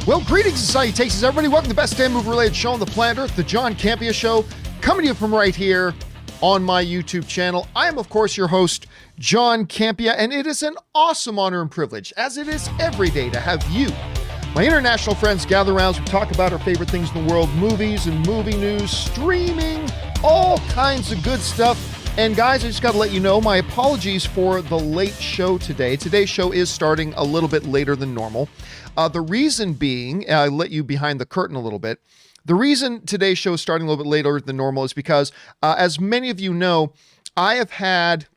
Well, greetings and salutations, everybody. Welcome to the best damn movie-related show on the planet Earth, the John Campea Show, coming to you from right here on my YouTube channel. I am, of course, your host, John Campea, and it is an awesome honor and privilege, as it is every day, to have you, my international friends, gather around as we talk about our favorite things in the world, movies and movie news, streaming, all kinds of good stuff. And guys, I just got to let you know, my apologies for the late show today. Today's show is starting a little bit later than normal. The reason being, I let you behind the curtain a little bit. The reason today's show is starting a little bit later than normal is because, as many of you know, I have had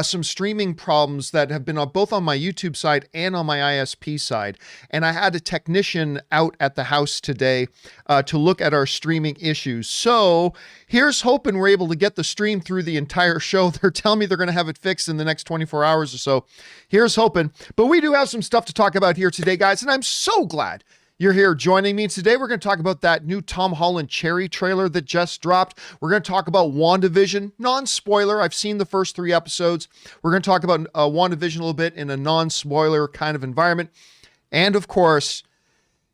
some streaming problems that have been both on my YouTube side and on my ISP side. And I had a technician out at the house today to look at our streaming issues. So here's hoping we're able to get the stream through the entire show. They're telling me they're going to have it fixed in the next 24 hours or so. Here's hoping. But we do have some stuff to talk about here today, guys. And I'm so glad you're here joining me. Today, we're going to talk about that new Tom Holland Cherry trailer that just dropped. We're going to talk about WandaVision, non-spoiler. I've seen the first 3 episodes. We're going to talk about WandaVision a little bit in a non-spoiler kind of environment. And of course,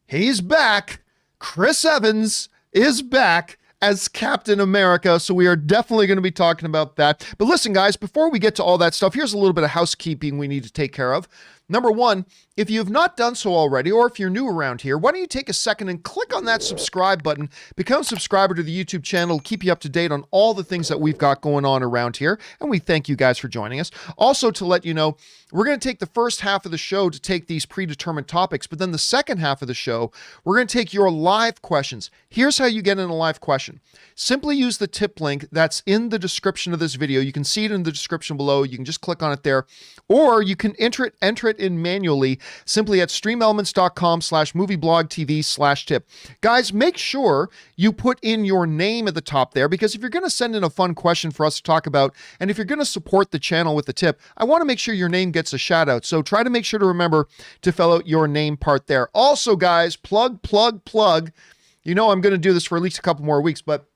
he's back. Chris Evans is back as Captain America. So we are definitely going to be talking about that. But listen, guys, before we get to all that stuff, here's a little bit of housekeeping we need to take care of. Number one, if you have not done so already, or if you're new around here, why don't you take a second and click on that subscribe button, become a subscriber to the YouTube channel, keep you up to date on all the things that we've got going on around here. And we thank you guys for joining us. Also, to let you know, we're going to take the first half of the show to take these predetermined topics, but then the second half of the show, we're going to take your live questions. Here's how you get in a live question. Simply use the tip link that's in the description of this video. You can see it in the description below. You can just click on it there, or you can enter it in manually simply at streamelements.com/movieblogtv/tip. Guys, make sure you put in your name at the top there, because if you're going to send in a fun question for us to talk about, and if you're going to support the channel with the tip, I want to make sure your name gets a shout out. So try to make sure to remember to fill out your name part there. Also, guys, plug. You know I'm going to do this for at least a couple more weeks, but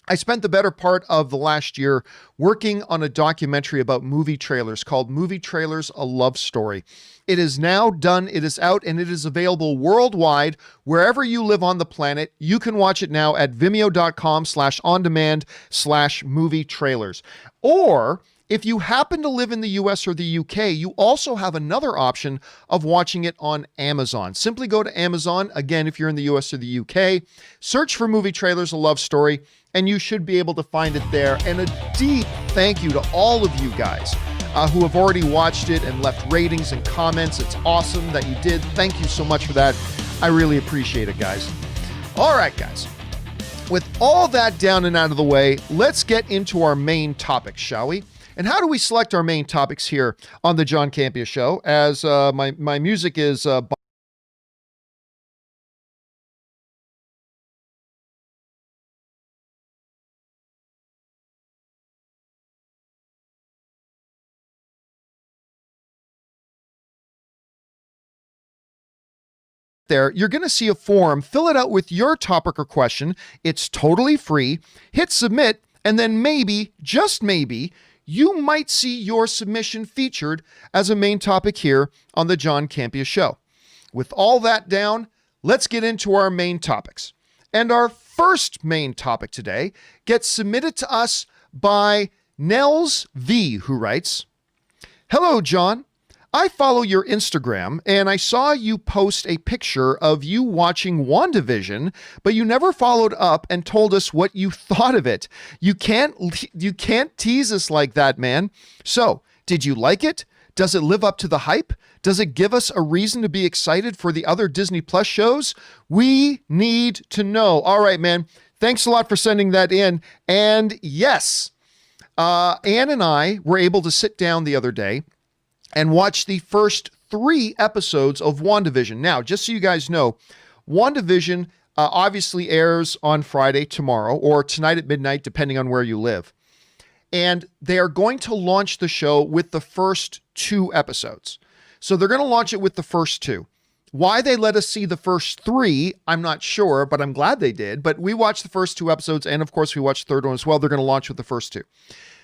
I spent the better part of the last year working on a documentary about movie trailers called Movie Trailers, A Love Story. It is now done, it is out, and it is available worldwide. Wherever you live on the planet, you can watch it now at vimeo.com/ondemand/movie trailers. Or if you happen to live in the US or the UK, you also have another option of watching it on Amazon. Simply go to Amazon, again, if you're in the US or the UK, search for Movie Trailers, A Love Story, and you should be able to find it there. And a deep thank you to all of you guys who have already watched it and left ratings and comments. It's awesome that you did. Thank you so much for that. I really appreciate it, guys. All right, guys. With all that down and out of the way, let's get into our main topic, shall we? And how do we select our main topics here on the John Campea Show? As my music is there, you're going to see a form. Fill it out with your topic or question. It's totally free. Hit submit, and then maybe, just maybe, you might see your submission featured as a main topic here on the John Campea Show. With all that down, let's get into our main topics. And our first main topic today gets submitted to us by Nels V, who writes, "Hello, John. I follow your Instagram, and I saw you post a picture of you watching WandaVision, but you never followed up and told us what you thought of it. You can't tease us like that, man. So, did you like it? Does it live up to the hype? Does it give us a reason to be excited for the other Disney Plus shows? We need to know." All right, man. Thanks a lot for sending that in. And yes, Ann and I were able to sit down the other day and watch the first 3 episodes of WandaVision. Now, just so you guys know, WandaVision obviously airs on Friday, tomorrow, or tonight at midnight, depending on where you live. And they are going to launch the show with the first 2 episodes. So they're going to launch it with the first 2. Why they let us see the first 3, I'm not sure, but I'm glad they did. But we watched the first 2 episodes, and of course we watched the third one as well. They're going to launch with the first 2.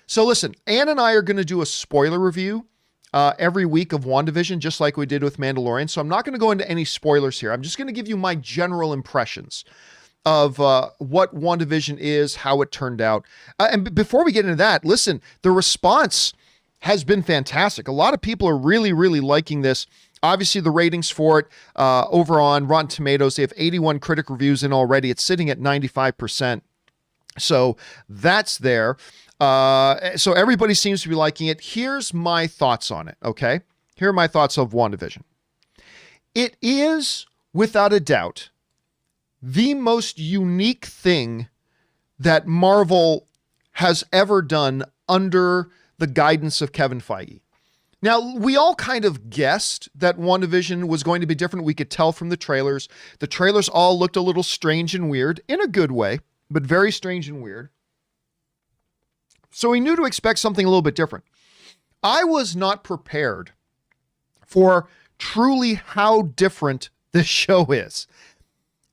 So listen, Ann and I are going to do a spoiler review every week of WandaVision, just like we did with Mandalorian. So I'm not going to go into any spoilers here. I'm just going to give you my general impressions of what WandaVision is, how it turned out. And before we get into that, listen, the response has been fantastic. A lot of people are really, really liking this. Obviously, the ratings for it over on Rotten Tomatoes, they have 81 critic reviews in already. It's sitting at 95%. So that's there. So everybody seems to be liking it. Here's my thoughts on it, okay? Here are my thoughts of WandaVision. It is, without a doubt, the most unique thing that Marvel has ever done under the guidance of Kevin Feige. Now, we all kind of guessed that WandaVision was going to be different. We could tell from the trailers. The trailers all looked a little strange and weird, in a good way, but very strange and weird. So we knew to expect something a little bit different. I was not prepared for truly how different this show is.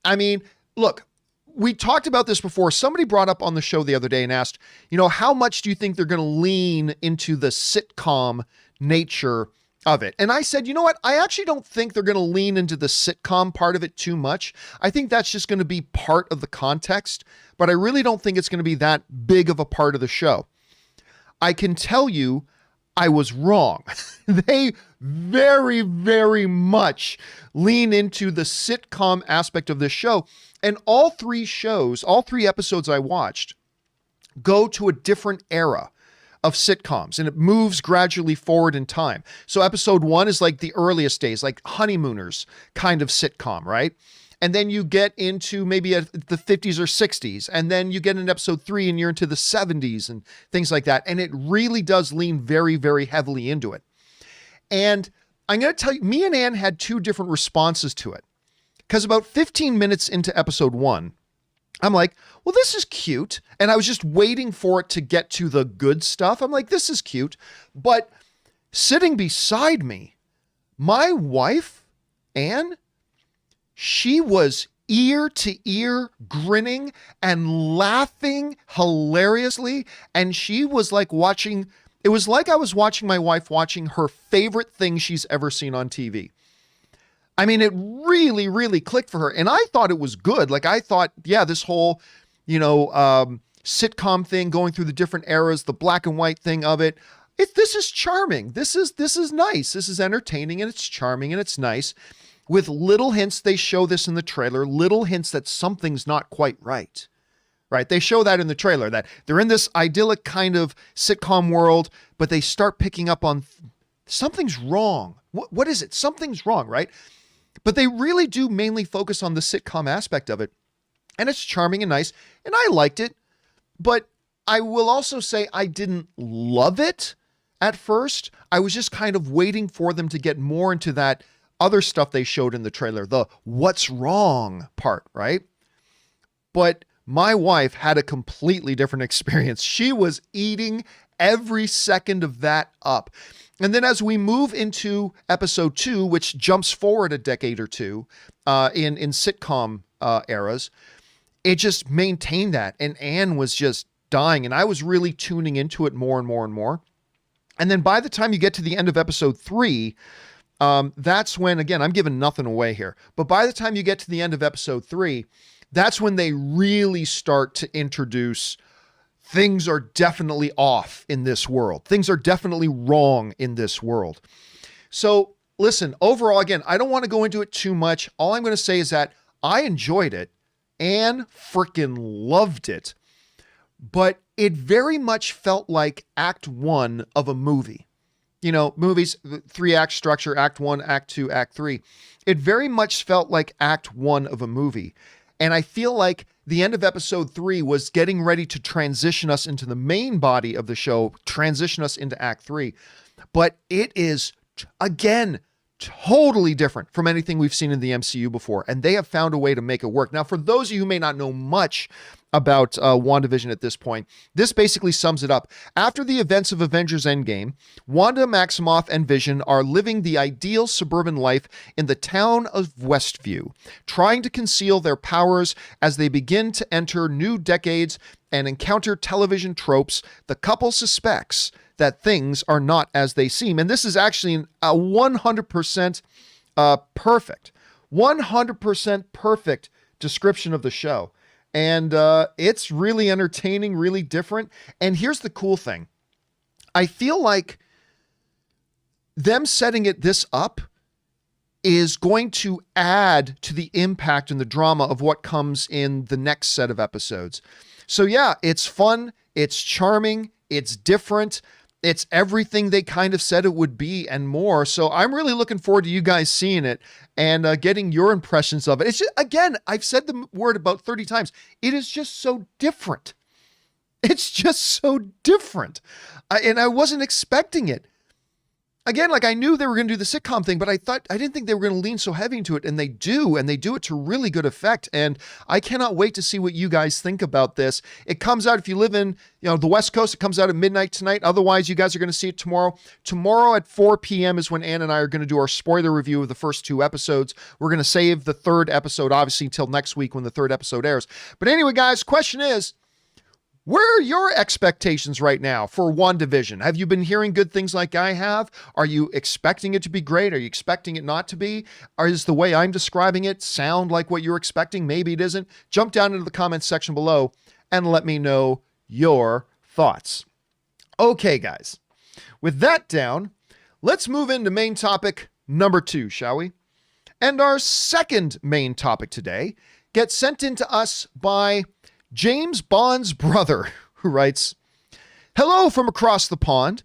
I mean, look, we talked about this before. Somebody brought up on the show the other day and asked, how much do you think they're going to lean into the sitcom nature of it? And I said, you know what? I actually don't think they're going to lean into the sitcom part of it too much. I think that's just going to be part of the context, but I really don't think it's going to be that big of a part of the show. I can tell you I was wrong. They very, very much lean into the sitcom aspect of this show. And all three episodes I watched go to a different era of sitcoms, and it moves gradually forward in time. So episode 1 is like the earliest days, like Honeymooners kind of sitcom, right? And then you get into maybe the 50s or 60s, and then you get in episode 3 and you're into the 70s and things like that. And it really does lean very, very heavily into it. And I'm going to tell you, me and Ann had two different responses to it. Because about 15 minutes into episode 1, I'm like, well, this is cute. And I was just waiting for it to get to the good stuff. I'm like, this is cute. But sitting beside me, my wife, Ann, she was ear to ear grinning and laughing hilariously. And she was like it was like I was watching my wife watching her favorite thing she's ever seen on TV. I mean, it really, really clicked for her. And I thought it was good. Like, I thought, yeah, this whole, sitcom thing, going through the different eras, the black and white thing of it. This is charming. This is nice. This is entertaining, and it's charming, and it's nice. With little hints, they show this in the trailer, little hints that something's not quite right. Right? They show that in the trailer, that they're in this idyllic kind of sitcom world, but they start picking up on something's wrong. What is it? Something's wrong, right? But they really do mainly focus on the sitcom aspect of it. And it's charming and nice. And I liked it. But I will also say I didn't love it at first. I was just kind of waiting for them to get more into that other stuff they showed in the trailer, the what's wrong part, right? But my wife had a completely different experience. She was eating every second of that up. And then as we move into episode 2, which jumps forward a decade or two in sitcom eras, it just maintained that. And Anne was just dying. And I was really tuning into it more and more and more. And then by the time you get to the end of episode 3, that's when, again, I'm giving nothing away here. But by the time you get to the end of episode 3, that's when they really start to introduce things are definitely off in this world. Things are definitely wrong in this world. So listen, overall, again, I don't want to go into it too much. All I'm going to say is that I enjoyed it and freaking loved it, but it very much felt like act 1 of a movie. Movies, 3-act structure, act 1, act 2, act 3. It very much felt like act 1 of a movie. And I feel like the end of episode 3 was getting ready to transition us into the main body of the show, transition us into act 3. But it is, again, totally different from anything we've seen in the MCU before. And they have found a way to make it work. Now, for those of you who may not know much about WandaVision at this point, this basically sums it up. After the events of Avengers Endgame, Wanda Maximoff and Vision are living the ideal suburban life in the town of Westview, trying to conceal their powers as they begin to enter new decades and encounter television tropes. The couple suspects that things are not as they seem. And this is actually a 100% perfect, 100% perfect description of the show. And it's really entertaining, really different. And here's the cool thing. I feel like them setting this up is going to add to the impact and the drama of what comes in the next set of episodes. So yeah, it's fun, it's charming, it's different, it's everything they kind of said it would be and more. So I'm really looking forward to you guys seeing it and getting your impressions of it. It's just, again, I've said the word about 30 times. It is just so different. It's just so different. And I wasn't expecting it. Again, like I knew they were going to do the sitcom thing, but I didn't think they were going to lean so heavy into it. And they do it to really good effect. And I cannot wait to see what you guys think about this. It comes out, if you live in, the West Coast, it comes out at midnight tonight. Otherwise, you guys are going to see it tomorrow. Tomorrow at 4 p.m. is when Ann and I are going to do our spoiler review of the first 2 episodes. We're going to save the 3rd episode, obviously, until next week when the 3rd episode airs. But anyway, guys, question is, where are your expectations right now for WandaVision? Have you been hearing good things like I have? Are you expecting it to be great? Are you expecting it not to be? Or is the way I'm describing it sound like what you're expecting? Maybe it isn't. Jump down into the comments section below and let me know your thoughts. Okay, guys. With that down, let's move into main topic number 2, shall we? And our second main topic today gets sent in to us by James Bond's brother, who writes, "Hello from across the pond.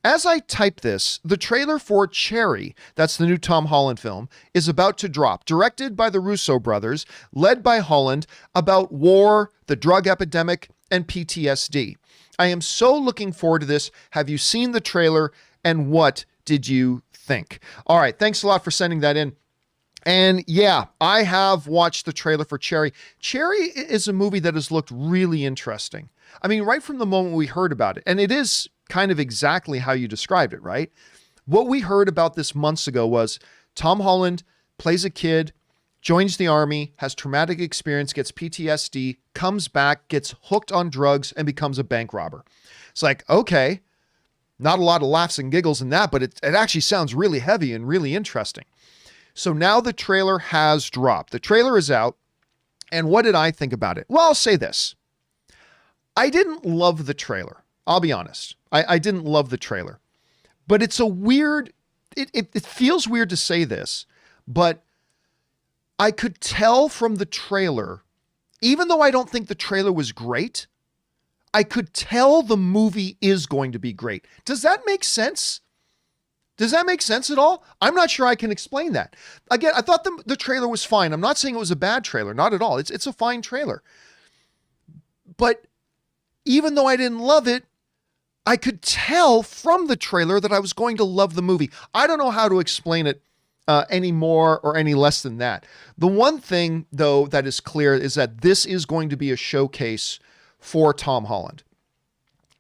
As I type this, the trailer for Cherry, that's the new Tom Holland film, is about to drop, directed by the Russo brothers, led by Holland, about war, the drug epidemic, and PTSD. I am so looking forward to this. Have you seen the trailer, and what did you think?" All right, thanks a lot for sending that in. And yeah, I have watched the trailer for Cherry. Cherry is a movie that has looked really interesting. I mean, right from the moment we heard about it, and it is kind of exactly how you described it, right? What we heard about this months ago was Tom Holland plays a kid, joins the army, has traumatic experience, gets PTSD, comes back, gets hooked on drugs, and becomes a bank robber. It's like, okay, not a lot of laughs and giggles in that, but it actually sounds really heavy and really interesting. So now the trailer has dropped. The trailer is out. And what did I think about it? Well, I'll say this. I didn't love the trailer. I'll be honest. I didn't love the trailer. But it's a weird, it feels weird to say this, but I could tell from the trailer, even though I don't think the trailer was great, I could tell the movie is going to be great. Does that make sense? Does that make sense at all? I'm not sure I can explain that. Again, I thought the trailer was fine. I'm not saying it was a bad trailer, not at all. It's a fine trailer. But even though I didn't love it, I could tell from the trailer that I was going to love the movie. I don't know how to explain it any more or any less than that. The one thing, though, that is clear is that this is going to be a showcase for Tom Holland.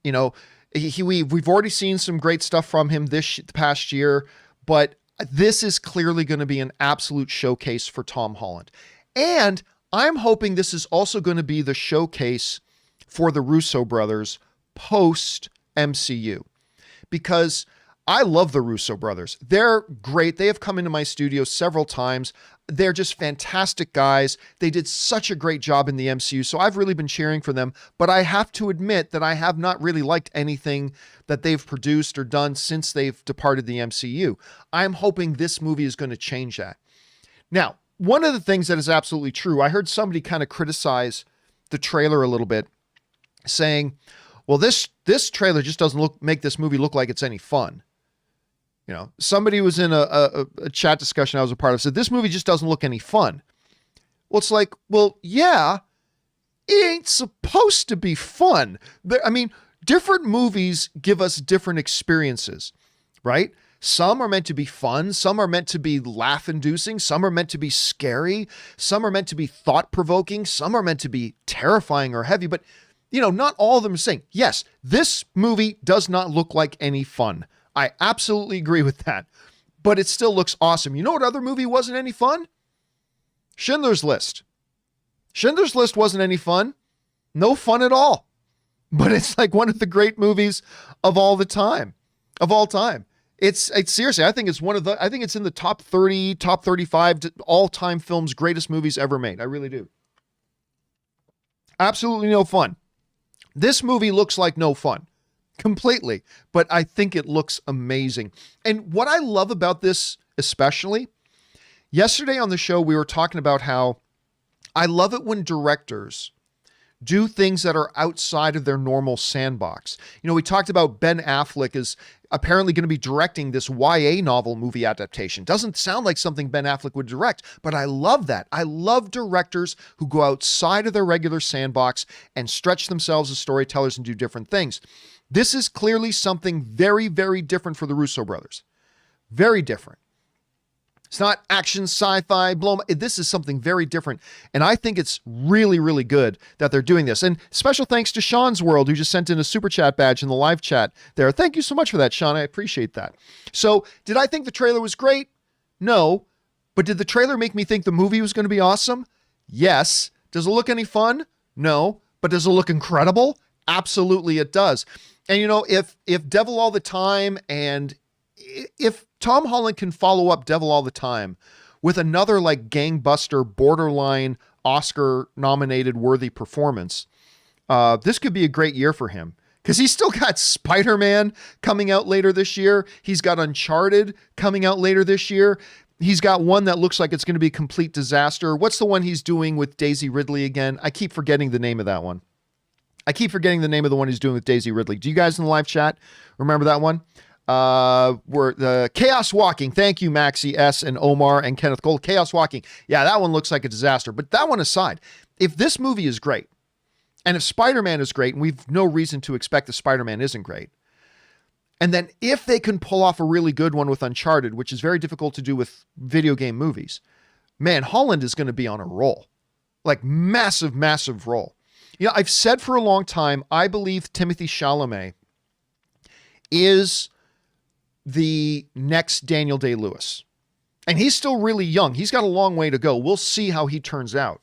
We've already seen some great stuff from him this past year, but this is clearly going to be an absolute showcase for Tom Holland. And I'm hoping this is also going to be the showcase for the Russo brothers post MCU, because I love the Russo brothers. They're great. They have come into my studio several times. They're just fantastic guys. They did such a great job in the MCU, so I've really been cheering for them. But I have to admit that I have not really liked anything that they've produced or done since they've departed the MCU. I'm hoping this movie is going to change that. Now, one of the things that is absolutely true, I heard somebody kind of criticize the trailer a little bit, saying, well, this trailer just doesn't make this movie look like it's any fun. Somebody was in a chat discussion I was a part of, said, this movie just doesn't look any fun. Well, it's like, well, yeah, it ain't supposed to be fun. Different movies give us different experiences, right? Some are meant to be fun. Some are meant to be laugh-inducing. Some are meant to be scary. Some are meant to be thought-provoking. Some are meant to be terrifying or heavy. But, not all of them are saying, yes, this movie does not look like any fun. I absolutely agree with that, but it still looks awesome. You know what other movie wasn't any fun? Schindler's List. Schindler's List wasn't any fun. No fun at all. but it's like one of the great movies of all time. It's seriously, I think it's in the top 30, top 35 all-time films, greatest movies ever made. I really do. Absolutely no fun. This movie looks like no fun. Completely. But I think it looks amazing. And what I love about this especially, yesterday on the show, we were talking about how I love it when directors do things that are outside of their normal sandbox. You know, we talked about Ben Affleck is apparently going to be directing this YA novel movie adaptation. Doesn't sound like something Ben Affleck would direct, but I love that. I love directors who go outside of their regular sandbox and stretch themselves as storytellers and do different things. This is clearly something very, very different for the Russo brothers. Very different. It's not action, sci-fi, this is something very different. And I think it's really, really good that they're doing this. And special thanks to Sean's World, who just sent in a super chat badge in the live chat there. Thank you so much for that, Sean. I appreciate that. So did I think the trailer was great? No. But did the trailer make me think the movie was going to be awesome? Yes. Does it look any fun? No. But does it look incredible? Absolutely it does. And you know, if Devil All the Time and if Tom Holland can follow up Devil All the Time with another like gangbuster, borderline Oscar nominated worthy performance, this could be a great year for him because he's still got Spider-Man coming out later this year. He's got Uncharted coming out later this year. He's got one that looks like it's going to be a complete disaster. What's the one he's doing with Daisy Ridley again? I keep forgetting the name of that one. I keep forgetting the name of the one he's doing with Daisy Ridley. Do you guys in the live chat remember that one? We're the Chaos Walking. Thank you, Maxie S and Omar and Kenneth Gold. Chaos Walking. Yeah, that one looks like a disaster. But that one aside, if this movie is great, and if Spider-Man is great, and we've no reason to expect that Spider-Man isn't great, and then if they can pull off a really good one with Uncharted, which is very difficult to do with video game movies, man, Holland is going to be on a roll. Like massive, massive roll. You know, I've said for a long time, I believe Timothée Chalamet is the next Daniel Day-Lewis. And he's still really young. He's got a long way to go. We'll see how he turns out.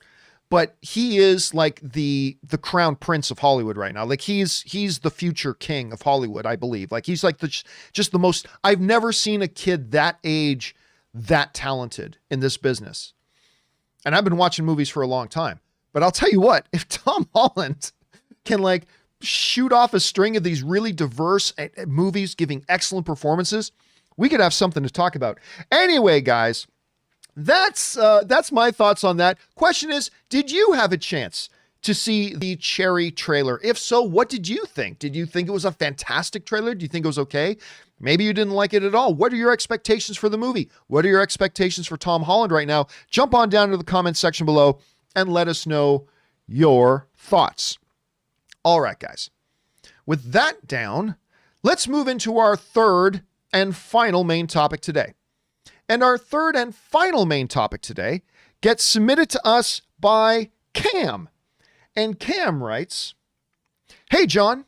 But he is like the crown prince of Hollywood right now. Like he's the future king of Hollywood, I believe. Like he's like just the most, I've never seen a kid that age that talented in this business. And I've been watching movies for a long time. But I'll tell you what, if Tom Holland can like shoot off a string of these really diverse movies giving excellent performances, we could have something to talk about. Anyway, guys, that's my thoughts on that. Question is, did you have a chance to see the Cherry trailer? If so, what did you think? Did you think it was a fantastic trailer? Do you think it was okay? Maybe you didn't like it at all. What are your expectations for the movie? What are your expectations for Tom Holland right now? Jump on down to the comments section below and let us know your thoughts. All right, guys. With that down, let's move into our third and final main topic today. And our third and final main topic today gets submitted to us by Cam. And Cam writes, "Hey, John.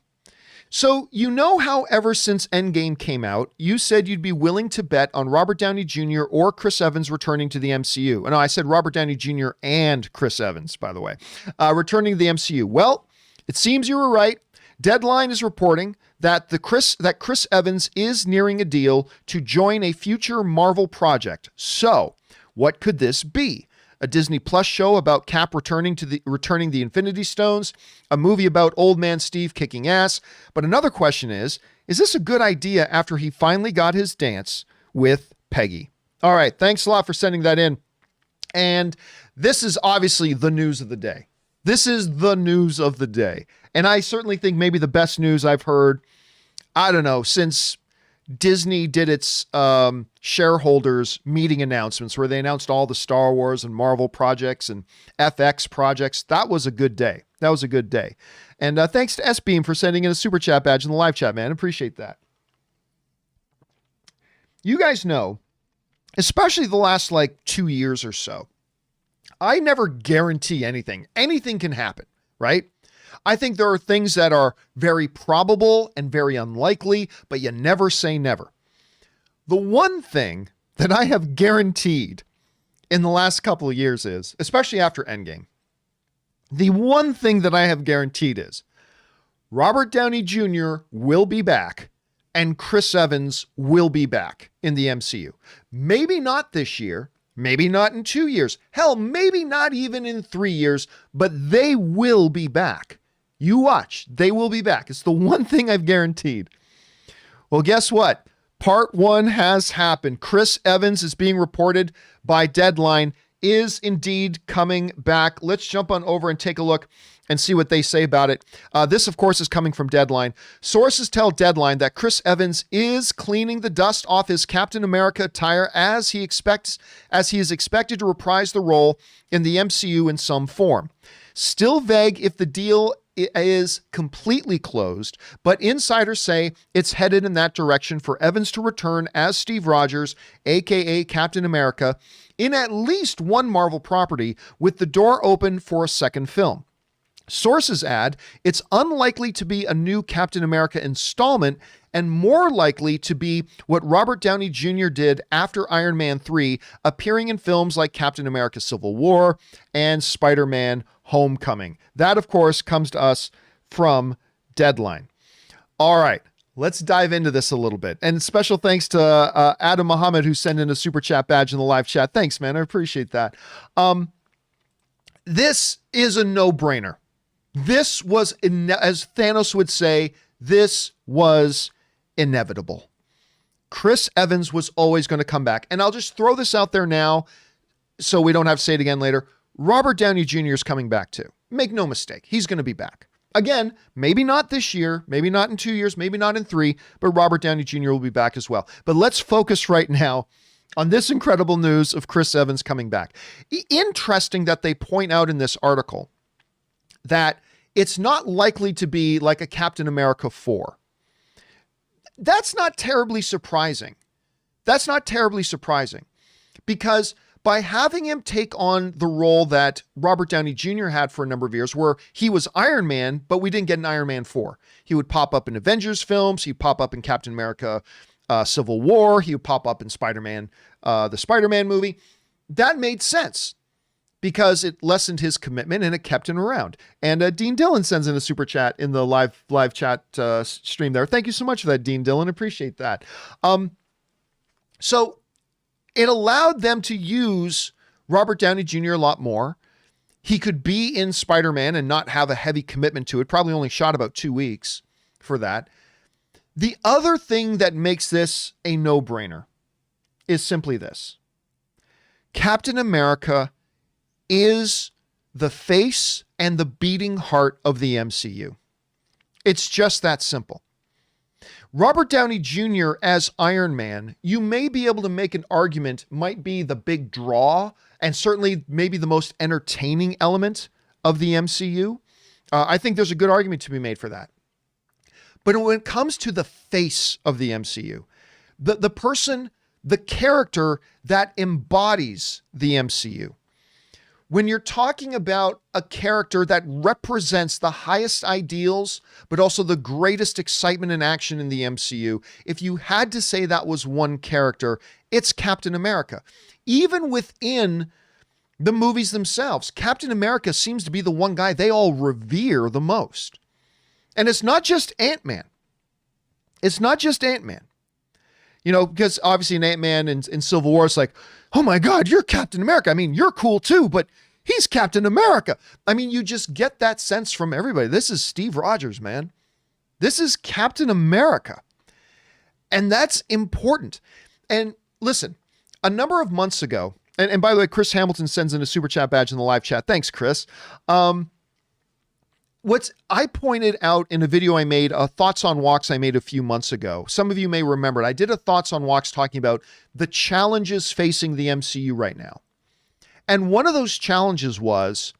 So you know how ever since Endgame came out, you said you'd be willing to bet on Robert Downey Jr. or Chris Evans returning to the MCU. No, I said Robert Downey Jr. and Chris Evans, by the way, returning to the MCU. Well, it seems you were right. Deadline is reporting that Chris Evans is nearing a deal to join a future Marvel project. So, what could this be? A Disney Plus show about Cap returning the Infinity Stones, a movie about old man Steve kicking ass. But another question is this a good idea after he finally got his dance with Peggy?" All right, thanks a lot for sending that in. And this is obviously the news of the day. This is the news of the day. And I certainly think maybe the best news I've heard, I don't know, since Disney did its shareholders meeting announcements where they announced all the Star Wars and Marvel projects and FX projects. That was a good day. That was a good day. And thanks to S-Beam for sending in a super chat badge in the live chat, man. Appreciate that. You guys know, especially the last like 2 years or so, I never guarantee anything. Anything can happen, right? I think there are things that are very probable and very unlikely, but you never say never. The one thing that I have guaranteed in the last couple of years is, especially after Endgame, the one thing that I have guaranteed is Robert Downey Jr. will be back and Chris Evans will be back in the MCU. Maybe not this year, maybe not in 2 years, hell, maybe not even in 3 years, but they will be back. You watch, they will be back. It's the one thing I've guaranteed. Well, guess what? Part 1 has happened. Chris Evans is being reported by Deadline is indeed coming back. Let's jump on over and take a look and see what they say about it. This, of course, is coming from Deadline. Sources tell Deadline that Chris Evans is cleaning the dust off his Captain America attire as he is expected to reprise the role in the MCU in some form. Still vague if the deal is completely closed, but insiders say it's headed in that direction for Evans to return as Steve Rogers, aka Captain America, in at least one Marvel property, with the door open for a second film. Sources add it's unlikely to be a new Captain America installment and more likely to be what Robert Downey Jr. did after Iron Man 3, appearing in films like Captain America Civil War and Spider-Man Homecoming. That, of course, comes to us from Deadline. All right, let's dive into this a little bit. And special thanks to Adam Muhammad, who sent in a super chat badge in the live chat. Thanks, man. I appreciate that. This is a no-brainer. This was, as Thanos would say, this was inevitable. Chris Evans was always going to come back. And I'll just throw this out there now so we don't have to say it again later. Robert Downey Jr. is coming back too. Make no mistake. He's going to be back. Again, maybe not this year, maybe not in 2 years, maybe not in 3, but Robert Downey Jr. will be back as well. But let's focus right now on this incredible news of Chris Evans coming back. Interesting that they point out in this article that it's not likely to be like a Captain America 4. That's not terribly surprising. That's not terribly surprising because by having him take on the role that Robert Downey Jr. had for a number of years, where he was Iron Man, but we didn't get an Iron Man 4. He would pop up in Avengers films. He'd pop up in Captain America Civil War. He would pop up in Spider-Man, the Spider-Man movie. That made sense because it lessened his commitment and it kept him around. And Dean Dillon sends in a super chat in the live chat stream there. Thank you so much for that, Dean Dillon. Appreciate that. So it allowed them to use Robert Downey Jr. a lot more. He could be in Spider-Man and not have a heavy commitment to it. Probably only shot about 2 weeks for that. The other thing that makes this a no-brainer is simply this. Captain America is the face and the beating heart of the MCU. It's just that simple. Robert Downey Jr. as Iron Man, you may be able to make an argument, might be the big draw and certainly maybe the most entertaining element of the MCU. I think there's a good argument to be made for that. But when it comes to the face of the MCU, the person, the character that embodies the MCU, when you're talking about a character that represents the highest ideals, but also the greatest excitement and action in the MCU, if you had to say that was one character, it's Captain America. Even within the movies themselves, Captain America seems to be the one guy they all revere the most. And it's not just Ant-Man. It's not just Ant-Man. You know, because obviously in Ant-Man and in Civil War, it's like, oh my God, you're Captain America. I mean, you're cool too, but he's Captain America. I mean, you just get that sense from everybody. This is Steve Rogers, man. This is Captain America. And that's important. And listen, a number of months ago, and by the way, Chris Hamilton sends in a super chat badge in the live chat. Thanks, Chris. What I pointed out in a video I made, Thoughts on Walks I made a few months ago. Some of you may remember it. I did a Thoughts on Walks talking about the challenges facing the MCU right now. And one of those challenges was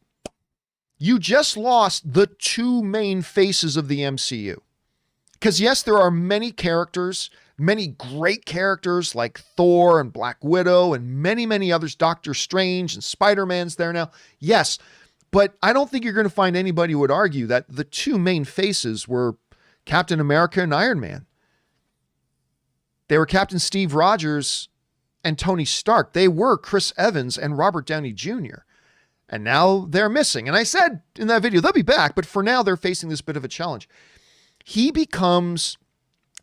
you just lost the two main faces of the MCU. Because yes, there are many characters, many great characters like Thor and Black Widow and many, many others, Doctor Strange and Spider-Man's there now. Yes, but I don't think you're going to find anybody who would argue that the two main faces were Captain America and Iron Man. They were Captain Steve Rogers and Tony Stark. They were Chris Evans and Robert Downey Jr. And now they're missing. And I said in that video, they'll be back, but for now they're facing this bit of a challenge. he becomes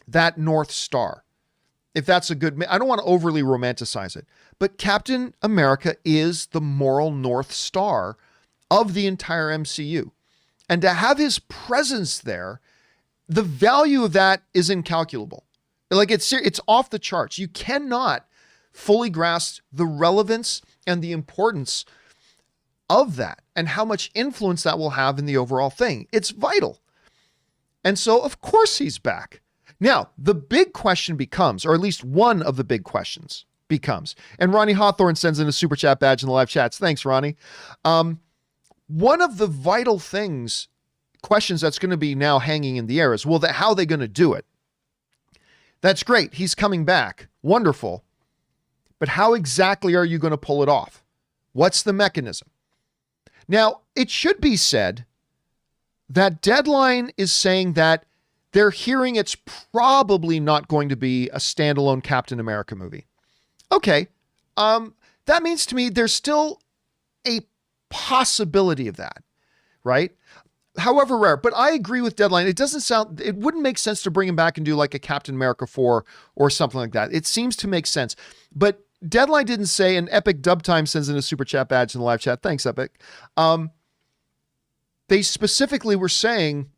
that North Star. If that's a good, I don't want to overly romanticize it, but Captain America is the moral North Star of the entire MCU. And to have his presence there, the value of that is incalculable. Like it's off the charts. You cannot fully grasp the relevance and the importance of that and how much influence that will have in the overall thing. It's vital. And so, of course, he's back. Now, the big question becomes, or at least one of the big questions becomes, and Ronnie Hawthorne sends in a super chat badge in the live chats. Thanks, Ronnie. One of the vital questions that's going to be now hanging in the air is, well, how are they going to do it? That's great. He's coming back. Wonderful. But how exactly are you going to pull it off? What's the mechanism? Now, it should be said that Deadline is saying that they're hearing it's probably not going to be a standalone Captain America movie. Okay. That means to me there's still a possibility of that, right? However rare, but I agree with Deadline. It wouldn't make sense to bring him back and do like a Captain America 4 or something like that. It seems to make sense, but Deadline didn't say, and Epic Dub Time sends in a super chat badge in the live chat. Thanks, Epic. They specifically were saying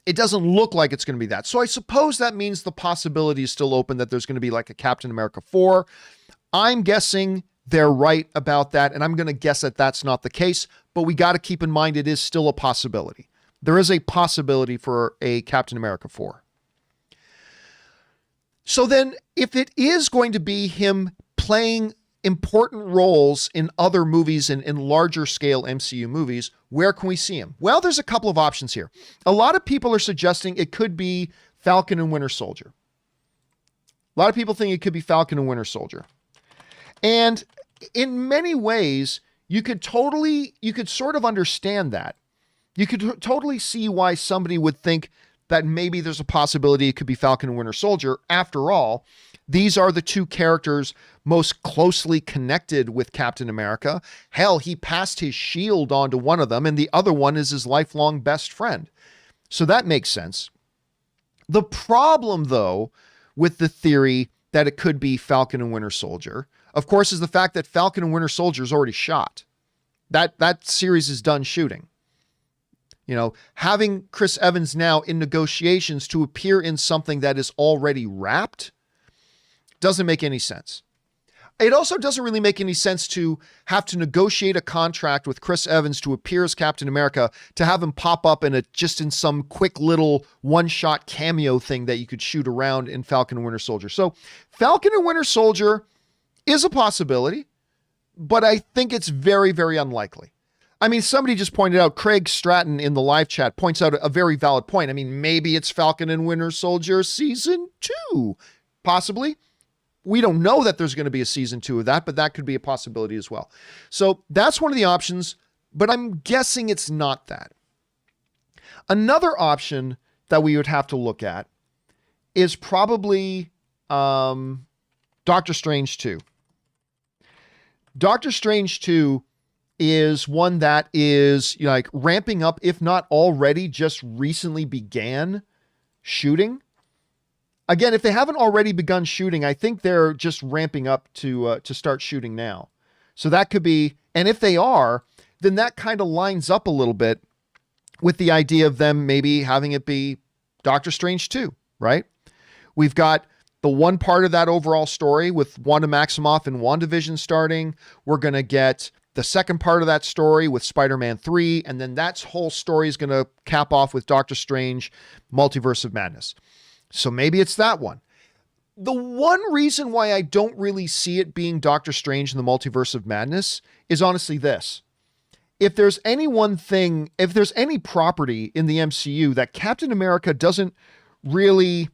it doesn't look like it's going to be that. So I suppose that means the possibility is still open that there's going to be like a Captain America 4. I'm guessing they're right about that, and I'm going to guess that that's not the case, but we got to keep in mind it is still a possibility. There is a possibility for a Captain America 4. So then, if it is going to be him playing important roles in other movies and in larger scale MCU movies, where can we see him? Well, there's a couple of options here. A lot of people are suggesting it could be Falcon and Winter Soldier. A lot of people think it could be Falcon and Winter Soldier. And in many ways, you could sort of understand that. You could totally see why somebody would think that maybe there's a possibility it could be Falcon and Winter Soldier. After all, these are the two characters most closely connected with Captain America. Hell, he passed his shield on to one of them, and the other one is his lifelong best friend. So that makes sense. The problem, though, with the theory that it could be Falcon and Winter Soldier, of course, is the fact that Falcon and Winter Soldier is already shot. That series is done shooting. You know, having Chris Evans now in negotiations to appear in something that is already wrapped doesn't make any sense. It also doesn't really make any sense to have to negotiate a contract with Chris Evans to appear as Captain America, to have him pop up in some quick little one-shot cameo thing that you could shoot around in Falcon and Winter Soldier. So Falcon and Winter Soldier is a possibility, but I think it's very, very unlikely. I mean, somebody just pointed out, Craig Stratton in the live chat points out a very valid point. I mean, maybe it's Falcon and Winter Soldier season 2, possibly. We don't know that there's going to be a season 2 of that, but that could be a possibility as well. So that's one of the options, but I'm guessing it's not that. Another option that we would have to look at is probably Doctor Strange 2. Doctor Strange 2 is one that is like ramping up, if not already just recently began shooting. Again, if they haven't already begun shooting, I think they're just ramping up to start shooting now. So that could be, and if they are, then that kind of lines up a little bit with the idea of them maybe having it be Doctor Strange 2, right? We've got the one part of that overall story with Wanda Maximoff and WandaVision starting. We're going to get the second part of that story with Spider-Man 3, and then that whole story is going to cap off with Doctor Strange, Multiverse of Madness. So maybe it's that one. The one reason why I don't really see it being Doctor Strange in the Multiverse of Madness is honestly this. If there's any property in the MCU that Captain America doesn't really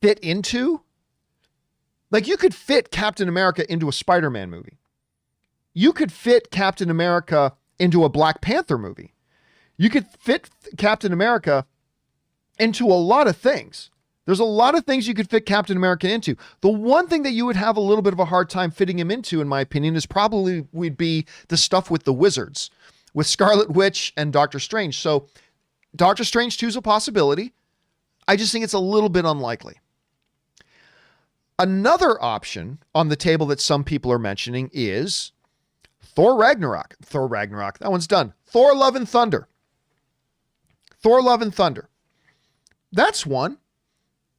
fit into, like you could fit Captain America into a Spider-Man movie. You could fit Captain America into a Black Panther movie. You could fit Captain America into a lot of things. There's a lot of things you could fit Captain America into. The one thing that you would have a little bit of a hard time fitting him into, in my opinion, is probably would be the stuff with the wizards, with Scarlet Witch and Doctor Strange. So Doctor Strange 2 is a possibility. I just think it's a little bit unlikely. Another option on the table that some people are mentioning is Thor Ragnarok. Thor Ragnarok, that one's done. Thor Love and Thunder. Thor Love and Thunder. That's one.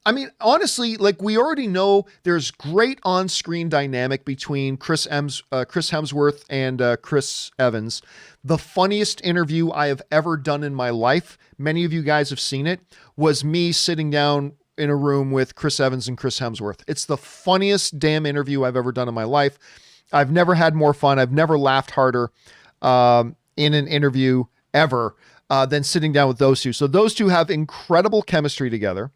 I mean, honestly, like, we already know there's great on-screen dynamic between Chris Hemsworth and Chris Evans. The funniest interview I have ever done in my life, many of you guys have seen it, was me sitting down in a room with Chris Evans and Chris Hemsworth. It's the funniest damn interview I've ever done in my life. I've never had more fun. I've never laughed harder in an interview ever than sitting down with those two. So those two have incredible chemistry together.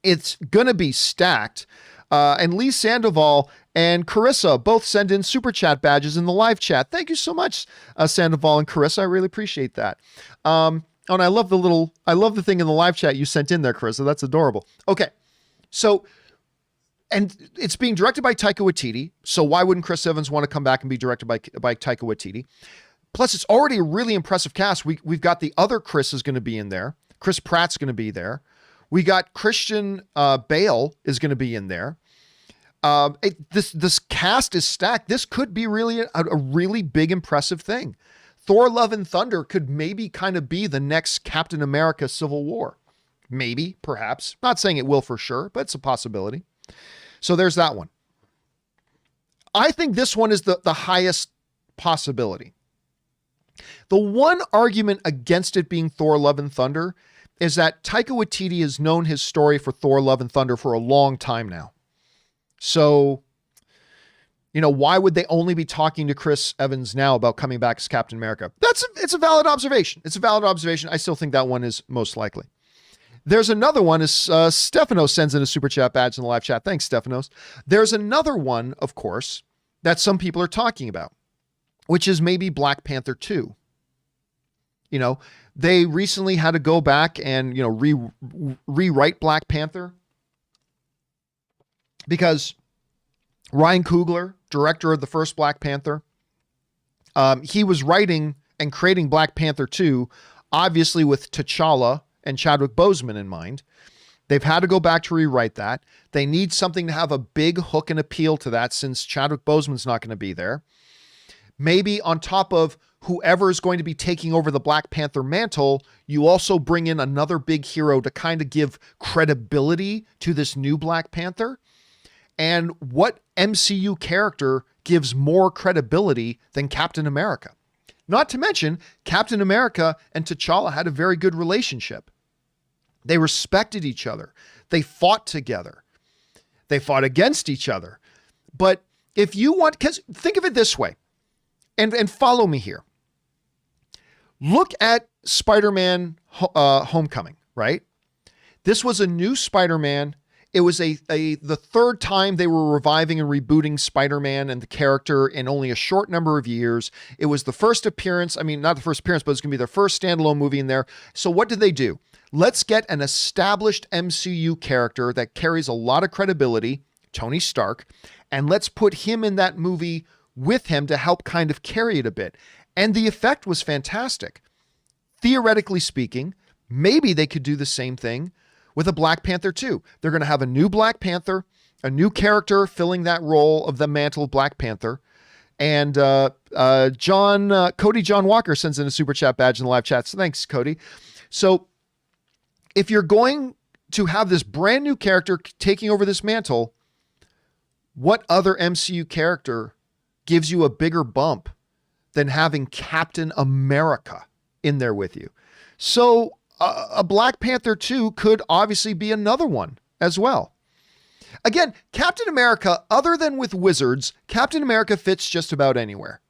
It's going to be stacked. And Lee Sandoval and Carissa both send in super chat badges in the live chat. Thank you so much, Sandoval and Carissa. I really appreciate that. And I love the thing in the live chat you sent in there, Carissa. That's adorable. Okay. So, and it's being directed by Taika Waititi. So why wouldn't Chris Evans want to come back and be directed by Taika Waititi? Plus, it's already a really impressive cast. We've got the other Chris is going to be in there. Chris Pratt's going to be there. We got Christian Bale is going to be in there. This cast is stacked. This could be really a really big, impressive thing. Thor Love and Thunder could maybe kind of be the next Captain America Civil War. Maybe, perhaps. Not saying it will for sure, but it's a possibility. So there's that one. I think this one is the highest possibility. The one argument against it being Thor Love and Thunder is that Taika Waititi has known his story for Thor Love and Thunder for a long time now. So, why would they only be talking to Chris Evans now about coming back as Captain America? It's a valid observation. It's a valid observation. I still think that one is most likely. There's another one is Stephanos sends in a super chat badge in the live chat. Thanks, Stephanos. There's another one, of course, that some people are talking about, which is maybe Black Panther 2. They recently had to go back and, rewrite Black Panther because Ryan Coogler, director of the first Black Panther, he was writing and creating Black Panther 2, obviously with T'Challa and Chadwick Boseman in mind. They've had to go back to rewrite that. They need something to have a big hook and appeal to that since Chadwick Boseman's not going to be there. Maybe on top of whoever is going to be taking over the Black Panther mantle, you also bring in another big hero to kind of give credibility to this new Black Panther. And what MCU character gives more credibility than Captain America? Not to mention, Captain America and T'Challa had a very good relationship. They respected each other. They fought together. They fought against each other. But if you want, because think of it this way, and follow me here. Look at Spider-Man Homecoming, right? This was a new Spider-Man. It was the third time they were reviving and rebooting Spider-Man and the character in only a short number of years. It was the first appearance. I mean, not the first appearance, but it's going to be their first standalone movie in there. So what did they do? Let's get an established MCU character that carries a lot of credibility, Tony Stark, and let's put him in that movie with him to help kind of carry it a bit. And the effect was fantastic. Theoretically speaking, maybe they could do the same thing with a Black Panther 2. They're going to have a new Black Panther, a new character filling that role of the mantle of Black Panther. And Cody John Walker sends in a super chat badge in the live chat. So thanks, Cody. So if you're going to have this brand new character taking over this mantle, what other MCU character gives you a bigger bump than having Captain America in there with you? So a Black Panther 2 could obviously be another one as well. Again, Captain America, other than with wizards, Captain America fits just about anywhere.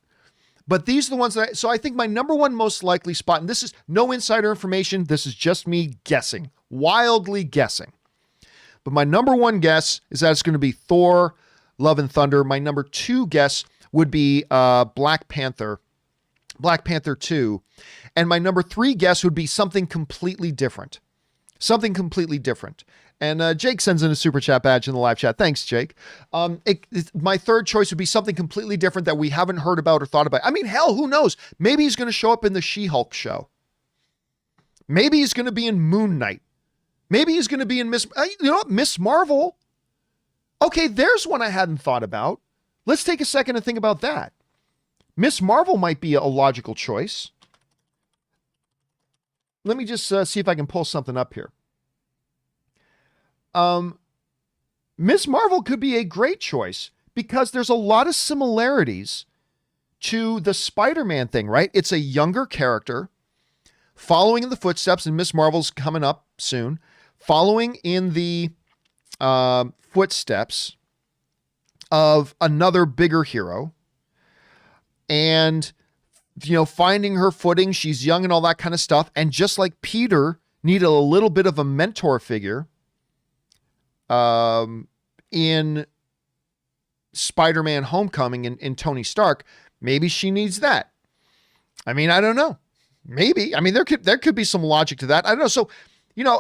But these are the ones so I think my number one most likely spot, and this is no insider information, this is just me guessing, wildly guessing. But my number one guess is that it's going to be Thor, Love and Thunder. My number two guess would be Black Panther 2. And my number three guess would be something completely different. Something completely different. And Jake sends in a super chat badge in the live chat. Thanks, Jake. My third choice would be something completely different that we haven't heard about or thought about. I mean, hell, who knows? Maybe he's going to show up in the She-Hulk show. Maybe he's going to be in Moon Knight. Maybe he's going to be in Miss Marvel. Okay, there's one I hadn't thought about. Let's take a second to think about that. Miss Marvel might be a logical choice. Let me just see if I can pull something up here. Miss Marvel could be a great choice because there's a lot of similarities to the Spider-Man thing, right? It's a younger character following in the footsteps, and Miss Marvel's coming up soon, following in the footsteps of another bigger hero, and finding her footing. She's young and all that kind of stuff. And just like Peter needed a little bit of a mentor figure in Spider-Man Homecoming in Tony Stark, maybe she needs that. I mean, I don't know. Maybe. I mean, there could be some logic to that. I don't know. So,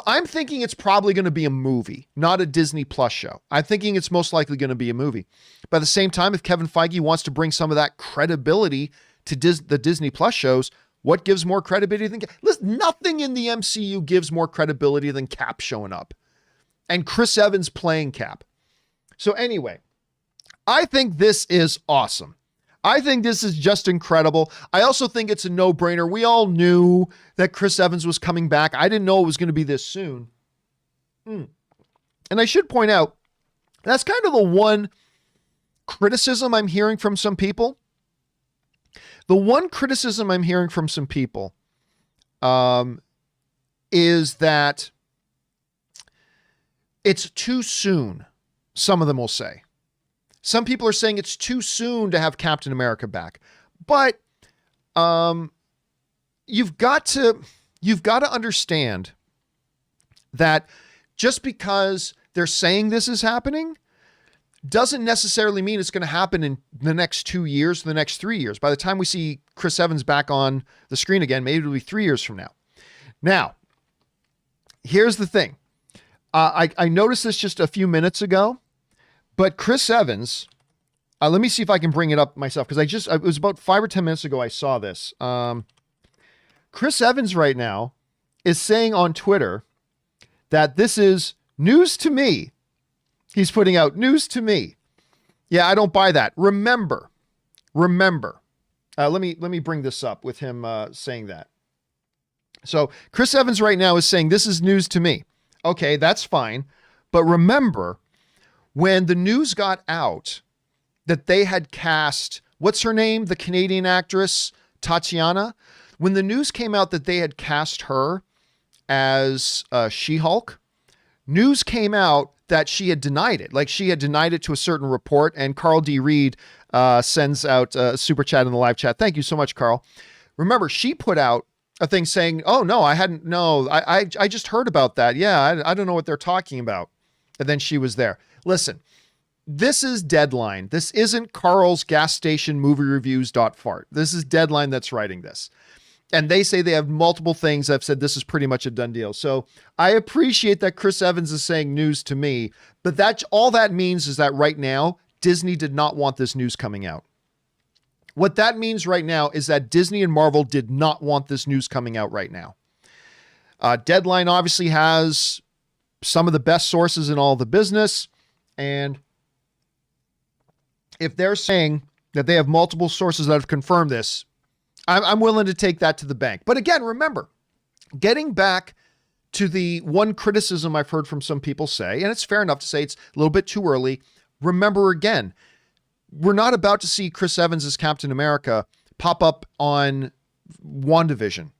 I'm thinking it's probably going to be a movie, not a Disney Plus show. I'm thinking it's most likely going to be a movie. But at the same time, if Kevin Feige wants to bring some of that credibility to the Disney Plus shows, what gives more credibility than listen, nothing in the MCU gives more credibility than Cap showing up and Chris Evans playing Cap. So anyway, I think this is awesome. I think this is just incredible. I also think it's a no-brainer. We all knew that Chris Evans was coming back. I didn't know it was going to be this soon. And I should point out, that's kind of the one criticism I'm hearing from some people. The one criticism I'm hearing from some people is that it's too soon, some of them will say. Some people are saying it's too soon to have Captain America back. But you've got to understand that just because they're saying this is happening doesn't necessarily mean it's going to happen in the next 2 years, the next 3 years. By the time we see Chris Evans back on the screen again, maybe it'll be 3 years from now. Now, here's the thing. I noticed this just a few minutes ago, but Chris Evans, let me see if I can bring it up myself, because it was about 5 or 10 minutes ago I saw this. Chris Evans right now is saying on Twitter that this is news to me. He's putting out news to me. Yeah, I don't buy that. Remember. Let me bring this up with him saying that. So Chris Evans right now is saying this is news to me. Okay, that's fine. But remember, when the news got out that they had cast, what's her name? The Canadian actress, Tatiana. When the news came out that they had cast her as She-Hulk, news came out that she had denied it. Like, she had denied it to a certain report, and Carl D. Reed sends out a super chat in the live chat. Thank you so much, Carl. Remember, she put out a thing saying, oh, no, I hadn't, no, I just heard about that. Yeah, I don't know what they're talking about. And then she was there. Listen, this is Deadline. This isn't Carl's gas station movie reviews.fart. This is Deadline that's writing this. And they say they have multiple things. I've said this is pretty much a done deal. So I appreciate that Chris Evans is saying news to me, but that's all that means is that right now, Disney did not want this news coming out. What that means right now is that Disney and Marvel did not want this news coming out right now. Deadline obviously has some of the best sources in all the business. And if they're saying that they have multiple sources that have confirmed this, I'm willing to take that to the bank. But again, remember, getting back to the one criticism I've heard from some people say, and it's fair enough to say it's a little bit too early. Remember again, we're not about to see Chris Evans as Captain America pop up on WandaVision.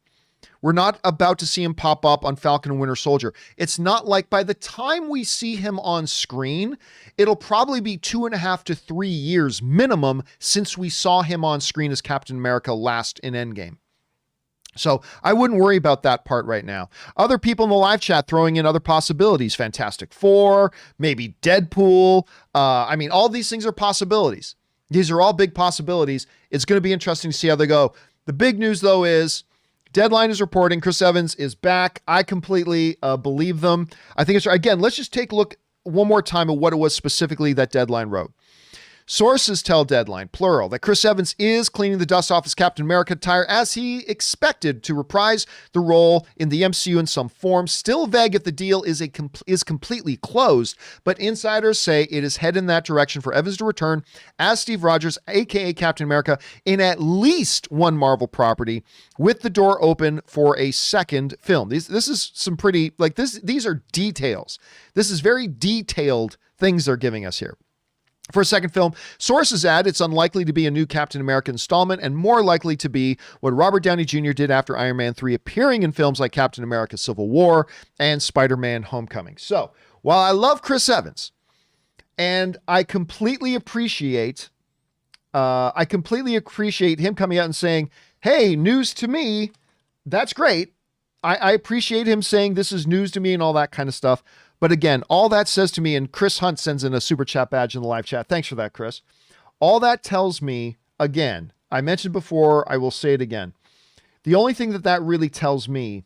We're not about to see him pop up on Falcon and Winter Soldier. It's not like by the time we see him on screen, it'll probably be 2.5 to 3 years minimum since we saw him on screen as Captain America last in Endgame. So I wouldn't worry about that part right now. Other people in the live chat throwing in other possibilities. Fantastic Four, maybe Deadpool. I mean, all these things are possibilities. These are all big possibilities. It's going to be interesting to see how they go. The big news, though, is Deadline is reporting Chris Evans is back. I completely believe them. I think it's, again, let's just take a look one more time at what it was specifically that Deadline wrote. Sources tell Deadline, plural, that Chris Evans is cleaning the dust off his Captain America attire as he expected to reprise the role in the MCU in some form. Still vague if the deal is completely closed, but insiders say it is headed in that direction for Evans to return as Steve Rogers, aka Captain America, in at least one Marvel property, with the door open for a second film. This is some pretty, like this, these are details. This is very detailed things they're giving us here. For a second film, sources add it's unlikely to be a new Captain America installment and more likely to be what Robert Downey Jr. did after Iron Man 3, appearing in films like Captain America Civil War and Spider-Man Homecoming. So, while I love Chris Evans and I completely appreciate him coming out and saying, hey, news to me, that's great. I appreciate him saying this is news to me and all that kind of stuff. But again, all that says to me, and Chris Hunt sends in a super chat badge in the live chat. Thanks for that, Chris. All that tells me, again, I mentioned before, I will say it again. The only thing that really tells me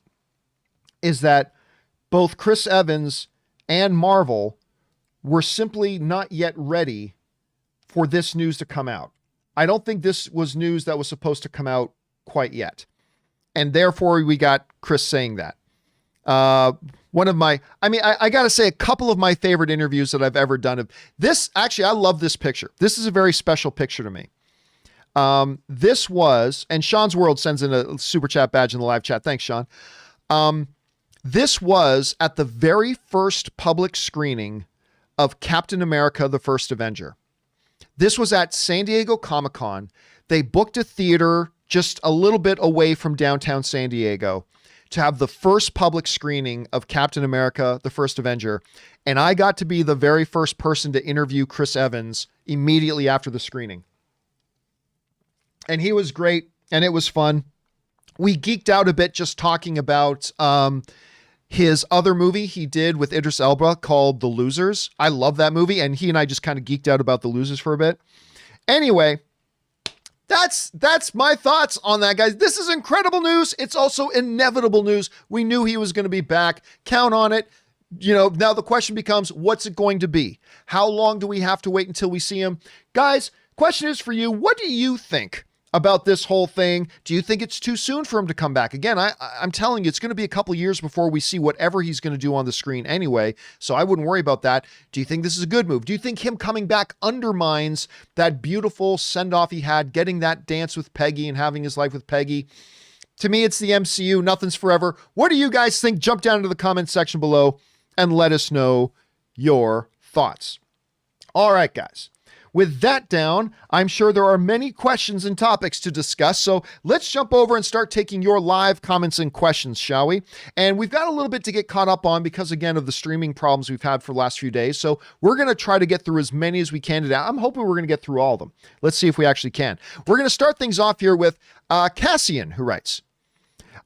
is that both Chris Evans and Marvel were simply not yet ready for this news to come out. I don't think this was news that was supposed to come out quite yet. And therefore, we got Chris saying that. One of my, I got to say, a couple of my favorite interviews that I've ever done of this. Actually, I love this picture. This is a very special picture to me. This was, and Sean's World sends in a super chat badge in the live chat. Thanks, Sean. This was at the very first public screening of Captain America, the First Avenger. This was at San Diego Comic-Con. They booked a theater just a little bit away from downtown San Diego to have the first public screening of Captain America, the First Avenger. And I got to be the very first person to interview Chris Evans immediately after the screening. And he was great, and it was fun. We geeked out a bit just talking about his other movie he did with Idris Elba called The Losers. I love that movie, and he and I just kind of geeked out about The Losers for a bit. Anyway, that's my thoughts on that, guys. This is incredible news. It's also inevitable news. We knew he was going to be back. Count on it. You know, now the question becomes, what's it going to be? How long do we have to wait until we see him? Guys, question is for you. What do you think about this whole thing? Do you think it's too soon for him to come back? Again, I'm telling you, it's going to be a couple years before we see whatever he's going to do on the screen anyway, so I wouldn't worry about that. Do you think this is a good move? Do you think him coming back undermines that beautiful send-off he had, getting that dance with Peggy and having his life with Peggy? To me, it's the MCU. Nothing's forever. What do you guys think? Jump down into the comments section below and let us know your thoughts. All right, guys. With that down, I'm sure there are many questions and topics to discuss, so let's jump over and start taking your live comments and questions, shall we? And we've got a little bit to get caught up on because, again, of the streaming problems we've had for the last few days, so we're going to try to get through as many as we can today. I'm hoping we're going to get through all of them. Let's see if we actually can. We're going to start things off here with Cassian, who writes,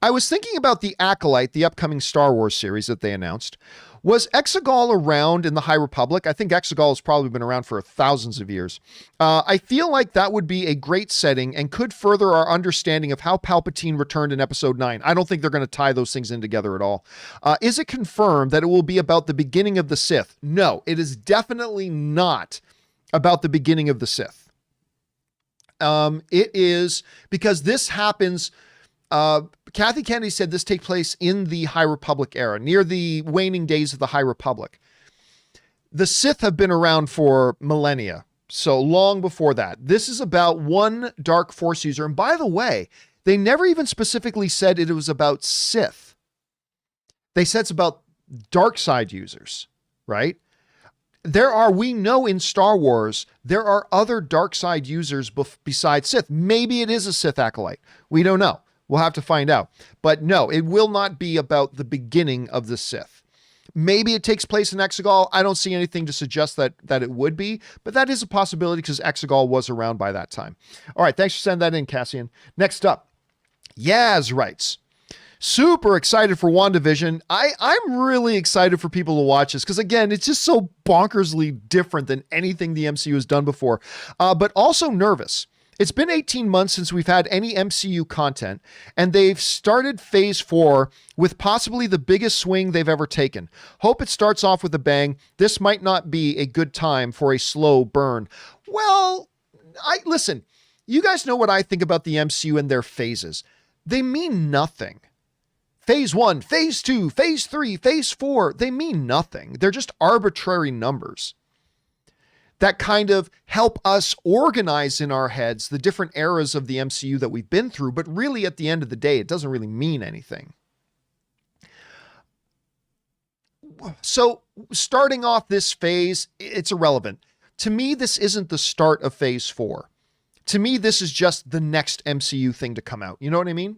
I was thinking about the Acolyte, the upcoming Star Wars series that they announced. Was Exegol around in the High Republic? I think Exegol has probably been around for thousands of years. I feel like that would be a great setting and could further our understanding of how Palpatine returned in Episode 9. I don't think they're going to tie those things in together at all. Is it confirmed that it will be about the beginning of the Sith? No, it is definitely not about the beginning of the Sith. It is because this happens... Kathy Kennedy said this takes place in the High Republic era, near the waning days of the High Republic. The Sith have been around for millennia, so long before that. This is about one dark force user. And by the way, they never even specifically said it was about Sith. They said it's about dark side users, right? We know in Star Wars, there are other dark side users besides Sith. Maybe it is a Sith acolyte. We don't know. We'll have to find out. But no, it will not be about the beginning of the Sith. Maybe it takes place in Exegol. I don't see anything to suggest that it would be, but that is a possibility because Exegol was around by that time. All right, thanks for sending that in, Cassian. Next up, Yaz writes, super excited for WandaVision. I'm really excited for people to watch this because, again, it's just so bonkersly different than anything the MCU has done before, but also nervous. It's been 18 months since we've had any MCU content, and they've started phase 4 with possibly the biggest swing they've ever taken. Hope it starts off with a bang. This might not be a good time for a slow burn. Well, listen, you guys know what I think about the MCU and their phases. They mean nothing. Phase 1, phase 2, phase 3, phase 4, they mean nothing. They're just arbitrary numbers that kind of help us organize in our heads the different eras of the MCU that we've been through. But really, at the end of the day, it doesn't really mean anything. So starting off this phase, it's irrelevant. To me, this isn't the start of phase 4. To me, this is just the next MCU thing to come out. You know what I mean?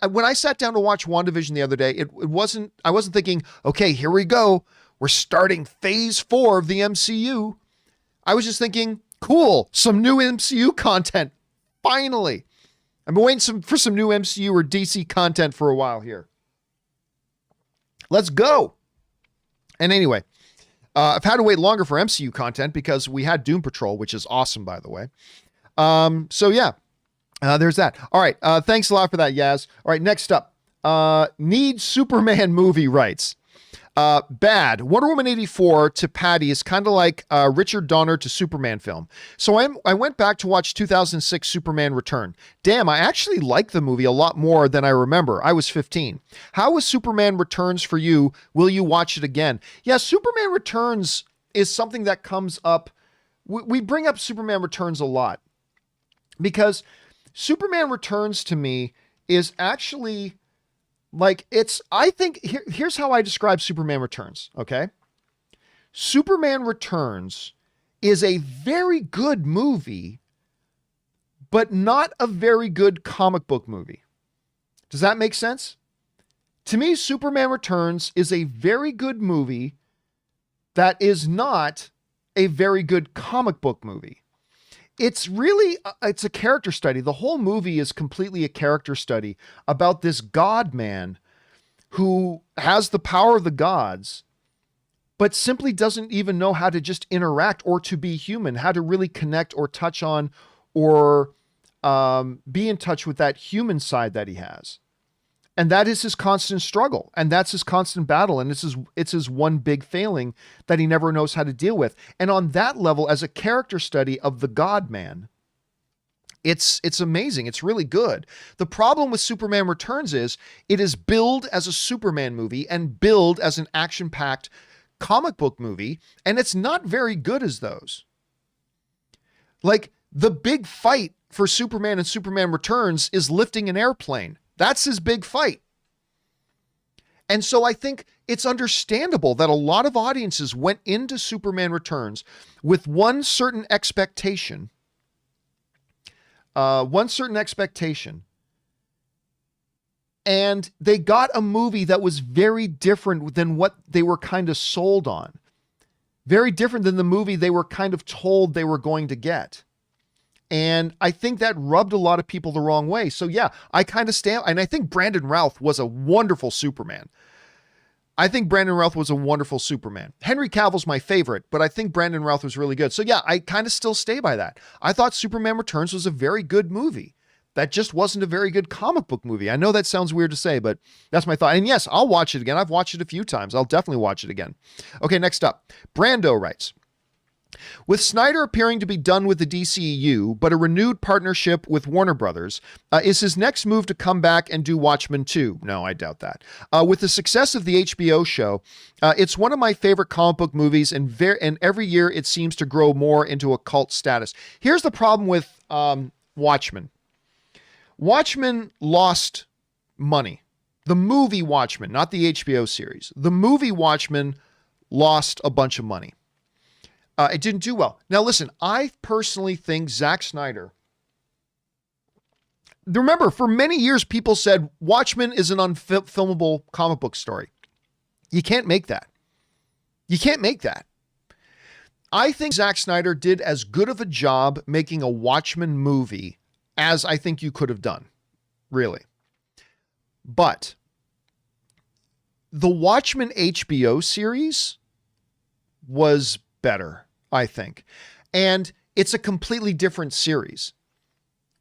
When I sat down to watch WandaVision the other day, I wasn't thinking, okay, here we go. We're starting phase 4 of the MCU. I was just thinking, cool, some new MCU content. Finally. I've been waiting for some new MCU or DC content for a while here. Let's go. And anyway, I've had to wait longer for MCU content because we had Doom Patrol, which is awesome, by the way. So yeah, there's that. All right. Thanks a lot for that, Yaz. All right. Next up, need Superman movie rights. Bad. Wonder Woman 84 to Patty is kind of like Richard Donner to Superman film. So I went back to watch 2006 Superman Return. Damn, I actually like the movie a lot more than I remember. I was 15. How was Superman Returns for you? Will you watch it again? Yeah, Superman Returns is something that comes up. We bring up Superman Returns a lot because Superman Returns to me is actually... like I think here's how I describe Superman Returns. Okay. Superman Returns is a very good movie, but not a very good comic book movie. Does that make sense? To me, Superman Returns is a very good movie that is not a very good comic book movie. It's really, it's a character study. The whole movie is completely a character study about this God man who has the power of the gods, but simply doesn't even know how to just interact or to be human, how to really connect or touch on or be in touch with that human side that he has. And that is his constant struggle. And that's his constant battle. And it's his one big failing that he never knows how to deal with. And on that level, as a character study of the God man, it's amazing. It's really good. The problem with Superman Returns is it is billed as a Superman movie and billed as an action-packed comic book movie. And it's not very good as those. Like the big fight for Superman and Superman Returns is lifting an airplane. That's his big fight. And so I think it's understandable that a lot of audiences went into Superman Returns with one certain expectation. And they got a movie that was very different than what they were kind of sold on. Very different than the movie they were kind of told they were going to get. And I think that rubbed a lot of people the wrong way. So yeah, I kind of stand, and I think Brandon Routh was a wonderful Superman. Henry Cavill's my favorite, but I think Brandon Routh was really good. So yeah, I kind of still stay by that. I thought Superman Returns was a very good movie. That just wasn't a very good comic book movie. I know that sounds weird to say, but that's my thought. And yes, I'll watch it again. I've watched it a few times. I'll definitely watch it again. Okay, next up. Brando writes, with Snyder appearing to be done with the DCEU, but a renewed partnership with Warner Brothers, is his next move to come back and do Watchmen 2? No, I doubt that. With the success of the HBO show, it's one of my favorite comic book movies, and every year it seems to grow more into a cult status. Here's the problem with Watchmen. Watchmen lost money. The movie Watchmen, not the HBO series. The movie Watchmen lost a bunch of money. It didn't do well. Now, listen, I personally think Zack Snyder... Remember, for many years, people said Watchmen is an unfilmable comic book story. You can't make that. I think Zack Snyder did as good of a job making a Watchmen movie as I think you could have done. Really. But the Watchmen HBO series was better, I think. And it's a completely different series,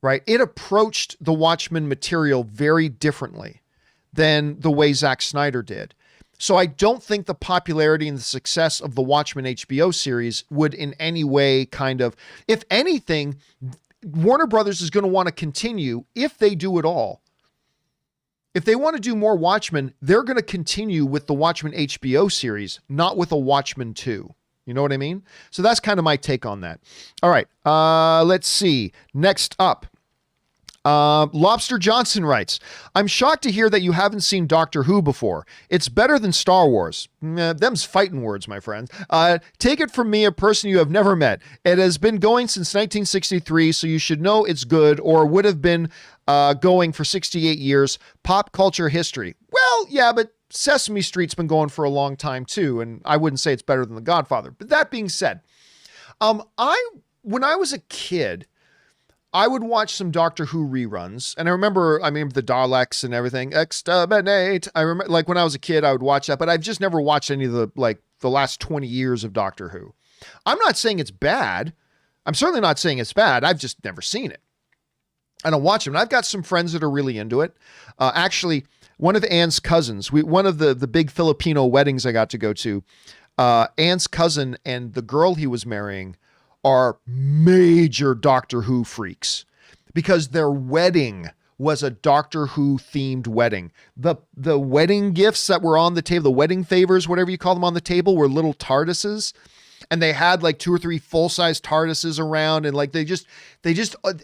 right? It approached the Watchmen material very differently than the way Zack Snyder did. So I don't think the popularity and the success of the Watchmen HBO series would in any way kind of, if anything, Warner Brothers is going to want to continue, if they do it all. If they want to do more Watchmen, they're going to continue with the Watchmen HBO series, not with a Watchmen 2. You know what I mean? So that's kind of my take on that. All right. Let's see. Next up. Lobster Johnson writes, I'm shocked to hear that you haven't seen Doctor Who before. It's better than Star Wars. Them's fighting words, my friend. Take it from me, a person you have never met. It has been going since 1963, so you should know it's good, or would have been going for 68 years. Pop culture history. Well, yeah, but Sesame Street's been going for a long time too, and I wouldn't say it's better than The Godfather. But that being said, when I was a kid, I would watch some Doctor Who reruns, and I remember the Daleks and everything. Exterminate. I remember, like, when I was a kid, I would watch that, but I've just never watched any of the last 20 years of Doctor Who. I'm not saying it's bad. I'm certainly not saying it's bad. I've just never seen it. I don't watch them. And I've got some friends that are really into it. Actually, one of Anne's cousins, one of the big Filipino weddings I got to go to, Anne's cousin and the girl he was marrying are major Doctor Who freaks, because their wedding was a Doctor Who themed wedding. The wedding gifts that were on the table, the wedding favors, whatever you call them on the table, were little TARDISes. And they had like 2 or 3 full-size TARDISes around, and like they just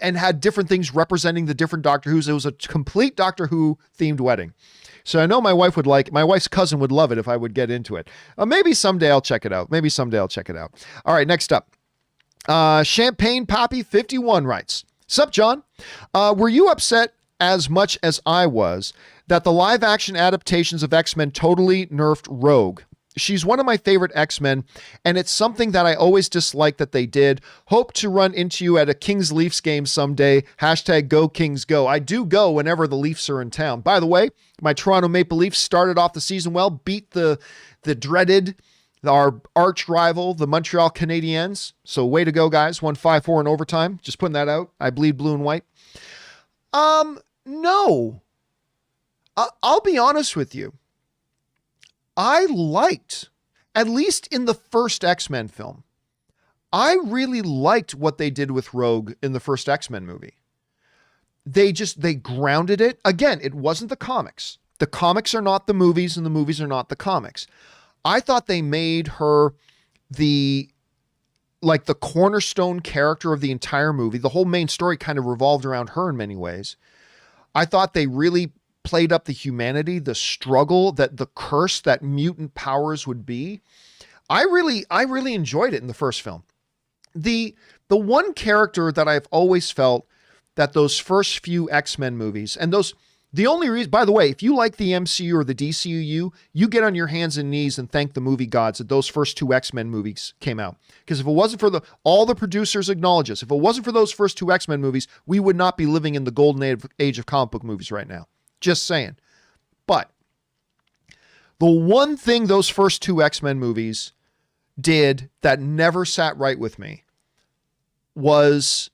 and had different things representing the different Doctor Who's. It was a complete Doctor Who themed wedding. So I know my wife's cousin would love it if I would get into it. Maybe someday I'll check it out. All right, next up. Champagne Poppy 51 writes, Sup, John? Were you upset as much as I was that the live action adaptations of X-Men totally nerfed Rogue? She's one of my favorite X-Men, and it's something that I always disliked that they did. Hope to run into you at a Kings Leafs game someday. # Go Kings Go. I do go whenever the Leafs are in town. By the way, my Toronto Maple Leafs started off the season well, beat the dreaded, our arch rival, the Montreal Canadiens. So way to go, guys. Won 5-4 in overtime. Just putting that out. I bleed blue and white. No. I'll be honest with you. I liked, at least in the first X-Men film, I really liked what they did with Rogue in the first X-Men movie. They grounded it. Again, it wasn't the comics. The comics are not the movies, and the movies are not the comics. I thought they made her the cornerstone character of the entire movie. The whole main story kind of revolved around her in many ways. I thought they really played up the humanity, the struggle, the curse that mutant powers would be. I really enjoyed it in the first film. The one character that I've always felt that those first few X-Men movies, and the only reason, by the way, if you like the MCU or the DCU, you get on your hands and knees and thank the movie gods that those first 2 X-Men movies came out. Because if it wasn't for all the producers acknowledge this, if it wasn't for those first 2 X-Men movies, we would not be living in the golden age of comic book movies right now. Just saying. But the one thing those first 2 X-Men movies did that never sat right with me was,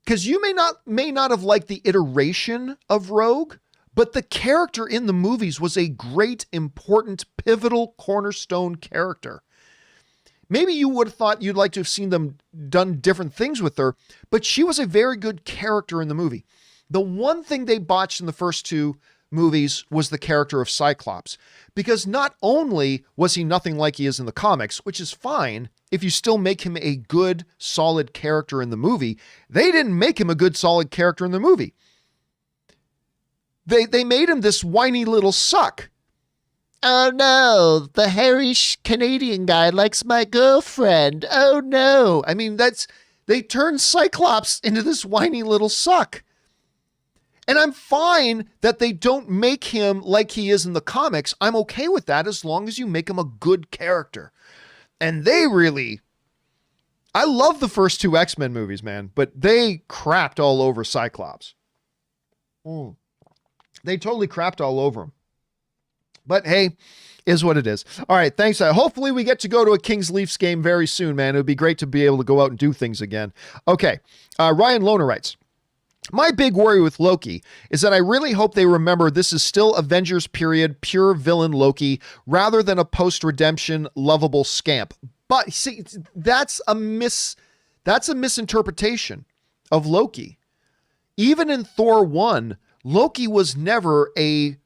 because you may not have liked the iteration of Rogue, but the character in the movies was a great, important, pivotal, cornerstone character. Maybe you would have thought you'd like to have seen them done different things with her, but she was a very good character in the movie. The one thing they botched in the first 2 movies was the character of Cyclops, because not only was he nothing like he is in the comics, which is fine if you still make him a good, solid character in the movie, they didn't make him a good, solid character in the movie. They made him this whiny little suck. Oh no, the hairy Canadian guy likes my girlfriend. Oh no. I mean, they turned Cyclops into this whiny little suck. And I'm fine that they don't make him like he is in the comics. I'm okay with that as long as you make him a good character. And I love the first 2 X-Men movies, man, but they crapped all over Cyclops. They totally crapped all over him. But hey, is what it is. All right, thanks. Hopefully we get to go to a Kings Leafs game very soon, man. It would be great to be able to go out and do things again. Okay, Ryan Lohner writes, My big worry with Loki is that I really hope they remember this is still Avengers period, pure villain Loki, rather than a post-redemption lovable scamp. But see, that's a misinterpretation of Loki. Even in Thor 1, Loki was never a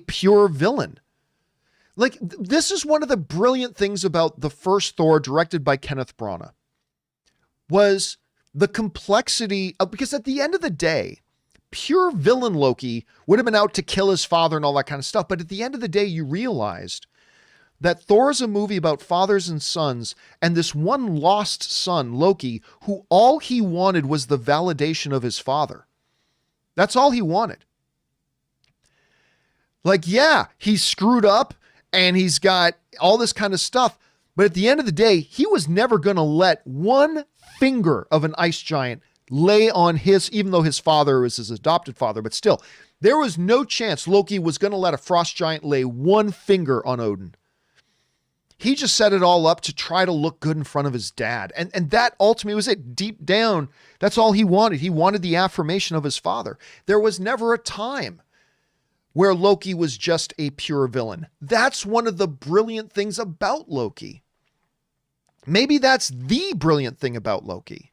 pure villain. Like, this is one of the brilliant things about the first Thor, directed by Kenneth Branagh, was the complexity of, because at the end of the day, pure villain Loki would have been out to kill his father and all that kind of stuff. But at the end of the day, you realized that Thor is a movie about fathers and sons, and this one lost son, Loki, who all he wanted was the validation of his father. That's all he wanted. Like, yeah, he's screwed up and he's got all this kind of stuff. But at the end of the day, he was never going to let one finger of an ice giant lay on his, even though his father was his adopted father, but still, there was no chance Loki was going to let a frost giant lay one finger on Odin. He just set it all up to try to look good in front of his dad. And that ultimately was it. Deep down, that's all he wanted. He wanted the affirmation of his father. There was never a time where Loki was just a pure villain. That's one of the brilliant things about Loki. Maybe that's the brilliant thing about Loki.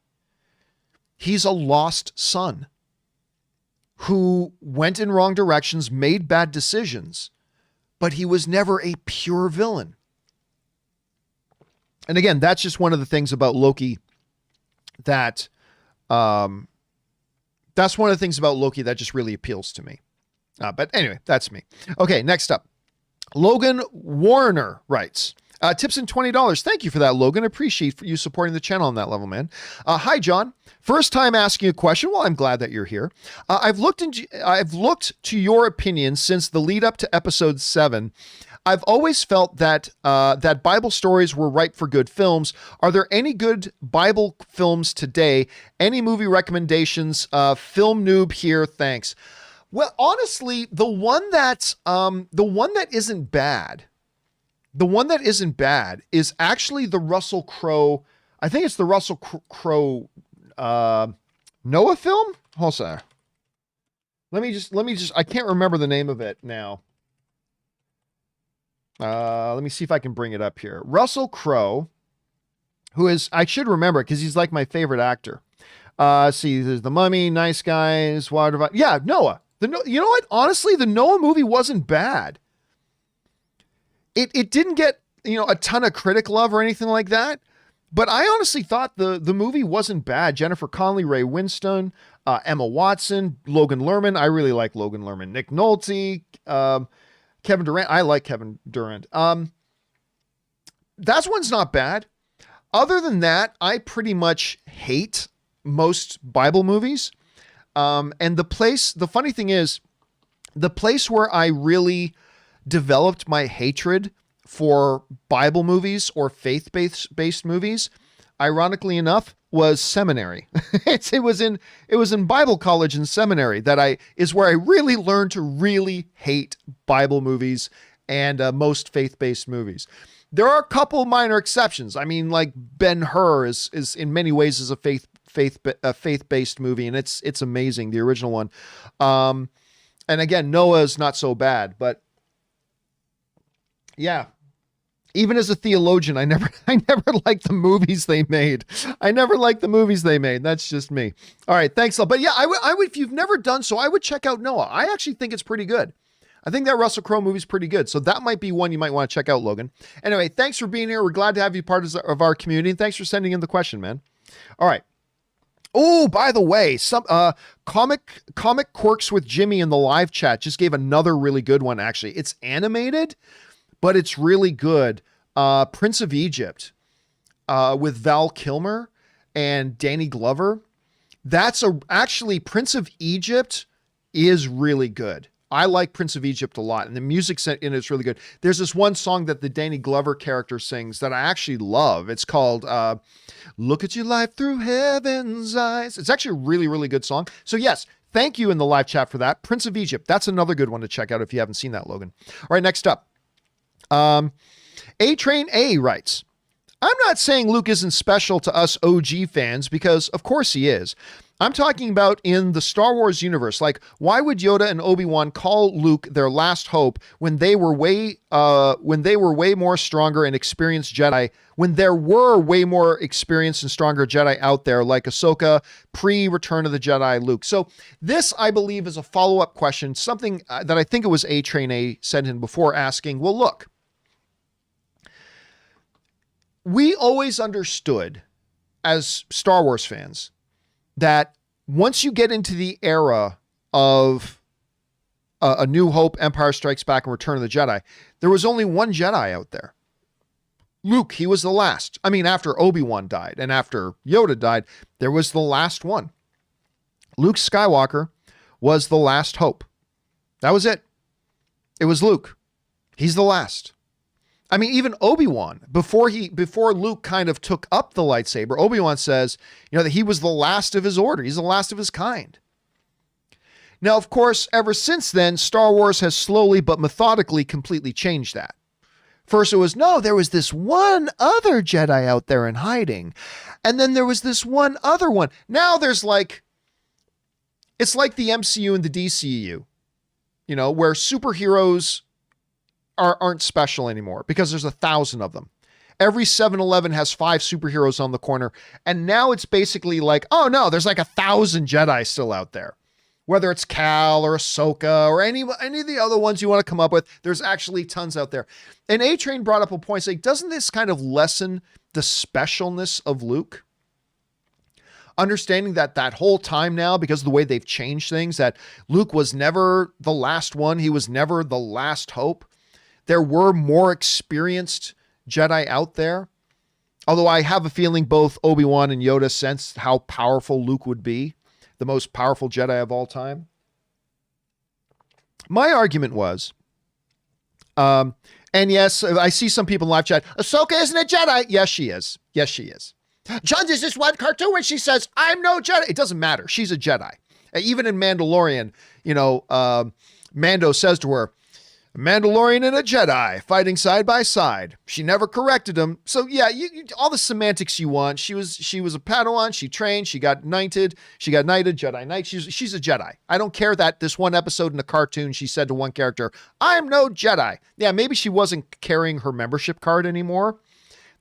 He's a lost son who went in wrong directions, made bad decisions, but he was never a pure villain. And again, that's just one of the things about Loki that, that's one of the things about Loki that just really appeals to me. But anyway, that's me. Okay, next up. Logan Warner writes, tips and $20. Thank you for that, Logan. Appreciate you supporting the channel on that level, man. Hi, John. First time asking a question. Well, I'm glad that you're here. I've looked to your opinion since the lead up to episode 7. I've always felt that that Bible stories were ripe for good films. Are there any good Bible films today? Any movie recommendations? Film noob here. Thanks. Well, honestly, the one that isn't bad. The one that isn't bad is actually the Russell Crowe. I think it's the Russell Crowe Noah film. Hold on. Let me just. I can't remember the name of it now. Let me see if I can bring it up here. Russell Crowe, who is, I should remember it because he's like my favorite actor. See, there's The Mummy, Nice Guys, Water. Yeah, Noah. You know what? Honestly, the Noah movie wasn't bad. It didn't get, a ton of critic love or anything like that. But I honestly thought the movie wasn't bad. Jennifer Connelly, Ray Winstone, Emma Watson, Logan Lerman. I really like Logan Lerman. Nick Nolte, Kevin Durant. I like Kevin Durant. That one's not bad. Other than that, I pretty much hate most Bible movies. And the funny thing is, the place where I really developed my hatred for Bible movies or faith-based movies, ironically enough, was seminary. It was in Bible college and seminary is where I really learned to really hate Bible movies and most faith-based movies. There are a couple minor exceptions. I mean, like Ben-Hur is in many ways is a faith-based movie, and it's amazing, the original one. And again, Noah is not so bad, but yeah. Even as a theologian, I never liked the movies they made. That's just me. All right, thanks. But yeah, I would, if you've never done so, I would check out Noah. I actually think it's pretty good. I think that Russell Crowe movie's pretty good. So that might be one you might want to check out, Logan. Anyway, thanks for being here. We're glad to have you part of our community. And thanks for sending in the question, man. All right. Oh, by the way, some comic quirks with Jimmy in the live chat just gave another really good one. Actually, it's animated, but it's really good. Prince of Egypt, with Val Kilmer and Danny Glover. Actually Prince of Egypt is really good. I like Prince of Egypt a lot, and the music in it's really good. There's this one song that the Danny Glover character sings that I actually love. It's called Look at Your Life Through Heaven's Eyes. It's actually a really, really good song. So yes, thank you in the live chat for that. Prince of Egypt. That's another good one to check out if you haven't seen that, Logan. All right, next up. A-Train A writes, I'm not saying Luke isn't special to us OG fans, because of course he is. I'm talking about in the Star Wars universe. Like, why would Yoda and Obi-Wan call Luke their last hope when they were way more stronger and experienced Jedi, when there were way more experienced and stronger Jedi out there, like Ahsoka, pre-Return of the Jedi Luke? So this, I believe, is a follow-up question, something that I think it was A-Train A sent in before, asking, well, look, we always understood as Star Wars fans that once you get into the era of A New Hope, Empire Strikes Back, and Return of the Jedi, there was only one Jedi out there. Luke, he was the last. I mean, after Obi-Wan died and after Yoda died, there was the last one. Luke Skywalker was the last hope. That was it. It was Luke. He's the last. I mean, even Obi-Wan, before Luke kind of took up the lightsaber, Obi-Wan says, that he was the last of his order. He's the last of his kind. Now, of course, ever since then, Star Wars has slowly but methodically completely changed that. First it was, no, there was this one other Jedi out there in hiding. And then there was this one other one. Now there's it's like the MCU and the DCU, where superheroes aren't special anymore because there's 1,000 of them. Every 7-Eleven has 5 superheroes on the corner. And now it's basically like, oh no, there's like 1,000 Jedi still out there. Whether it's Cal or Ahsoka or any of the other ones you want to come up with, there's actually tons out there. And A-Train brought up a point saying, doesn't this kind of lessen the specialness of Luke? Understanding that whole time now, because of the way they've changed things, that Luke was never the last one. He was never the last hope. There were more experienced Jedi out there. Although I have a feeling both Obi-Wan and Yoda sensed how powerful Luke would be, the most powerful Jedi of all time. My argument was, and yes, I see some people in live chat, Ahsoka isn't a Jedi. Yes, she is. Yes, she is. John, there's this one cartoon where she says, I'm no Jedi. It doesn't matter. She's a Jedi. Even in Mandalorian, Mando says to her, a Mandalorian and a Jedi fighting side by side. She never corrected him. So yeah, all the semantics you want. She was a Padawan. She trained. She got knighted. Jedi Knight. She's a Jedi. I don't care that this one episode in the cartoon, she said to one character, I'm no Jedi. Yeah, maybe she wasn't carrying her membership card anymore.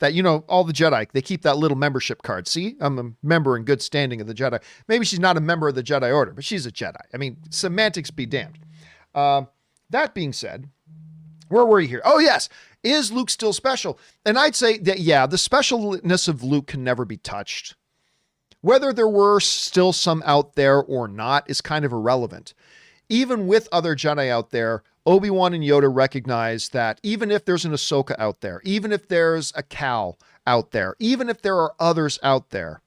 That, all the Jedi, they keep that little membership card. See, I'm a member in good standing of the Jedi. Maybe she's not a member of the Jedi Order, but she's a Jedi. I mean, semantics be damned. That being said, where were you here? Oh, yes. Is Luke still special? And I'd say that, yeah, the specialness of Luke can never be touched. Whether there were still some out there or not is kind of irrelevant. Even with other Jedi out there, Obi-Wan and Yoda recognize that even if there's an Ahsoka out there, even if there's a Cal out there, even if there are others out there,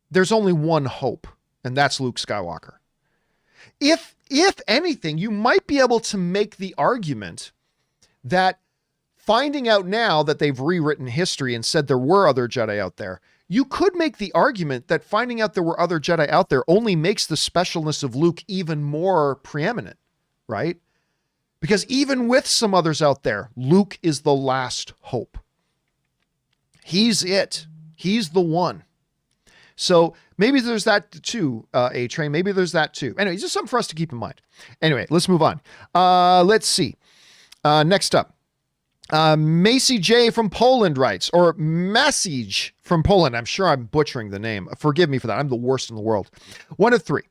there's only one hope, and that's Luke Skywalker. If anything, you might be able to make the argument that finding out now that they've rewritten history and said there were other Jedi out there, you could make the argument that finding out there were other Jedi out there only makes the specialness of Luke even more preeminent, right? Because even with some others out there, Luke is the last hope. He's it. He's the one. So maybe there's that too, A-Train. Maybe there's that too. Anyway, just something for us to keep in mind. Anyway, let's move on. Let's see. Next up, Macy J from Poland writes, or Message from Poland. I'm sure I'm butchering the name. Forgive me for that. I'm the worst in the world. 1 of 3.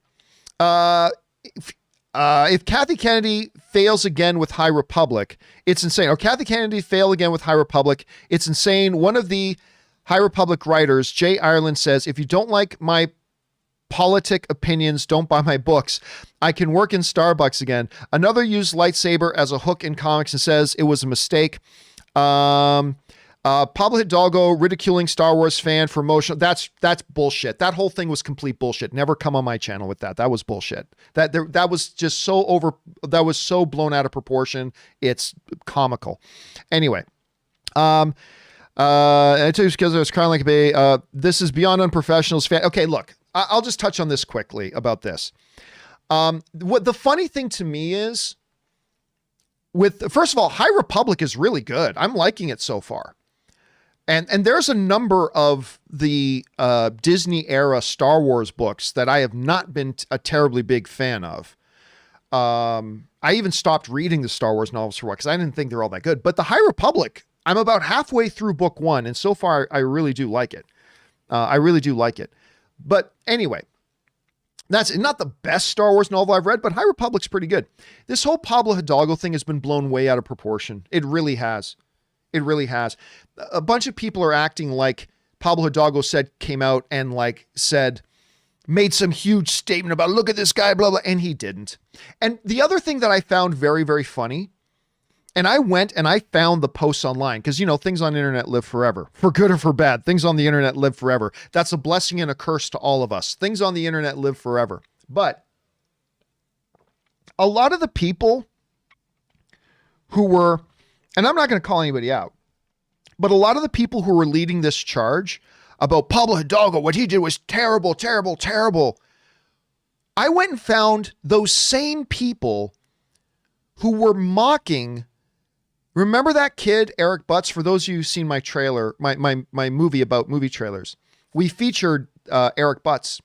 If Kathy Kennedy fails again with High Republic, it's insane. Or Kathy Kennedy fail again with High Republic, it's insane. One of the High Republic writers, Jay Ireland, says, if you don't like my politic opinions, don't buy my books. I can work in Starbucks again. Another used lightsaber as a hook in comics and says it was a mistake. Pablo Hidalgo ridiculing Star Wars fan for emotional. That's bullshit. That whole thing was complete bullshit. Never come on my channel with that. That was bullshit. That was just that was so blown out of proportion. It's comical. Anyway, I tell you because it was kind of like this is beyond unprofessionals fan. Okay, look, I'll just touch on this quickly about this. What the funny thing to me is, first of all, High Republic is really good. I'm liking it so far. And there's a number of the Disney era Star Wars books that I have not been a terribly big fan of. I even stopped reading the Star Wars novels for a while because I didn't think they're all that good. But the High Republic, I'm about halfway through book 1, and so far I really do like it. I really do like it. But anyway, that's not the best Star Wars novel I've read, but High Republic's pretty good. This whole Pablo Hidalgo thing has been blown way out of proportion. It really has. It really has. A bunch of people are acting like Pablo Hidalgo came out and made some huge statement about, look at this guy, blah, blah, and he didn't. And the other thing that I found very, very funny, and I went and I found the posts online, because, things on the internet live forever, for good or for bad. Things on the internet live forever. That's a blessing and a curse to all of us. Things on the internet live forever. But a lot of the people who were, and I'm not going to call anybody out, but a lot of the people who were leading this charge about Pablo Hidalgo, what he did was terrible, terrible, terrible. I went and found those same people who were mocking. Remember that kid, Eric Butts? For those of you who've seen my trailer, my movie about movie trailers, we featured Eric Butts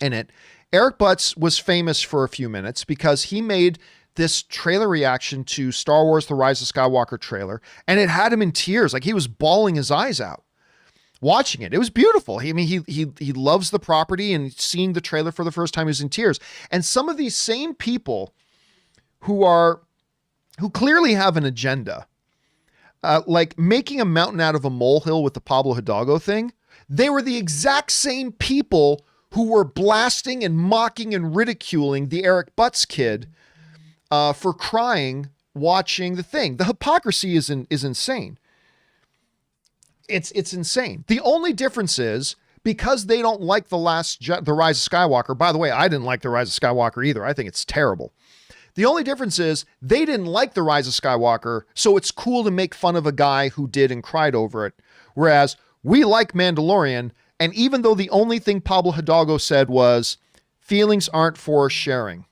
in it. Eric Butts was famous for a few minutes because he made this trailer reaction to Star Wars: The Rise of Skywalker trailer, and it had him in tears. Like, he was bawling his eyes out watching it. It was beautiful. He loves the property, and seeing the trailer for the first time, he was in tears. And some of these same people who clearly have an agenda, like making a mountain out of a molehill with the Pablo Hidalgo thing, they were the exact same people who were blasting and mocking and ridiculing the Eric Butts kid for crying watching the thing. The hypocrisy is insane. It's insane. The only difference is, because they don't like The Rise of Skywalker. By the way, I didn't like The Rise of Skywalker either. I think it's terrible. The only difference is they didn't like The Rise of Skywalker, so it's cool to make fun of a guy who did and cried over it. Whereas we like Mandalorian, and even though the only thing Pablo Hidalgo said was, feelings aren't for sharing.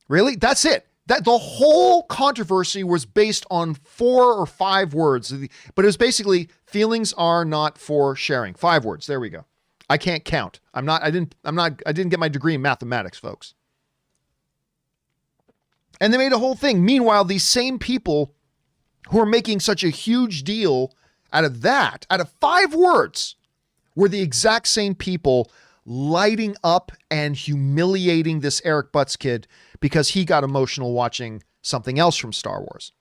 Really? That's it. That the whole controversy was based on 4 or 5 words, but it was basically, feelings are not for sharing. 5 words. There we go. I can't count. I didn't get my degree in mathematics, folks. And they made a whole thing. Meanwhile, these same people who are making such a huge deal out of 5 words, were the exact same people lighting up and humiliating this Eric Butts kid because he got emotional watching something else from Star Wars.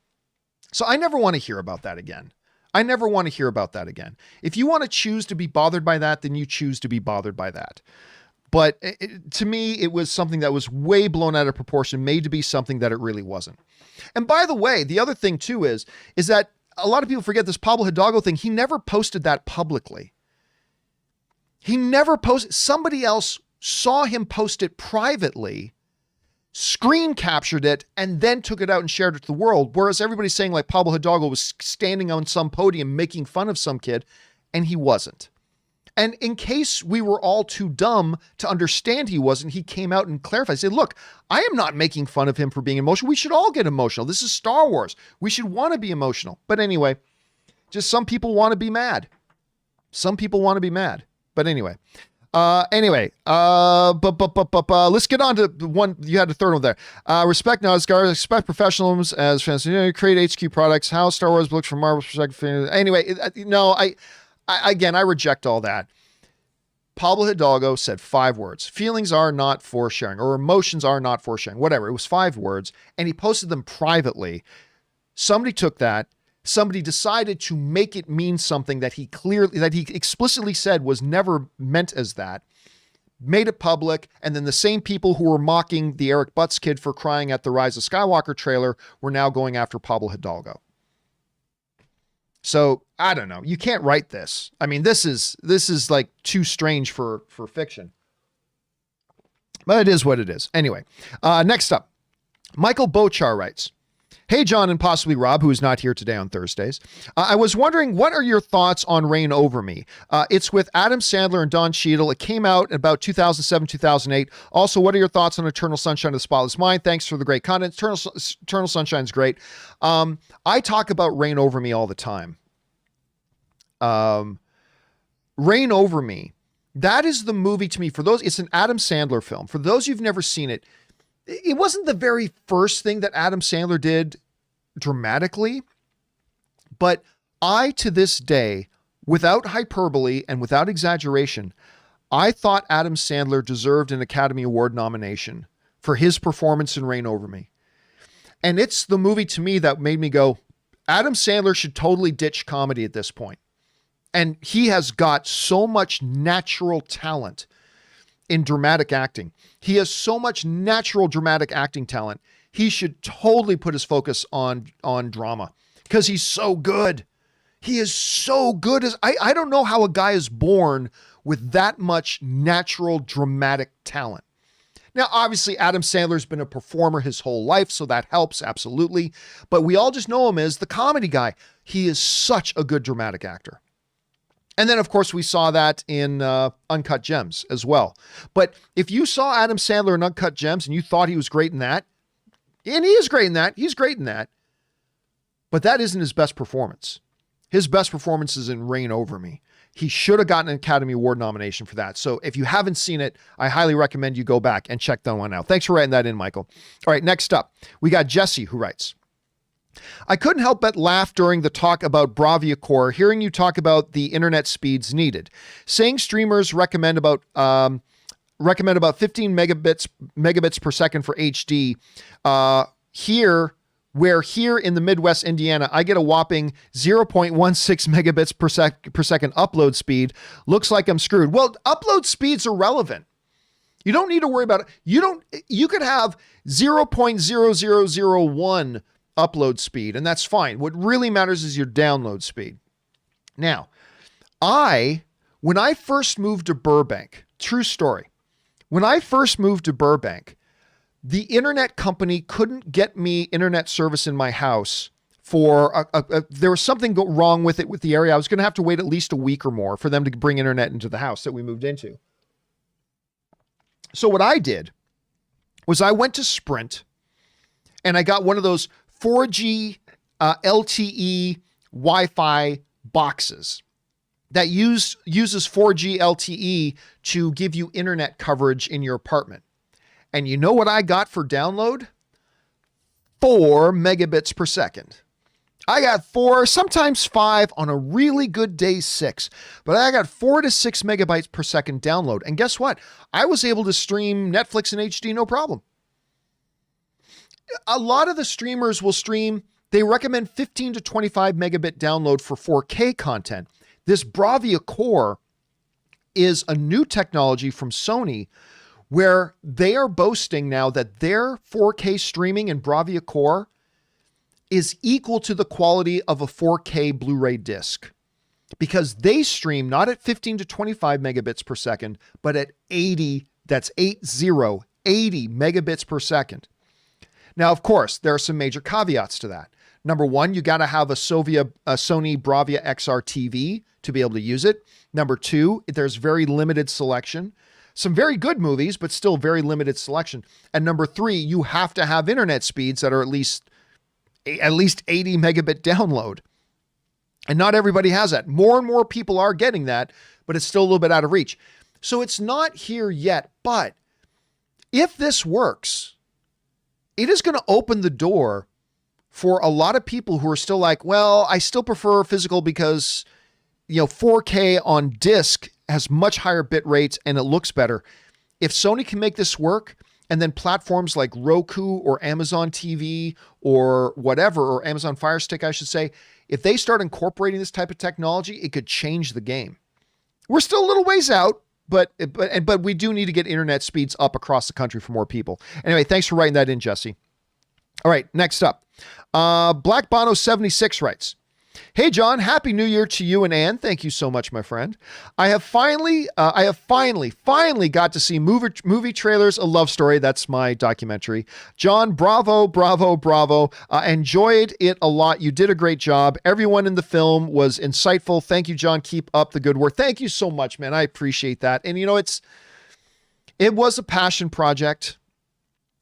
So I never want to hear about that again. If you want to choose to be bothered by that, then you choose to be bothered by that. But to me, it was something that was way blown out of proportion, made to be something that it really wasn't. And by the way, the other thing too is that a lot of people forget this Pablo Hidalgo thing. He never posted that publicly. He never posted. Somebody else saw him post it privately, screen captured it, and then took it out and shared it to the world. Whereas everybody's saying like Pablo Hidalgo was standing on some podium making fun of some kid, and he wasn't. And in case we were all too dumb to understand he wasn't, he came out and clarified. He said, look, I am not making fun of him for being emotional. We should all get emotional. This is Star Wars. We should want to be emotional. But anyway, just some people want to be mad. But anyway, let's get on to one. You had the third one there. Respect professionalism as fans. Create HQ products. How Star Wars looks from Marvel's perspective. Anyway, I reject all that. Pablo Hidalgo said 5 words. Feelings are not for sharing, or emotions are not for sharing. Whatever. It was 5 words, and he posted them privately. Somebody took that. Somebody decided to make it mean something that he explicitly said was never meant as that, made it public, and then the same people who were mocking the Eric Butts kid for crying at the Rise of Skywalker trailer were now going after Pablo Hidalgo. So I don't know. You can't write this. I mean, this is like too strange for fiction, but it is what it is. Anyway, next up, Michael Bochar writes, hey, John, and possibly Rob, who is not here today on Thursdays. I was wondering, what are your thoughts on Reign Over Me? It's with Adam Sandler and Don Cheadle. It came out in about 2007, 2008. Also, what are your thoughts on Eternal Sunshine of the Spotless Mind? Thanks for the great content. Eternal Sunshine's great. I talk about Reign Over Me all the time. Reign Over Me. That is the movie to me. For those, it's an Adam Sandler film. For those who've never seen it, it wasn't the very first thing that Adam Sandler did dramatically, but I, to this day, without hyperbole and without exaggeration, I thought Adam Sandler deserved an Academy Award nomination for his performance in Reign Over Me. And it's the movie to me that made me go, Adam Sandler should totally ditch comedy at this point. And he has got so much natural talent in dramatic acting. He has so much natural dramatic acting talent. He should totally put his focus on drama because he's so good. He is so good. I don't know how a guy is born with that much natural dramatic talent. Now, obviously, Adam Sandler's been a performer his whole life, so that helps, absolutely. But we all just know him as the comedy guy. He is such a good dramatic actor. And then, of course, we saw that in Uncut Gems as well. But if you saw Adam Sandler in Uncut Gems and you thought he was great in that, and he is great in that, he's great in that, but that isn't his best performance. His best performance is in Reign Over Me. He should have gotten an Academy Award nomination for that. So if you haven't seen it, I highly recommend you go back and check that one out. Thanks for writing that in, Michael. All right, next up, we got Jesse who writes, I couldn't help but laugh during the talk about Bravia Core, hearing you talk about the internet speeds needed. Saying streamers recommend about 15 megabits per second for HD. Here in the Midwest, Indiana, I get a whopping 0.16 megabits per second upload speed. Looks like I'm screwed. Well, upload speeds are relevant. You don't need to worry about it. You could have 0.0001 upload speed, and that's fine. What really matters is your download speed. Now, when I first moved to Burbank, true story, when I first moved to Burbank, the internet company couldn't get me internet service in my house for there was something wrong with it with the area. I was going to have to wait at least a week or more for them to bring internet into the house that we moved into. So what I did was I went to Sprint and I got one of those 4G LTE Wi-Fi boxes that uses 4G LTE to give you internet coverage in your apartment. And you know what I got for download? 4 megabits per second. I got 4, sometimes 5, on a really good day 6. But I got 4 to 6 megabytes per second download. And guess what? I was able to stream Netflix in HD no problem. A lot of the streamers will stream, they recommend 15 to 25 megabit download for 4K content. This Bravia Core is a new technology from Sony where they are boasting now that their 4K streaming in Bravia Core is equal to the quality of a 4K Blu-ray disc because they stream not at 15 to 25 megabits per second, but at 80, that's 80 megabits per second. Now, of course, there are some major caveats to that. Number one, you got to have a Sony Bravia XR TV to be able to use it. Number two, there's very limited selection. Some very good movies, but still very limited selection. And number three, you have to have internet speeds that are at least 80 megabit download. And not everybody has that. More and more people are getting that, but it's still a little bit out of reach. So it's not here yet, but if this works, it is going to open the door for a lot of people who are still like, well, I still prefer physical because, 4K on disc has much higher bit rates and it looks better. If Sony can make this work, and then platforms like Roku or Amazon TV or whatever, or Amazon Fire Stick, I should say, if they start incorporating this type of technology, it could change the game. We're still a little ways out, but we do need to get internet speeds up across the country for more people. Anyway, thanks for writing that in, Jesse. All right, next up. Black Bono 76 writes, hey, John, Happy New Year to you and Ann. Thank you so much, my friend. I have finally got to see movie trailers, A Love Story. That's my documentary. John, bravo, bravo, bravo. Enjoyed it a lot. You did a great job. Everyone in the film was insightful. Thank you, John. Keep up the good work. Thank you so much, man. I appreciate that. And it was a passion project.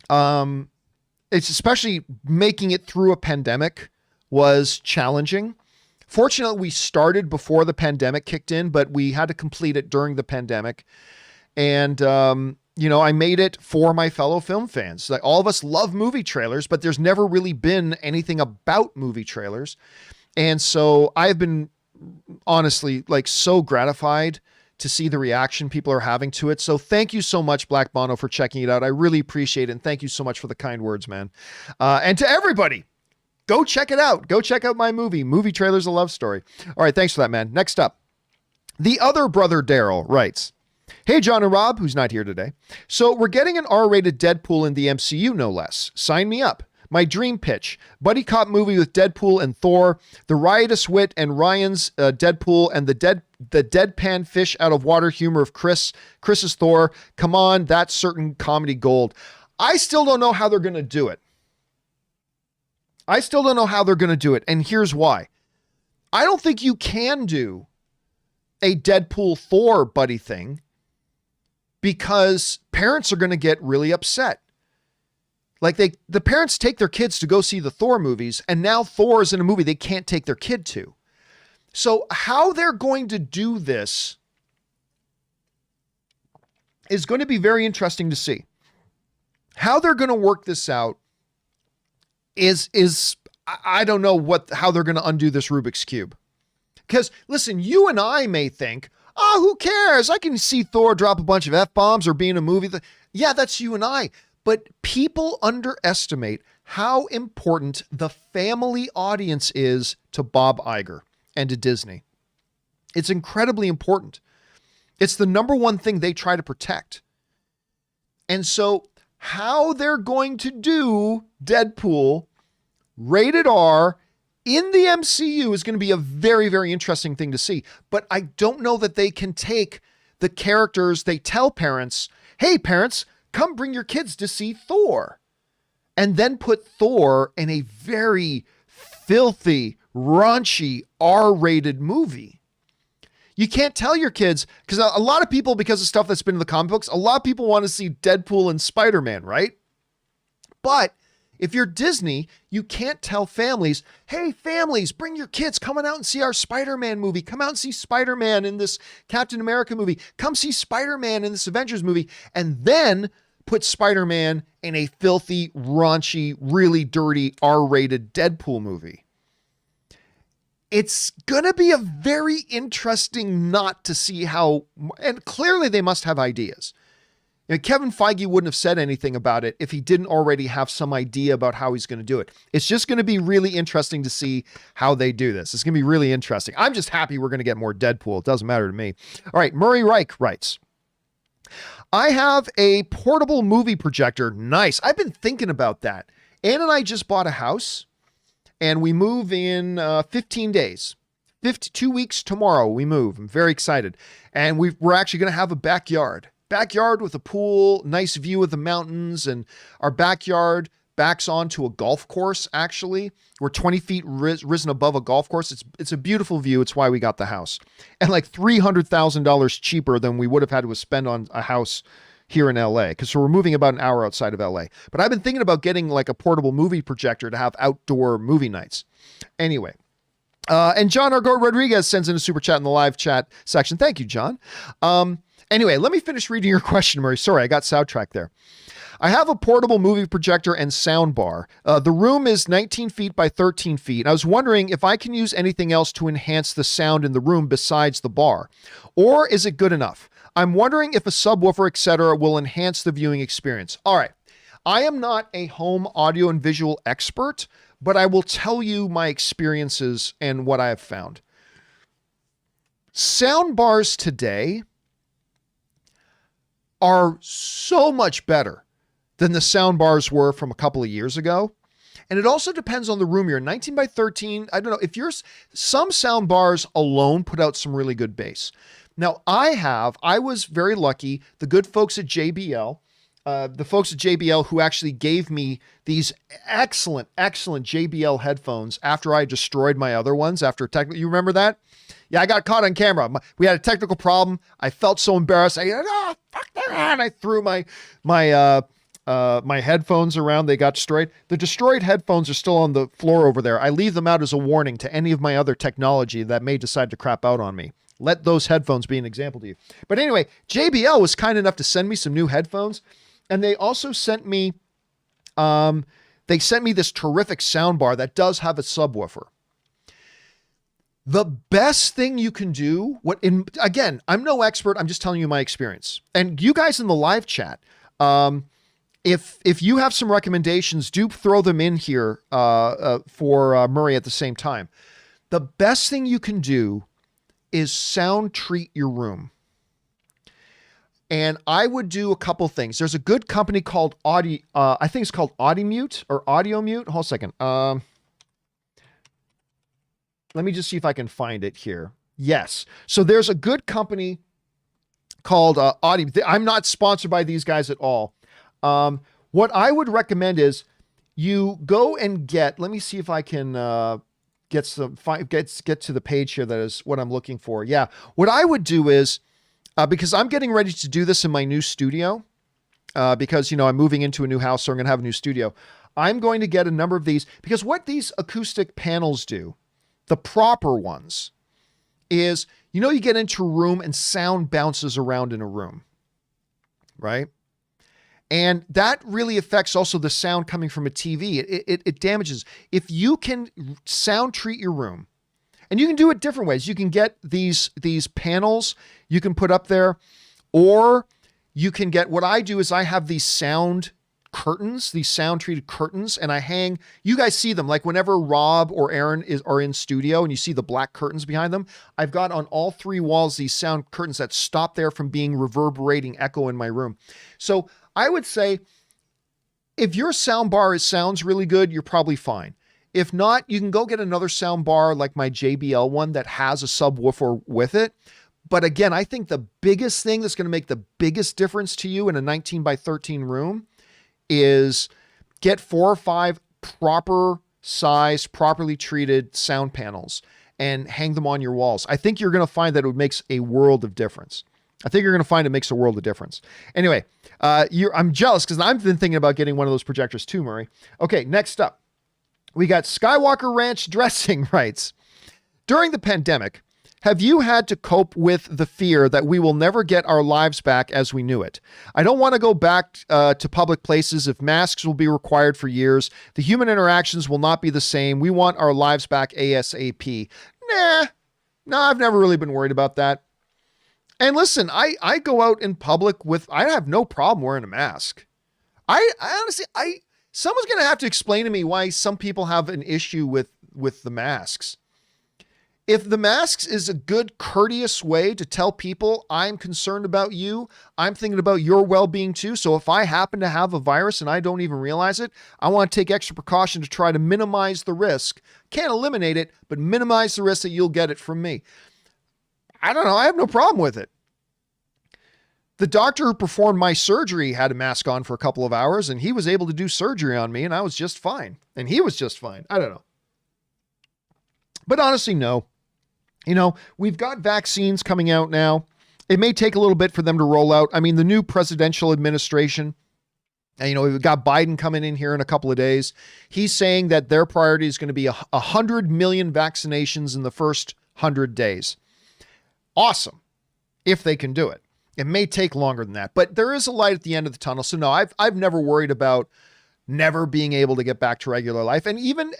It's especially making it through a pandemic was challenging. Fortunately, we started before the pandemic kicked in, but we had to complete it during the pandemic. And, I made it for my fellow film fans. Like, all of us love movie trailers, but there's never really been anything about movie trailers. And so I've been honestly like so gratified to see the reaction people are having to it. So thank you so much, Black Bono, for checking it out. I really appreciate it. And thank you so much for the kind words, man. And to everybody, go check it out. Go check out my movie. Movie Trailer's a Love Story. All right. Thanks for that, man. Next up, the other brother Daryl writes, "Hey, John and Rob," who's not here today. "So we're getting an R-rated Deadpool in the MCU, no less. Sign me up. My dream pitch, buddy cop movie with Deadpool and Thor, the riotous wit and Ryan's Deadpool, and the deadpan fish out of water humor of Chris's Thor. Come on, that's certain comedy gold." I still don't know how they're going to do it. And here's why. I don't think you can do a Deadpool Thor buddy thing because parents are going to get really upset. Like the parents take their kids to go see the Thor movies, and now Thor is in a movie they can't take their kid to. So how they're going to do this is going to be very interesting to see. How they're going to work this out is I don't know how they're going to undo this Rubik's Cube. Because listen, you and I may think, oh, who cares? I can see Thor drop a bunch of F-bombs or be in a movie. Yeah, that's you and I. But people underestimate how important the family audience is to Bob Iger and to Disney. It's incredibly important. It's the number one thing they try to protect. And so how they're going to do Deadpool rated R in the MCU is going to be a very, very interesting thing to see. But I don't know that they can take the characters they tell parents, hey, parents, come bring your kids to see Thor, and then put Thor in a very filthy, raunchy, R-rated movie. You can't tell your kids, because a lot of people, because of stuff that's been in the comic books, a lot of people want to see Deadpool and Spider-Man, right? But if you're Disney, you can't tell families, hey, families, bring your kids, come on out and see our Spider-Man movie. Come out and see Spider-Man in this Captain America movie. Come see Spider-Man in this Avengers movie. And then put Spider-Man in a filthy, raunchy, really dirty, R-rated Deadpool movie. It's going to be a very interesting knot to see how, and clearly they must have ideas. Kevin Feige wouldn't have said anything about it if he didn't already have some idea about how he's going to do it. It's just going to be really interesting to see how they do this. It's going to be really interesting. I'm just happy we're going to get more Deadpool. It doesn't matter to me. All right. Murray Reich writes, "I have a portable movie projector." Nice. I've been thinking about that. Ann and I just bought a house and we move in 15 days. 2 weeks tomorrow we move. I'm very excited. And we're actually going to have a backyard with a pool, nice view of the mountains, and our backyard backs onto a golf course. Actually, we're 20 feet risen above a golf course. It's a beautiful view. It's why we got the house, and like $300,000 cheaper than we would have had to spend on a house here in LA. Because we're moving about an hour outside of LA. But I've been thinking about getting like a portable movie projector to have outdoor movie nights. Anyway. And John Argo Rodriguez sends in a super chat in the live chat section. Thank you, John. Anyway, let me finish reading your question, Murray. Sorry, I got sidetracked there. "I have a portable movie projector and sound bar. The room is 19 feet by 13 feet. I was wondering if I can use anything else to enhance the sound in the room besides the bar, or is it good enough? I'm wondering if a subwoofer, etc., will enhance the viewing experience." All right. I am not a home audio and visual expert, but I will tell you my experiences and what I have found. Sound bars today are so much better than the sound bars were from a couple of years ago. And it also depends on the room you're in. 19 by 13, I don't know. If some sound bars alone put out some really good bass. Now I was very lucky. The good folks at JBL, who actually gave me these excellent JBL headphones after I destroyed my other ones you remember that? Yeah, I got caught on camera. We had a technical problem. I felt so embarrassed. I threw my my headphones around. They got destroyed. The destroyed headphones are still on the floor over there. I leave them out as a warning to any of my other technology that may decide to crap out on me. Let those headphones be an example to you. But anyway, JBL was kind enough to send me some new headphones. And they also sent me, this terrific soundbar that does have a subwoofer. The best thing you can do, again, I'm no expert. I'm just telling you my experience. And you guys in the live chat, if you have some recommendations, do throw them in here for Murray at the same time. The best thing you can do is sound treat your room. And I would do a couple things. There's a good company called I think it's called Audimute or Audio Mute. Hold a second. Let me just see if I can find it here. Yes. So there's a good company called Audio. I'm not sponsored by these guys at all. What I would recommend is you go and let me see if I can get to the page here. That is what I'm looking for. Yeah. What I would do is, because I'm getting ready to do this in my new studio, because, I'm moving into a new house, so I'm going to have a new studio. I'm going to get a number of these, because what these acoustic panels do, the proper ones, is, you get into a room and sound bounces around in a room, right? And that really affects also the sound coming from a TV. It damages. If you can sound treat your room, and you can do it different ways. You can get these panels you can put up there, or you can get, what I do is I have these sound curtains, these sound treated curtains, and I hang, you guys see them, like whenever Rob or Aaron are in studio and you see the black curtains behind them, I've got on all three walls these sound curtains that stop there from being reverberating echo in my room. So I would say if your sound bar sounds really good, you're probably fine. If not, you can go get another sound bar like my JBL one that has a subwoofer with it. But again, I think the biggest thing that's going to make the biggest difference to you in a 19 by 13 room is get 4 or 5 proper size, properly treated sound panels and hang them on your walls. I think you're going to find that it makes a world of difference. I think you're going to find it makes a world of difference. Anyway, I'm jealous because I've been thinking about getting one of those projectors too, Murray. Okay, next up, we got Skywalker Ranch dressing rights. During the pandemic, have you had to cope with the fear that we will never get our lives back as we knew it? I don't want to go back to public places if masks will be required for years. The human interactions will not be the same. We want our lives back ASAP. No, I've never really been worried about that. And listen, I go out in public I have no problem wearing a mask. I honestly, someone's going to have to explain to me why some people have an issue with the masks. If the masks is a good, courteous way to tell people I'm concerned about you, I'm thinking about your well-being too. So if I happen to have a virus and I don't even realize it, I want to take extra precaution to try to minimize the risk. Can't eliminate it, but minimize the risk that you'll get it from me. I don't know. I have no problem with it. The doctor who performed my surgery had a mask on for a couple of hours and he was able to do surgery on me and I was just fine. And he was just fine. I don't know. But honestly, no. We've got vaccines coming out now. It may take a little bit for them to roll out. I mean, the new presidential administration, and, we've got Biden coming in here in a couple of days. He's saying that their priority is going to be 100 million vaccinations in the first 100 days. Awesome. If they can do it. It may take longer than that, but there is a light at the end of the tunnel. So no, I've never worried about never being able to get back to regular life. And even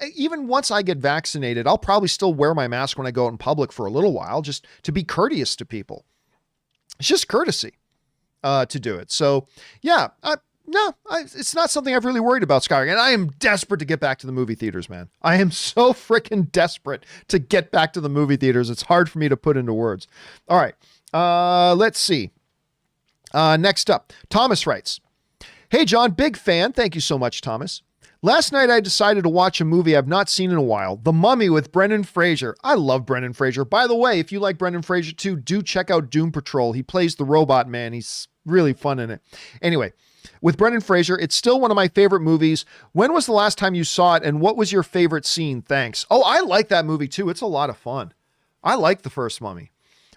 once I get vaccinated, I'll probably still wear my mask when I go out in public for a little while, just to be courteous to people. It's just courtesy to do it. So yeah, it's not something I've really worried about, Sky. And I am desperate to get back to the movie theaters, man. I am so freaking desperate to get back to the movie theaters. It's hard for me to put into words. All right. Let's see. Next up, Thomas writes, "Hey, John, big fan. Thank you so much, Thomas. Last night, I decided to watch a movie I've not seen in a while, The Mummy with Brendan Fraser. I love Brendan Fraser. By the way, if you like Brendan Fraser too, do check out Doom Patrol. He plays the robot man. He's really fun in it. Anyway, with Brendan Fraser, it's still one of my favorite movies. When was the last time you saw it, and what was your favorite scene? Thanks." Oh, I like that movie too. It's a lot of fun. I like the first Mummy.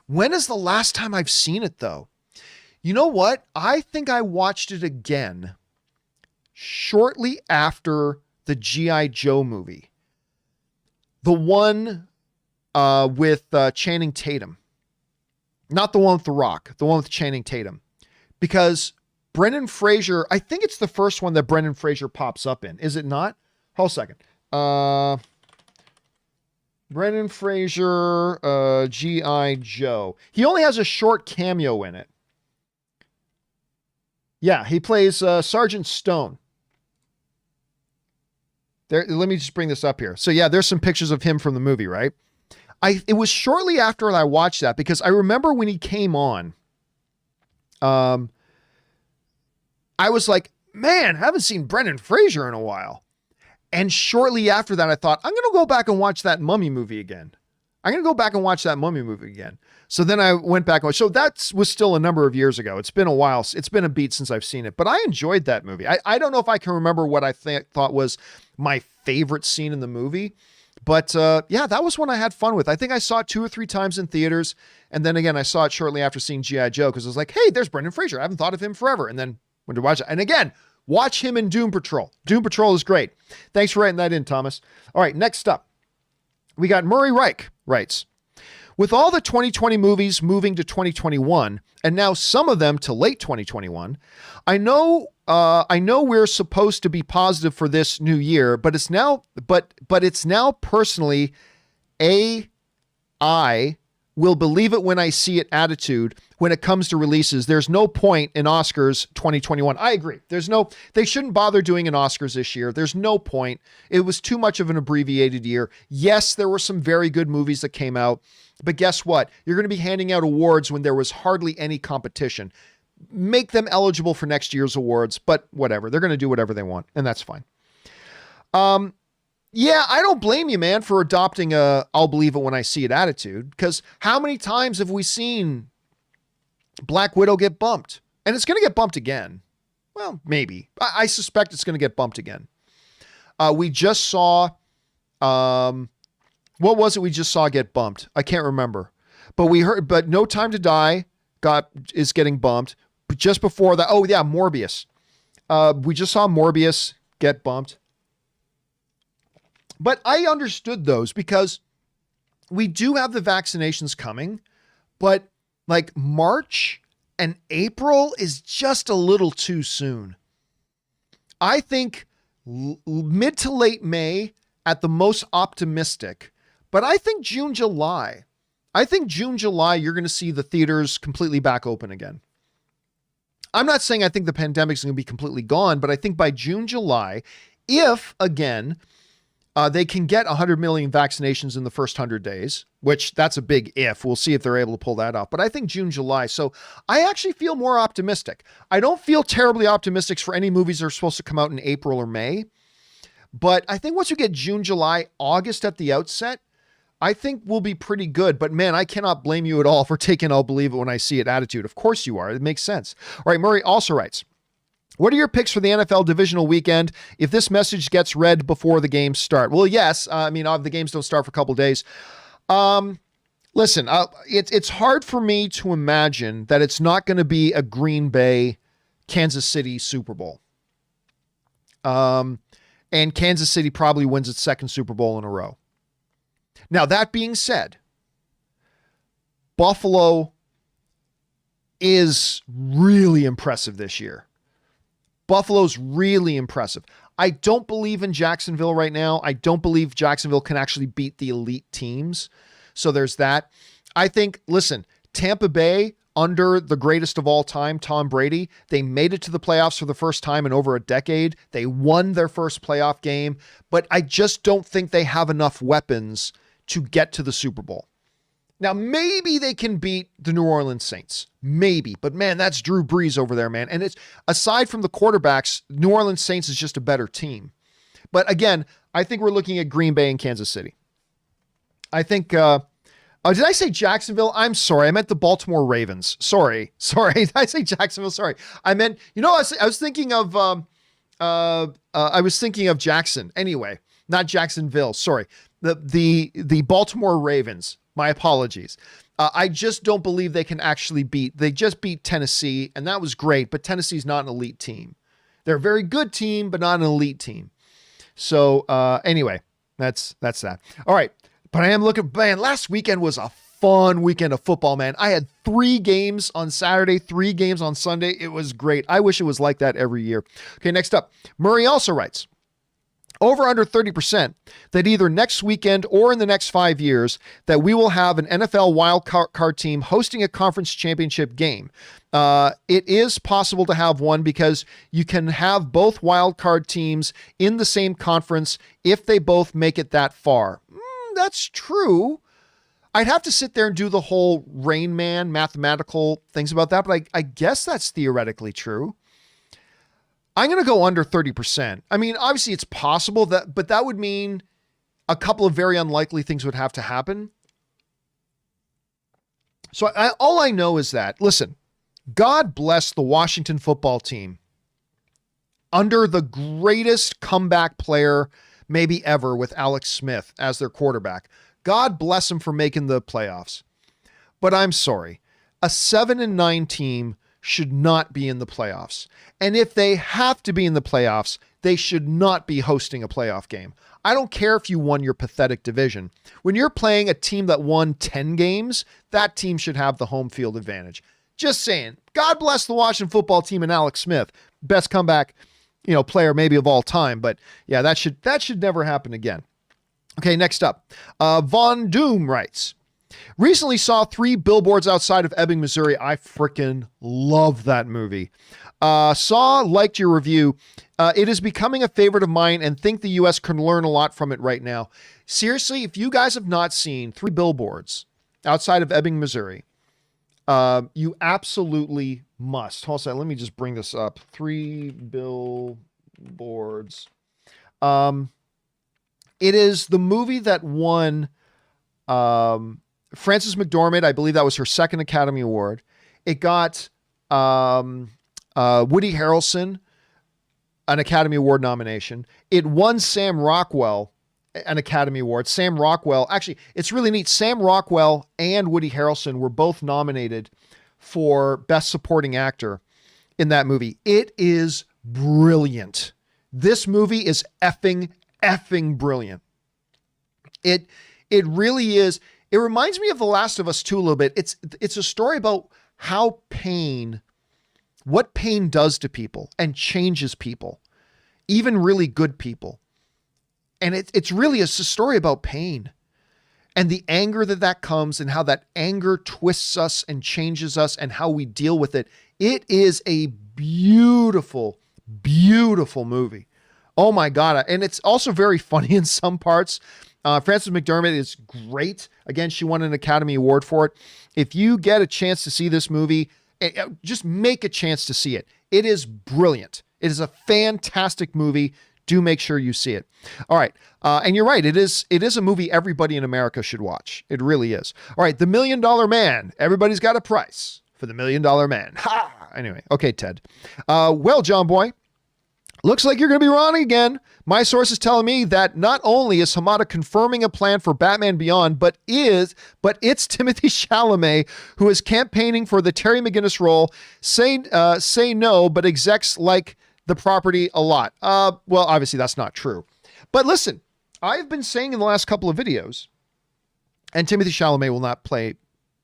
When is the last time I've seen it, though? You know what? I think I watched it again shortly after the G.I. Joe movie. The one with Channing Tatum. Not the one with The Rock, the one with Channing Tatum. Because Brendan Fraser, I think it's the first one that Brendan Fraser pops up in. Is it not? Hold a second. Brendan Fraser, G.I. Joe. He only has a short cameo in it. Yeah, he plays Sergeant Stone. There, let me just bring this up here. So yeah, there's some pictures of him from the movie, right? It was shortly after I watched that because I remember when he came on, I was like, man, I haven't seen Brendan Fraser in a while. And shortly after that, I thought, I'm going to go back and watch that Mummy movie again. So then I went back. So that was still a number of years ago. It's been a while. It's been a beat since I've seen it, but I enjoyed that movie. I don't know if I can remember what I thought was my favorite scene in the movie, but yeah, that was one I had fun with. I think I saw it 2 or 3 times in theaters. And then again, I saw it shortly after seeing G.I. Joe because I was like, hey, there's Brendan Fraser. I haven't thought of him forever. And then went to watch it. And again, watch him in Doom Patrol. Doom Patrol is great. Thanks for writing that in, Thomas. All right, next up, we got Murray Reich writes, with all the 2020 movies moving to 2021, and now some of them to late 2021, I know we're supposed to be positive for this new year, but it's now personally I will believe it when I see it attitude when it comes to releases. There's no point in Oscars 2021. I agree. They shouldn't bother doing an Oscars this year. There's no point. It was too much of an abbreviated year. Yes, there were some very good movies that came out, but guess what? You're going to be handing out awards when there was hardly any competition. Make them eligible for next year's awards, but whatever. They're going to do whatever they want, and that's fine. Yeah, I don't blame you, man, for adopting a I'll believe it when I see it attitude, because how many times have we seen Black Widow get bumped? And it's going to get bumped again. Well, maybe. I suspect it's going to get bumped again. We just saw, what was it we just saw get bumped? I can't remember. But No Time to Die is getting bumped. But just before that, oh yeah, Morbius. We just saw Morbius get bumped. But I understood those because we do have the vaccinations coming, but like March and April is just a little too soon. I think mid to late May at the most optimistic, but I think June, July, you're going to see the theaters completely back open again. I'm not saying I think the pandemic's going to be completely gone, but I think by June, July, if again, they can get 100 million vaccinations in the first 100 days, which that's a big if. We'll see if they're able to pull that off. But I think June, July. So I actually feel more optimistic. I don't feel terribly optimistic for any movies that are supposed to come out in April or May. But I think once you get June, July, August at the outset, I think we'll be pretty good. But man, I cannot blame you at all for taking I'll believe it when I see it attitude. Of course you are. It makes sense. All right, Murray also writes, what are your picks for the NFL divisional weekend if this message gets read before the games start? Well, yes. The games don't start for a couple of days. Listen, it's hard for me to imagine that it's not going to be a Green Bay, Kansas City Super Bowl. And Kansas City probably wins its second Super Bowl in a row. Now, that being said, Buffalo is really impressive this year. Buffalo's really impressive. I don't believe in Jacksonville right now. I don't believe Jacksonville can actually beat the elite teams. So there's that. I think, listen, Tampa Bay, under the greatest of all time, Tom Brady, they made it to the playoffs for the first time in over a decade. They won their first playoff game, but I just don't think they have enough weapons to get to the Super Bowl. Now, maybe they can beat the New Orleans Saints. Maybe. But, man, that's Drew Brees over there, man. And it's aside from the quarterbacks, New Orleans Saints is just a better team. But, again, I think we're looking at Green Bay and Kansas City. I think did I say Jacksonville? I'm sorry. I meant the Baltimore Ravens. Sorry. Did I say Jacksonville? Sorry. I meant, I was thinking of Jackson. Anyway, not Jacksonville. Sorry. The Baltimore Ravens. My apologies. I just don't believe they can actually they just beat Tennessee, and that was great, but Tennessee's not an elite team. They're a very good team, but not an elite team. So anyway, that's that. All right. But I am looking, man, last weekend was a fun weekend of football, man. I had 3 games on Saturday, 3 games on Sunday. It was great. I wish it was like that every year. Okay, next up. Murray also writes, over under 30% that either next weekend or in the next 5 years that we will have an NFL wild card team hosting a conference championship game. It is possible to have one because you can have both wild card teams in the same conference if they both make it that far. That's true. I'd have to sit there and do the whole Rain Man mathematical things about that, but I guess that's theoretically true. I'm going to go under 30%. I mean, obviously it's possible but that would mean a couple of very unlikely things would have to happen. So all I know is that, listen, God bless the Washington football team under the greatest comeback player maybe ever with Alex Smith as their quarterback. God bless them for making the playoffs. But I'm sorry, a 7-9 team should not be in the playoffs. And if they have to be in the playoffs, they should not be hosting a playoff game. I don't care if you won your pathetic division. When you're playing a team that won 10 games, that team should have the home field advantage. Just saying. God bless the Washington football team and Alex Smith. Best comeback, player maybe of all time. But yeah, that should never happen again. Okay, next up. Von Doom writes, recently saw 3 billboards outside of Ebbing, Missouri. I freaking love that movie. Liked your review. It is becoming a favorite of mine and think the U.S. can learn a lot from it right now. Seriously, if you guys have not seen 3 billboards outside of Ebbing, Missouri, you absolutely must. Hold on, let me just bring this up. 3 billboards. It is the movie that won Frances McDormand. I believe that was her 2nd Academy Award. It got Woody Harrelson an Academy Award nomination. It won Sam Rockwell an Academy Award. Sam Rockwell, actually, it's really neat. Sam Rockwell and Woody Harrelson were both nominated for Best Supporting Actor in that movie. It is brilliant. This movie is effing brilliant. It really is. It reminds me of The Last of Us 2 a little bit. It's a story about how what pain does to people and changes people, even really good people. And it's really a story about pain and the anger that comes and how that anger twists us and changes us and how we deal with it. It is a beautiful, beautiful movie. Oh my God. And it's also very funny in some parts. Frances McDormand is great. Again, she won an Academy Award for it. If you get a chance to see this movie, just make a chance to see it. It is brilliant. It is a fantastic movie. Do make sure you see it. All right. And you're right. It is a movie everybody in America should watch. It really is. All right. The $1 Million Man. Everybody's got a price for the $1 Million Man. Ha! Anyway. Okay, Ted. Well, John Boy, looks like you're going to be wrong again. My source is telling me that not only is Hamada confirming a plan for Batman Beyond, but it's Timothée Chalamet who is campaigning for the Terry McGinnis role. Say no, but execs like the property a lot. Well, obviously that's not true. But listen, I've been saying in the last couple of videos, and Timothée Chalamet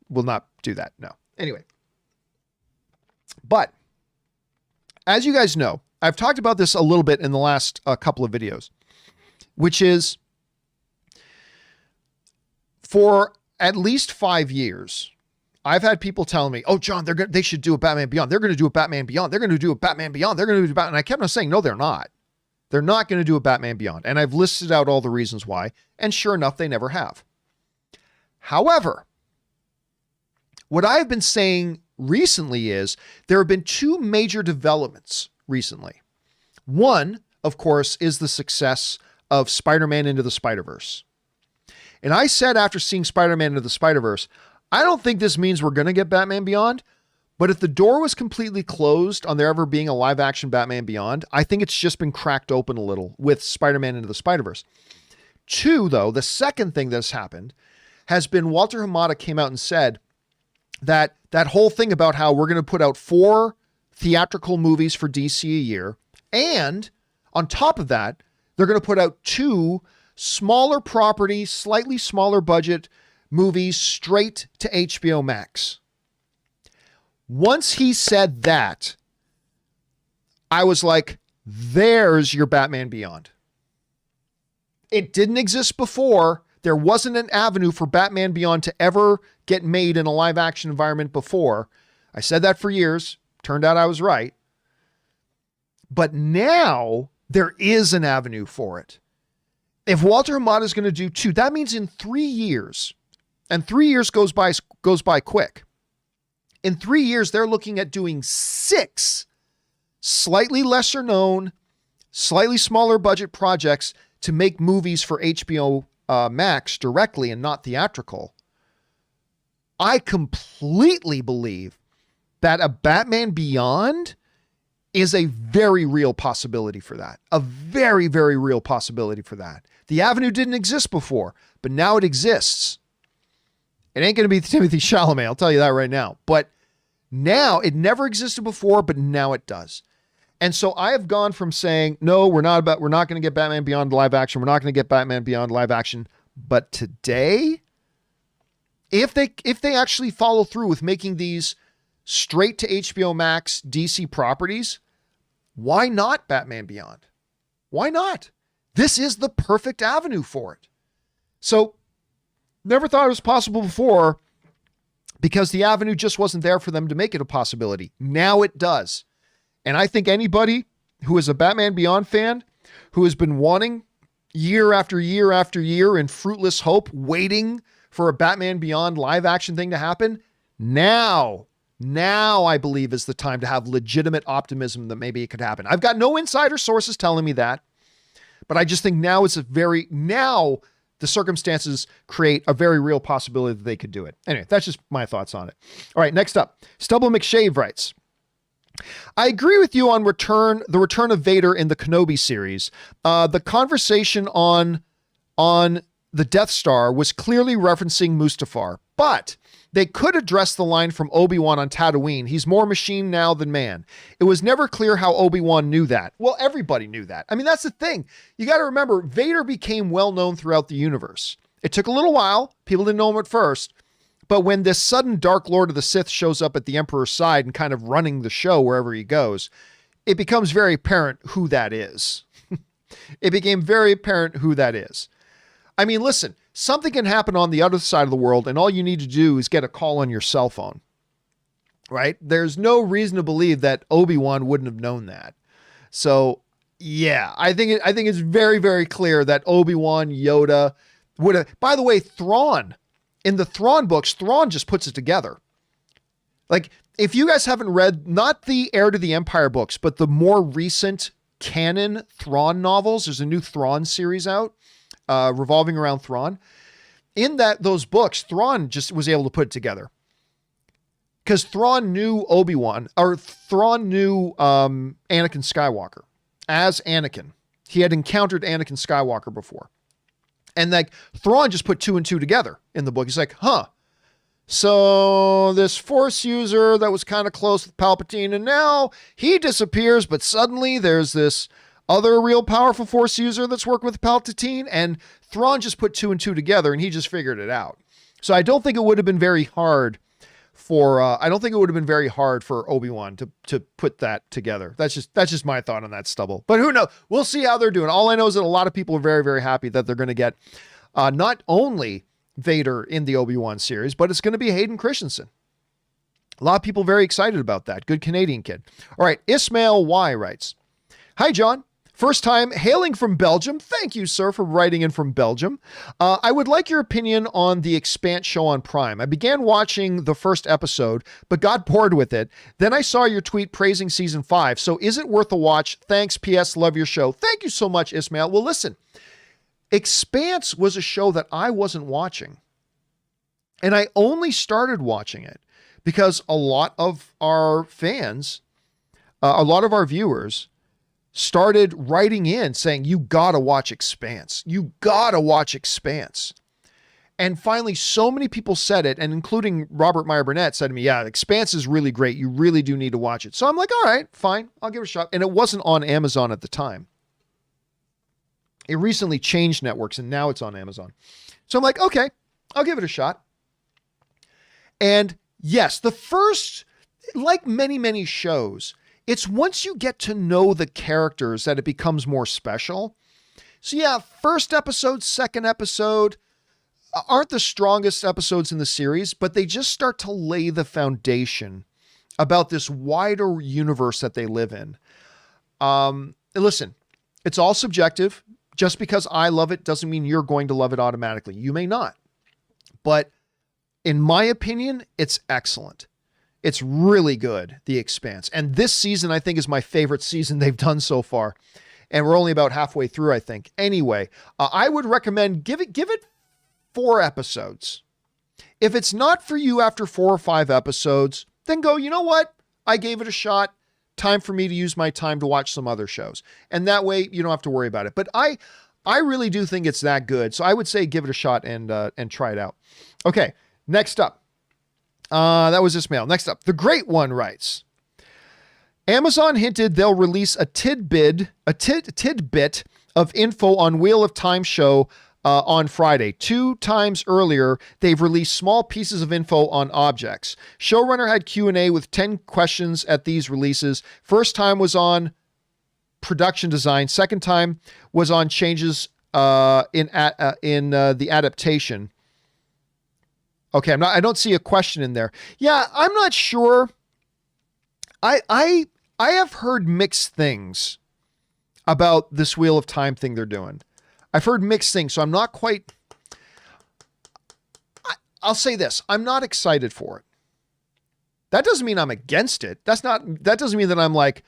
will not do that. No. Anyway. But as you guys know, I've talked about this a little bit in the last couple of videos, which is for at least 5 years, I've had people telling me, oh, John, they should do a Batman Beyond. They're going to do a Batman Beyond. They're going to do a Batman Beyond. They're going to do Batman. And I kept on saying, no, they're not. They're not going to do a Batman Beyond. And I've listed out all the reasons why. And sure enough, they never have. However, what I've been saying recently is there have been 2 major developments recently. One, of course, is the success of Spider-Man Into the Spider-Verse. And I said after seeing Spider-Man Into the Spider-Verse, I don't think this means we're going to get Batman Beyond, but if the door was completely closed on there ever being a live-action Batman Beyond, I think it's just been cracked open a little with Spider-Man Into the Spider-Verse. 2, though, the second thing that's happened has been Walter Hamada came out and said that whole thing about how we're going to put out 4 theatrical movies for DC a year And on top of that, they're going to put out 2 smaller property, slightly smaller budget movies straight to HBO Max. Once he said that, I was like, there's your Batman Beyond. It didn't exist before. There wasn't an avenue for Batman Beyond to ever get made in a live action environment before. I said that for years. Turned out I was right. But now there is an avenue for it. If Walter Hamada is going to do 2, that means in 3 years, and 3 years goes by quick. In 3 years, they're looking at doing 6 slightly lesser known, slightly smaller budget projects to make movies for HBO Max directly and not theatrical. I completely believe that a Batman Beyond is a very real possibility for that. A very, very real possibility for that. The avenue didn't exist before, but now it exists. It ain't going to be Timothée Chalamet, I'll tell you that right now. But now, it never existed before, but now it does. And so I have gone from saying, no, we're not going to get Batman Beyond live action. We're not going to get Batman Beyond live action. But today, if they actually follow through with making these straight to HBO Max DC properties, why not Batman Beyond? Why not? This is the perfect avenue for it. So, never thought it was possible before because the avenue just wasn't there for them to make it a possibility. Now it does. And I think anybody who is a Batman Beyond fan, who has been wanting year after year after year in fruitless hope, waiting for a Batman Beyond live action thing to happen, now I believe is the time to have legitimate optimism that maybe it could happen. I've got no insider sources telling me that, but I just think now the circumstances create a very real possibility that they could do it. Anyway, that's just my thoughts on it. All right, next up, Stubble McShave writes, I agree with you on the return of Vader in the Kenobi series. The conversation on the Death Star was clearly referencing Mustafar, but they could address the line from Obi-Wan on Tatooine. He's more machine now than man. It was never clear how Obi-Wan knew that. Well, everybody knew that. I mean, that's the thing. You got to remember, Vader became well known throughout the universe. It took a little while. People didn't know him at first. But when this sudden Dark Lord of the Sith shows up at the Emperor's side and kind of running the show wherever he goes, it becomes very apparent who that is. It became very apparent who that is. I mean, listen, something can happen on the other side of the world, and all you need to do is get a call on your cell phone, right? There's no reason to believe that Obi-Wan wouldn't have known that. So, yeah, I think it's very, very clear that Obi-Wan, Yoda would have. By the way, Thrawn. In the Thrawn books, Thrawn just puts it together. Like, if you guys haven't read, not the Heir to the Empire books, but the more recent canon Thrawn novels, there's a new Thrawn series out, revolving around Thrawn. In those books, Thrawn just was able to put it together. Because Thrawn knew Obi-Wan, or Thrawn knew Anakin Skywalker as Anakin. He had encountered Anakin Skywalker before. And like Thrawn just put 2 and 2 together in the book. He's like, so this Force user that was kind of close with Palpatine, and now he disappears, but suddenly there's this other real powerful Force user that's working with Palpatine, and Thrawn just put 2 and 2 together, and he just figured it out. So I don't think it would have been very hard for Obi-Wan to put that together. That's just my thought on that, Stubble. But who knows? We'll see how they're doing. All I know is that a lot of people are very, very happy that they're going to get not only Vader in the Obi-Wan series, but it's going to be Hayden Christensen. A lot of people very excited about that. Good Canadian kid. All right. Ismail Y writes, hi, John. First time hailing from Belgium. Thank you, sir, for writing in from Belgium. I would like your opinion on the Expanse show on Prime. I began watching the first episode, but got bored with it. Then I saw your tweet praising season 5. So is it worth a watch? Thanks. P.S. Love your show. Thank you so much, Ismail. Well, listen, Expanse was a show that I wasn't watching. And I only started watching it because a lot of our fans, a lot of our viewers started writing in saying, you gotta watch Expanse. You gotta watch Expanse. And finally, so many people said it, and including Robert Meyer Burnett said to me, yeah, Expanse is really great. You really do need to watch it. So I'm like, all right, fine. I'll give it a shot. And it wasn't on Amazon at the time. It recently changed networks, and now it's on Amazon. So I'm like, okay, I'll give it a shot. And yes, the first, like many, many shows, it's once you get to know the characters that it becomes more special. So yeah, first episode, second episode aren't the strongest episodes in the series, but they just start to lay the foundation about this wider universe that they live in. Listen, it's all subjective. Just because I love it doesn't mean you're going to love it automatically. You may not. But in my opinion, it's excellent. It's really good, The Expanse. And this season, I think, is my favorite season they've done so far. And we're only about halfway through, I think. Anyway, I would recommend give it 4 episodes. If it's not for you after 4 or 5 episodes, then go, you know what? I gave it a shot. Time for me to use my time to watch some other shows. And that way you don't have to worry about it. But I really do think it's that good. So I would say give it a shot and try it out. Okay, next up. That was this mail. Next up, The Great One writes, Amazon hinted they'll release a tidbit of info on Wheel of Time show on Friday. 2 times earlier, they've released small pieces of info on objects. Showrunner had Q&A with 10 questions at these releases. First time was on production design. Second time was on changes in the adaptation. Okay, I don't see a question in there. Yeah, I'm not sure. I have heard mixed things about this Wheel of Time thing they're doing. I've heard mixed things, so I'm not quite... I'll say this. I'm not excited for it. That doesn't mean I'm against it. That doesn't mean that I'm like,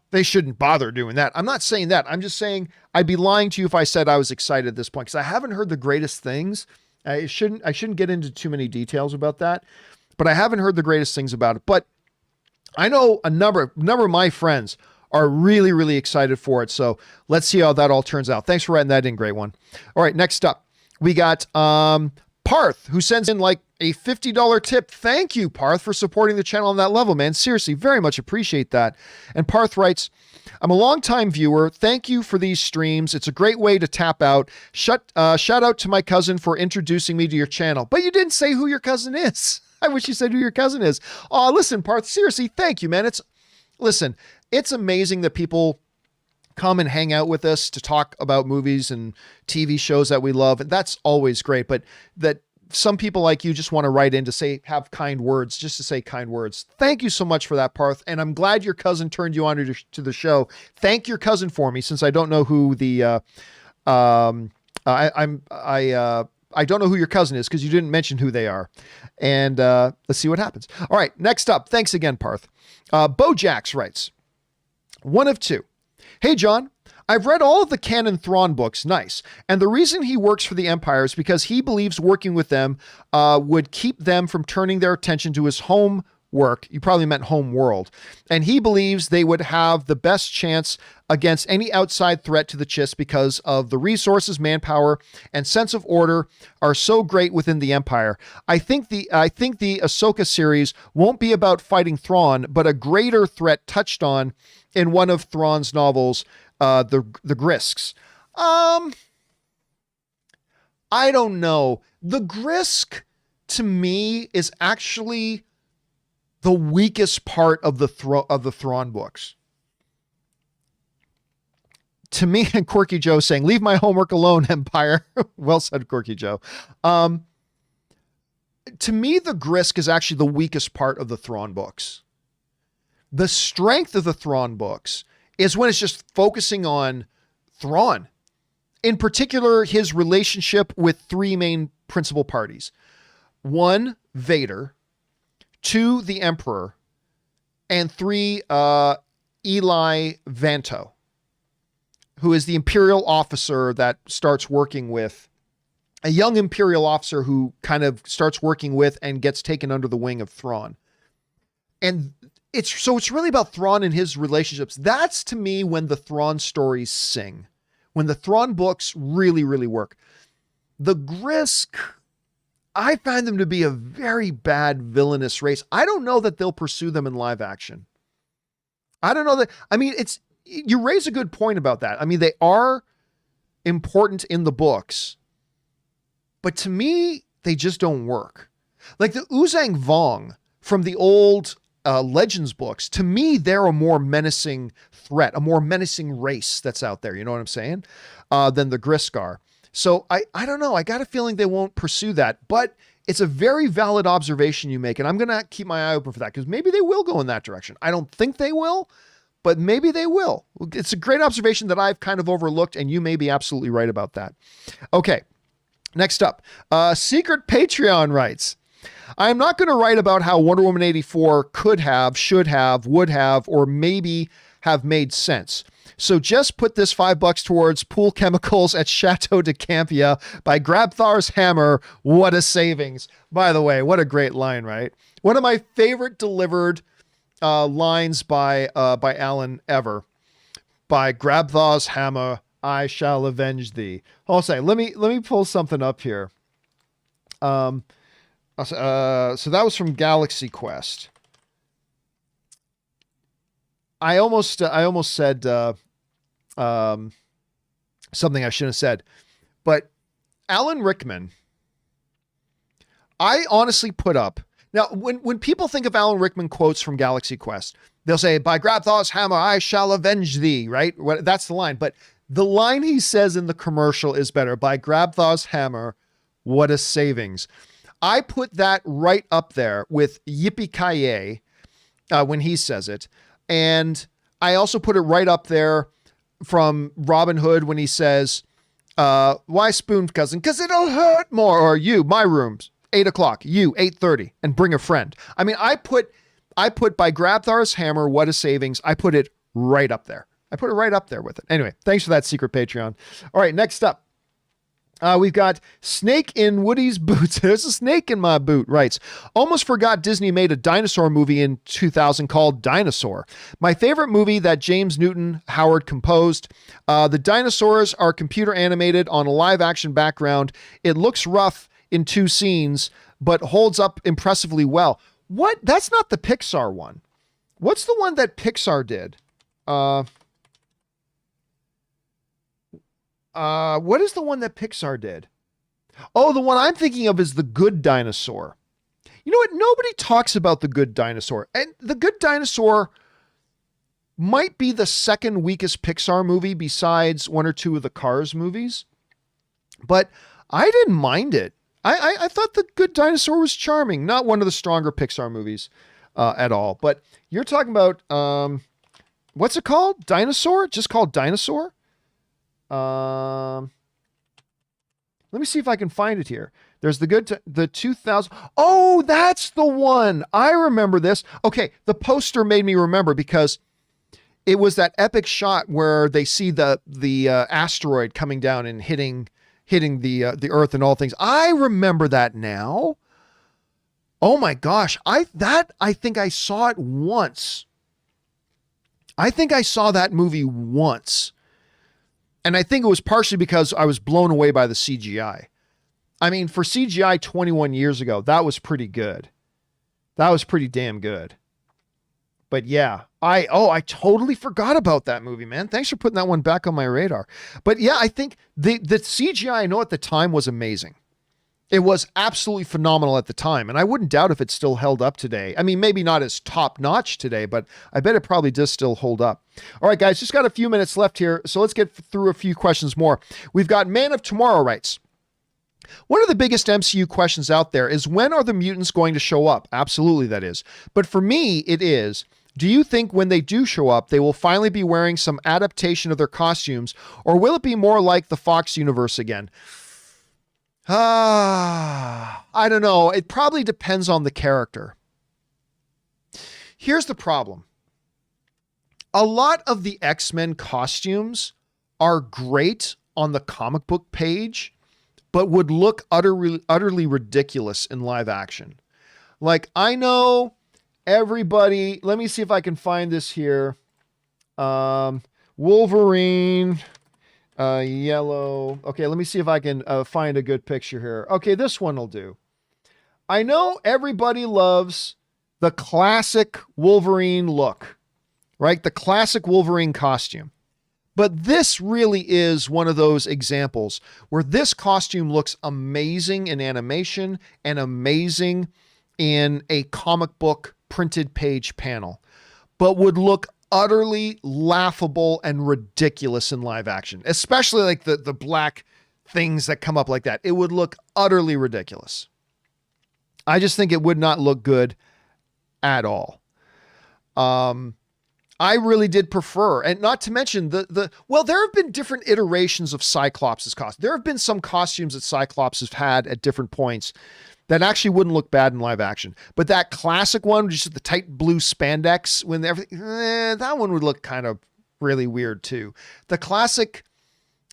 they shouldn't bother doing that. I'm not saying that. I'm just saying I'd be lying to you if I said I was excited at this point, because I haven't heard the greatest things. I shouldn't get into too many details about that, but I haven't heard the greatest things about it. But I know a number of my friends are really, really excited for it. So let's see how that all turns out. Thanks for writing that in, Great One. All right, next up, we got Parth, who sends in like a $50 tip. Thank you, Parth, for supporting the channel on that level, man. Seriously, very much appreciate that. And Parth writes, I'm a longtime viewer. Thank you for these streams. It's a great way to tap out. Shout out to my cousin for introducing me to your channel. But you didn't say who your cousin is. I wish you said who your cousin is. Oh, listen, Parth, seriously, thank you, man. Listen, it's amazing that people come and hang out with us to talk about movies and TV shows that we love. And that's always great. But that some people like you just want to write in to have kind words, just to say kind words. Thank you so much for that, Parth. And I'm glad your cousin turned you on to the show. Thank your cousin for me, since I don't know who the, I don't know who your cousin is because you didn't mention who they are. And let's see what happens. All right, next up. Thanks again, Parth. Bojax writes, 1 of 2. Hey, John, I've read all of the canon Thrawn books. Nice. And the reason he works for the Empire is because he believes working with them would keep them from turning their attention to his home work. You probably meant home world. And he believes they would have the best chance against any outside threat to the Chiss because of the resources, manpower, and sense of order are so great within the Empire. I think the Ahsoka series won't be about fighting Thrawn, but a greater threat touched on in one of Thrawn's novels, the Grisks. I don't know. The Grisk, to me, is actually the weakest part of the Thrawn books. To me, and Quirky Joe saying, leave my homework alone, Empire. Well said, Quirky Joe. To me, the Grisk is actually the weakest part of the Thrawn books. The strength of the Thrawn books is when it's just focusing on Thrawn. In particular, his relationship with 3 main principal parties. 1, Vader. 2, the Emperor. And 3, Eli Vanto, who is the Imperial officer that starts working with a young Imperial officer who kind of starts working with and gets taken under the wing of Thrawn. And it's really about Thrawn and his relationships. That's, to me, when the Thrawn stories sing. When the Thrawn books really, really work. The Grisk, I find them to be a very bad villainous race. I don't know that they'll pursue them in live action. I don't know that. I mean, you raise a good point about that. I mean, they are important in the books, but to me, they just don't work. Like the Uzang Vong from the old Legends books, to me, they're a more menacing threat, a more menacing race that's out there. You know what I'm saying? Than the Griscar. So I don't know. I got a feeling they won't pursue that, but it's a very valid observation you make. And I'm going to keep my eye open for that because maybe they will go in that direction. I don't think they will, but maybe they will. It's a great observation that I've kind of overlooked, and you may be absolutely right about that. Okay. Next up, Secret Patreon writes, I'm not going to write about how Wonder Woman 84 could have, should have, would have, or maybe have made sense. So just put this $5 towards pool chemicals at Chateau de Campea by Grabthar's Hammer. What a savings. By the way, what a great line, right? One of my favorite delivered lines by Alan ever. By Grabthar's Hammer, I shall avenge thee. I'll say, let me pull something up here. So that was from Galaxy Quest. I almost said something I shouldn't have said, but Alan Rickman, I honestly put up. Now, when people think of Alan Rickman quotes from Galaxy Quest, they'll say, by Grabthar's Hammer, I shall avenge thee, right? That's the line. But the line he says in the commercial is better. By Grabthar's Hammer, what a savings. I put that right up there with Yippee-ki-yay when he says it. And I also put it right up there from Robin Hood when he says, why spoon, cousin? Because it'll hurt more. Or you, my room's 8 o'clock, you 8:30, and bring a friend. I mean, I put by Grabthar's Hammer, what a savings. I put it right up there. I put it right up there with it. Anyway, thanks for that, Secret Patreon. All right, next up. We've got Snake in Woody's Boots. There's a snake in my boot, writes. Almost forgot Disney made a dinosaur movie in 2000 called Dinosaur. My favorite movie that James Newton Howard composed. The dinosaurs are computer animated on a live action background. It looks rough in 2 scenes, but holds up impressively well. What? That's not the Pixar one. What's the one that Pixar did? What is the one that Pixar did? Oh, the one I'm thinking of is The Good Dinosaur. You know what? Nobody talks about The Good Dinosaur. And The Good Dinosaur might be the second weakest Pixar movie besides 1 or 2 of the Cars movies. But I didn't mind it. I thought The Good Dinosaur was charming. Not one of the stronger Pixar movies at all. But you're talking about, what's it called? Dinosaur? Just called Dinosaur? Let me see if I can find it here. There's the 2000. Oh, that's the one. I remember this. Okay. The poster made me remember because it was that epic shot where they see the asteroid coming down and hitting the earth and all things. I remember that now. Oh my gosh. I think I saw it once. I think I saw that movie once. And I think it was partially because I was blown away by the CGI. I mean, for CGI 21 years ago, that was pretty good. That was pretty damn good. But yeah, I totally forgot about that movie, man. Thanks for putting that one back on my radar. But yeah, I think the CGI I know at the time was amazing. It was absolutely phenomenal at the time. And I wouldn't doubt if it still held up today. I mean, maybe not as top notch today, but I bet it probably does still hold up. All right, guys, just got a few minutes left here. So let's get through a few questions more. We've got Man of Tomorrow writes, one of the biggest MCU questions out there is when are the mutants going to show up? Absolutely, that is. But for me, it is, do you think when they do show up, they will finally be wearing some adaptation of their costumes, or will it be more like the Fox universe again? I don't know. It probably depends on the character. Here's the problem. A lot of the X-Men costumes are great on the comic book page, but would look utterly ridiculous in live action. Like, I know everybody, let me see if I can find this here. Wolverine, yellow. Okay, let me see if I can find a good picture here. Okay, this one will do. I know everybody loves the classic Wolverine look, right? The classic Wolverine costume. But this really is one of those examples where this costume looks amazing in animation and amazing in a comic book printed page panel, but would look utterly laughable and ridiculous in live action, especially like the black things that come up like that. It would look utterly ridiculous. I just think it would not look good at all. I really did prefer, and not to mention well, there have been different iterations of Cyclops' costume. There have been some costumes that Cyclops has had at different points that actually wouldn't look bad in live action. But that classic one, just the tight blue spandex, when everything, that one would look kind of really weird too. The classic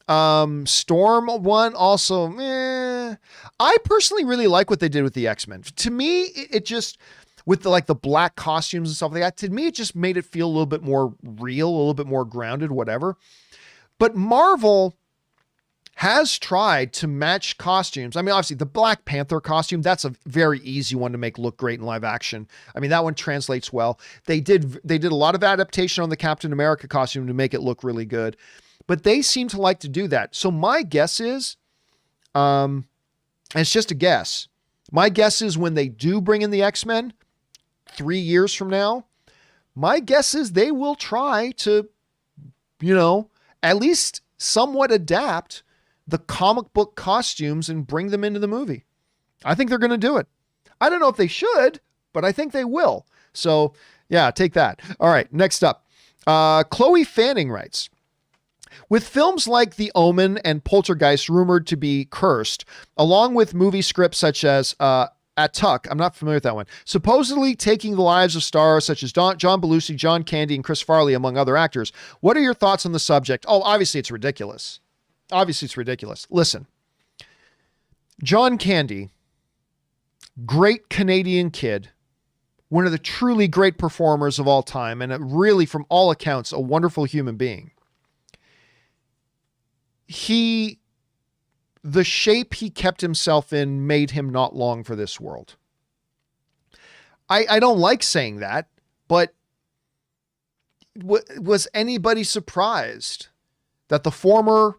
Storm one also, I personally really like what they did with the X-Men. To me, it just, with the black costumes and stuff like that, to me, it just made it feel a little bit more real, a little bit more grounded, whatever. But Marvel has tried to match costumes. I mean, obviously the Black Panther costume, that's a very easy one to make look great in live action. I mean, that one translates well. They did a lot of adaptation on the Captain America costume to make it look really good, but they seem to like to do that. So my guess is, and it's just a guess, my guess is when they do bring in the X-Men 3 years from now, my guess is they will try to, at least somewhat adapt the comic book costumes and bring them into the movie. I think they're going to do it. I don't know if they should, but I think they will. So yeah, take that. All right, next up. Chloe Fanning writes, with films like The Omen and Poltergeist rumored to be cursed, along with movie scripts such as Atuk, I'm not familiar with that one, supposedly taking the lives of stars such as John Belushi, John Candy, and Chris Farley, among other actors. What are your thoughts on the subject? Oh, obviously it's ridiculous. Listen, John Candy, great Canadian kid, one of the truly great performers of all time, and really, from all accounts, a wonderful human being. The shape he kept himself in made him not long for this world. I don't like saying that, but was anybody surprised that the former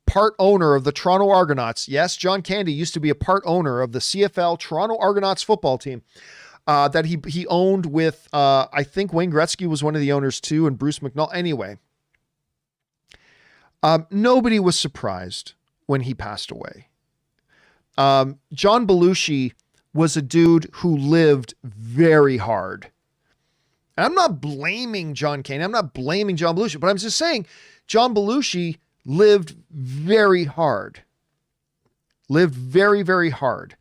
part owner of the Toronto Argonauts, yes, John Candy used to be a part owner of the CFL Toronto Argonauts football team, that he owned with, I think Wayne Gretzky was one of the owners too, and Bruce McNall. Anyway, nobody was surprised when he passed away. John Belushi was a dude who lived very hard. And I'm not blaming John Candy. I'm not blaming John Belushi, but I'm just saying John Belushi lived very hard. Lived very, very hard.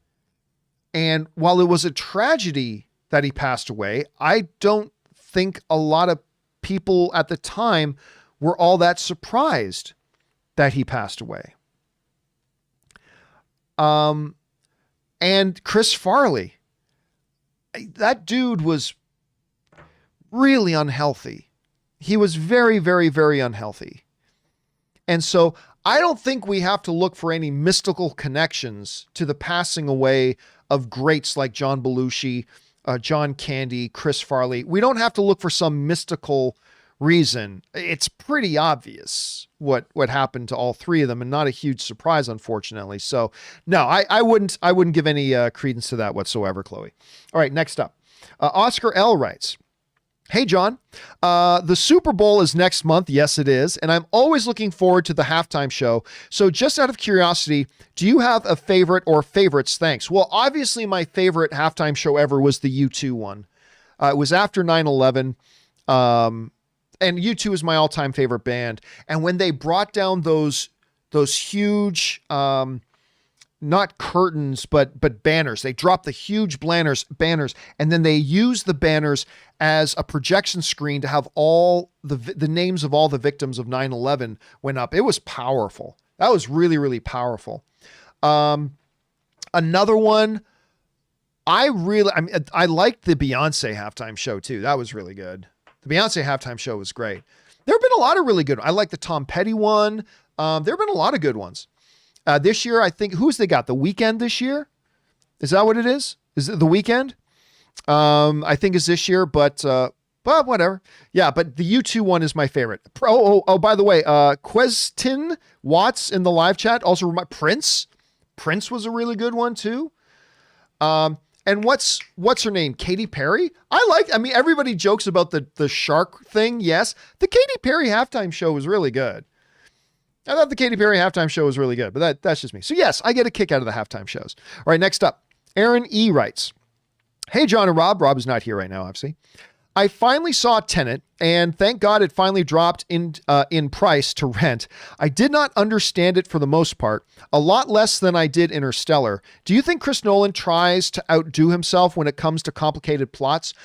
And while it was a tragedy that he passed away, I don't think a lot of people at the time were all that surprised that he passed away. And Chris Farley, that dude was really unhealthy. He was very, very, very unhealthy. And so I don't think we have to look for any mystical connections to the passing away of greats like John Belushi, John Candy, Chris Farley. We don't have to look for some mystical reason. It's pretty obvious what happened to all three of them, and not a huge surprise, unfortunately. So no, I wouldn't give any credence to that whatsoever, Chloe. All right, next up. Oscar L writes, hey, John, the Super Bowl is next month. Yes, it is. And I'm always looking forward to the halftime show. So just out of curiosity, do you have a favorite or favorites? Thanks. Well, obviously my favorite halftime show ever was the U2 one. It was after 9/11. And U2 is my all-time favorite band. And when they brought down those huge, not curtains, but banners, they dropped the huge banners, and then they used the banners as a projection screen to have all the names of all the victims of 9/11 went up. It was powerful. That was really, really powerful. Another one, I liked the Beyonce halftime show too. That was really good. The Beyonce halftime show was great. There have been a lot of really good. I like the Tom Petty one. There have been a lot of good ones. This year, I think, who's they got? The Weeknd this year? Is that what it is? Is it The Weeknd? I think is this year, but whatever. Yeah, but the U2 one is my favorite. By the way, Questin Watts in the live chat also Prince. Prince was a really good one too. And what's her name? Katy Perry? I mean, everybody jokes about the shark thing. Yes. The Katy Perry halftime show was really good. I thought the Katy Perry halftime show was really good, but that's just me. So yes, I get a kick out of the halftime shows. All right, next up, Aaron E. writes, "Hey, John and Rob." Rob is not here right now, obviously. "I finally saw Tenet, and thank God it finally dropped in price to rent. I did not understand it for the most part, a lot less than I did Interstellar. Do you think Chris Nolan tries to outdo himself when it comes to complicated plots?"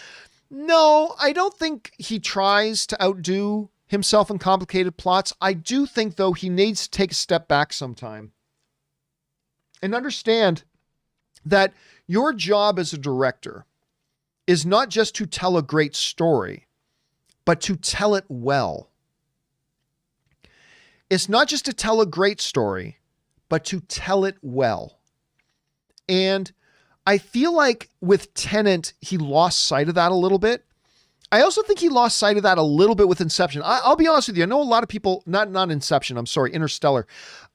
No, I don't think he tries to outdo himself in complicated plots. I do think, though, he needs to take a step back sometime and understand that your job as a director is not just to tell a great story, but to tell it well. It's not just to tell a great story, but to tell it well. And I feel like with Tenet, he lost sight of that a little bit. I also think he lost sight of that a little bit with Inception. I'll be honest with you. I know a lot of people, not Inception, I'm sorry, Interstellar.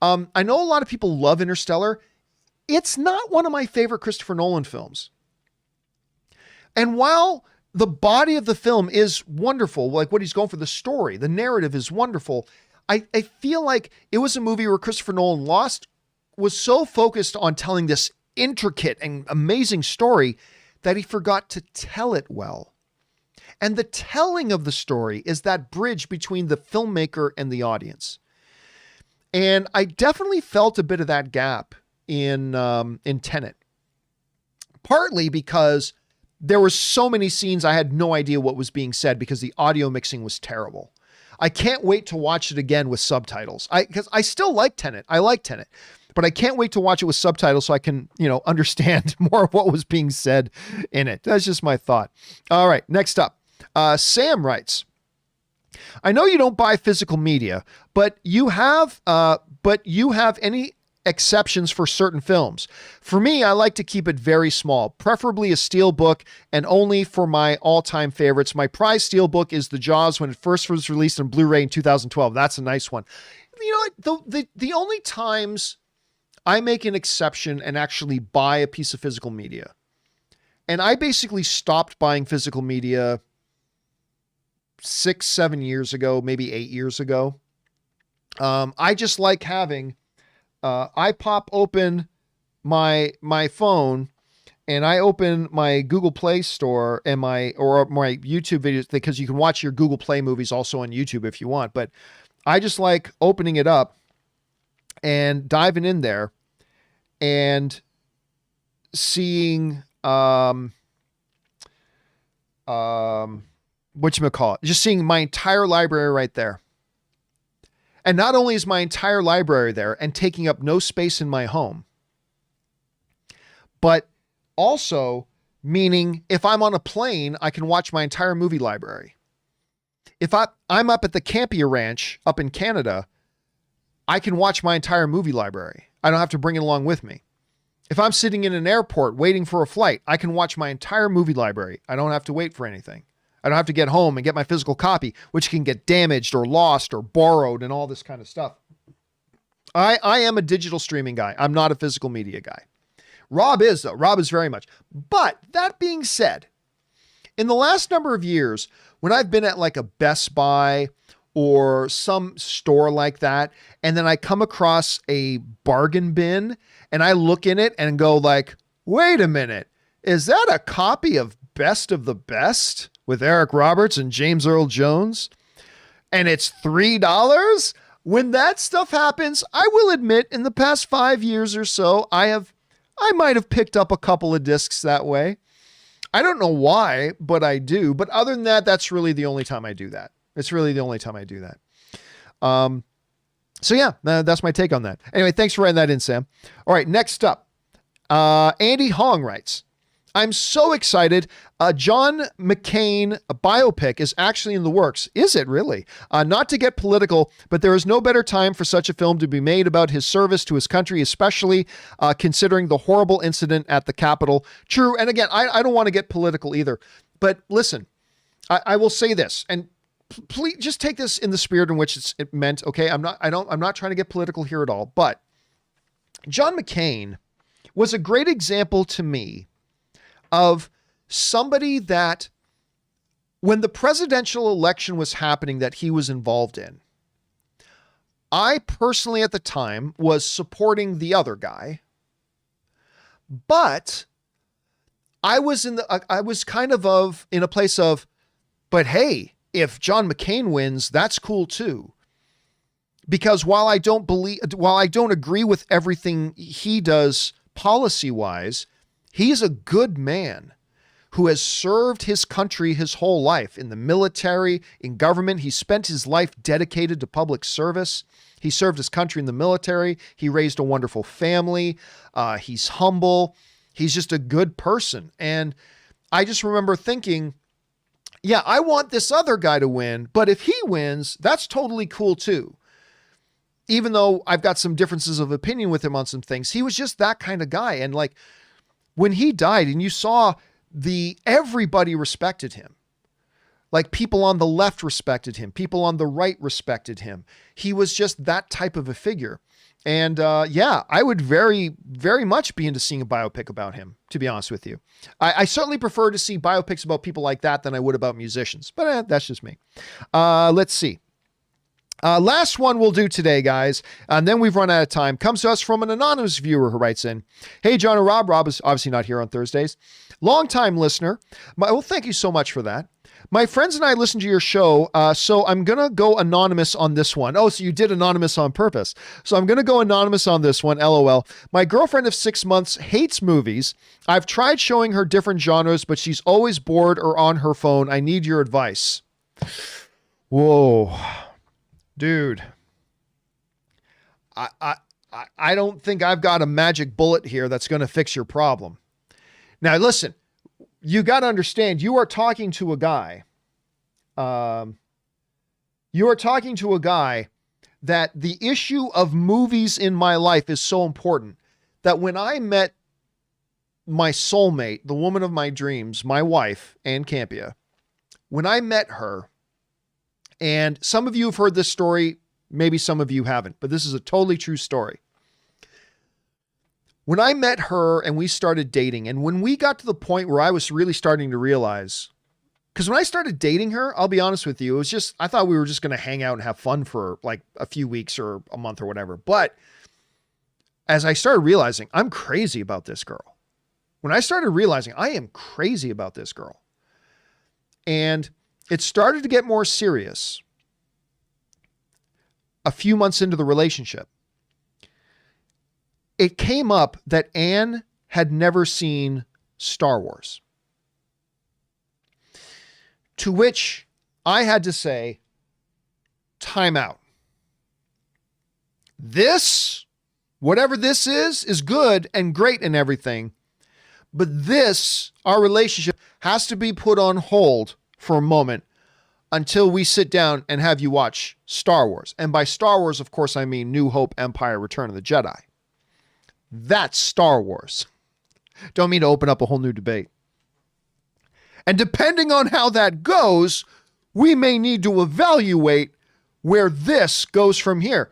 I know a lot of people love Interstellar. It's not one of my favorite Christopher Nolan films. And while the body of the film is wonderful, like what he's going for, the story, the narrative is wonderful, I feel like it was a movie where Christopher Nolan was so focused on telling this intricate and amazing story that he forgot to tell it well. And the telling of the story is that bridge between the filmmaker and the audience. And I definitely felt a bit of that gap in Tenet. Partly because there were so many scenes I had no idea what was being said because the audio mixing was terrible. I can't wait to watch it again with subtitles. Because I still like Tenet. I like Tenet. But I can't wait to watch it with subtitles so I can, understand more of what was being said in it. That's just my thought. All right, next up. Sam writes, "I know you don't buy physical media, but you have any exceptions for certain films. For me, I like to keep it very small, preferably a steelbook, and only for my all-time favorites. My prized steelbook is The Jaws when it first was released on Blu-ray in 2012. That's a nice one. The only times I make an exception and actually buy a piece of physical media, and I basically stopped buying physical media 6-7 years ago, maybe 8 years ago. I just like having, I pop open my phone and I open my Google Play Store and my YouTube videos, because you can watch your Google Play movies also on YouTube if you want. But I just like opening it up and diving in there and seeing, whatchamacallit, just seeing my entire library right there. And not only is my entire library there and taking up no space in my home, but also meaning if I'm on a plane, I can watch my entire movie library. If I'm up at the Campea Ranch up in Canada, I can watch my entire movie library. I don't have to bring it along with me. If I'm sitting in an airport waiting for a flight, I can watch my entire movie library. I don't have to wait for anything. I don't have to get home and get my physical copy, which can get damaged or lost or borrowed and all this kind of stuff. I am a digital streaming guy. I'm not a physical media guy. Rob is, though. Rob is very much. But that being said, in the last number of years, when I've been at like a Best Buy or some store like that, and then I come across a bargain bin and I look in it and go like, wait a minute, is that a copy of Best of the Best with Eric Roberts and James Earl Jones? And it's $3? When that stuff happens, I will admit in the past 5 years or so, I might have picked up a couple of discs that way. I don't know why, but I do. But other than that, that's really the only time I do that. It's really the only time I do that. So yeah, that's my take on that. Anyway, thanks for writing that in, Sam. All right, next up, Andy Hong writes, I'm so excited. John McCain biopic is actually in the works. Is it really? Not to get political, but there is no better time for such a film to be made about his service to his country, especially considering the horrible incident at the Capitol. True. And again, I don't want to get political either, but listen, I will say this, and please just take this in the spirit in which it's meant. Okay. I'm not trying to get political here at all, but John McCain was a great example to me of somebody that when the presidential election was happening that he was involved in, I personally at the time was supporting the other guy, but I was kind of in a place of, but hey, if John McCain wins, that's cool too. Because while I don't agree with everything he does policy-wise, he's a good man who has served his country his whole life in the military, in government. He spent his life dedicated to public service. He served his country in the military. He raised a wonderful family. He's humble. He's just a good person. And I just remember thinking, yeah, I want this other guy to win, but if he wins, that's totally cool too. Even though I've got some differences of opinion with him on some things, he was just that kind of guy. And like, when he died and you saw everybody respected him, like people on the left respected him, people on the right respected him. He was just that type of a figure. And yeah, I would very, very much be into seeing a biopic about him, to be honest with you. I certainly prefer to see biopics about people like that than I would about musicians, but that's just me. Let's see. Last one we'll do today, guys, and then we've run out of time. Comes to us from an anonymous viewer who writes in, "Hey, John and Rob." Rob is obviously not here on Thursdays. Long-time listener. Well, thank you so much for that. My friends and I listen to your show, so I'm going to go anonymous on this one. Oh, so you did anonymous on purpose. So I'm going to go anonymous on this one, LOL. My girlfriend of 6 months hates movies. I've tried showing her different genres, but she's always bored or on her phone. I need your advice. Whoa. Dude, I don't think I've got a magic bullet here that's going to fix your problem. Now, listen, you got to understand, you are talking to a guy. You are talking to a guy that the issue of movies in my life is so important that when I met my soulmate, the woman of my dreams, my wife, Ann Campea, when I met her, and some of you have heard this story, maybe some of you haven't, but this is a totally true story. When I met her and we started dating, and when we got to the point where I was really starting to realize, because when I started dating her, I'll be honest with you, it was just, I thought we were just going to hang out and have fun for like a few weeks or a month or whatever. But as I started realizing, I'm crazy about this girl. When I started realizing I am crazy about this girl, and it started to get more serious a few months into the relationship, it came up that Anne had never seen Star Wars. To which I had to say, time out. This, whatever this is good and great and everything, but this, our relationship, has to be put on hold for a moment until we sit down and have you watch Star Wars. And by Star Wars, of course, I mean New Hope, Empire, Return of the Jedi. That's Star Wars. Don't mean to open up a whole new debate. And depending on how that goes, we may need to evaluate where this goes from here.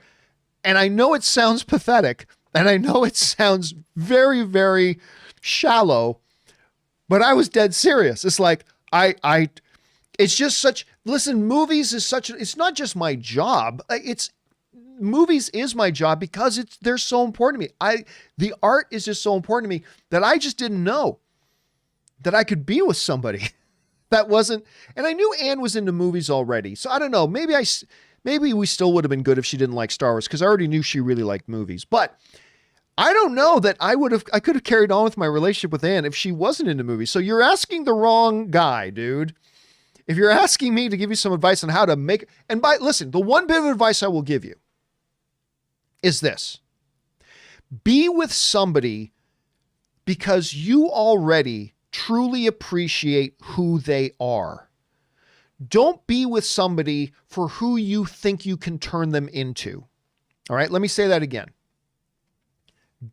And I know it sounds pathetic, and I know it sounds very, very shallow, but I was dead serious. It's like, it's just such, listen, movies is such, it's not just my job. Movies is my job because they're so important to me. The art is just so important to me that I just didn't know that I could be with somebody that wasn't, and I knew Anne was into movies already. So I don't know, maybe we still would have been good if she didn't like Star Wars, because I already knew she really liked movies. But I don't know that I could have carried on with my relationship with Anne if she wasn't into movies. So you're asking the wrong guy, dude. If you're asking me to give you some advice on how to make, listen, the one bit of advice I will give you is this: be with somebody because you already truly appreciate who they are. Don't be with somebody for who you think you can turn them into. All right, let me say that again.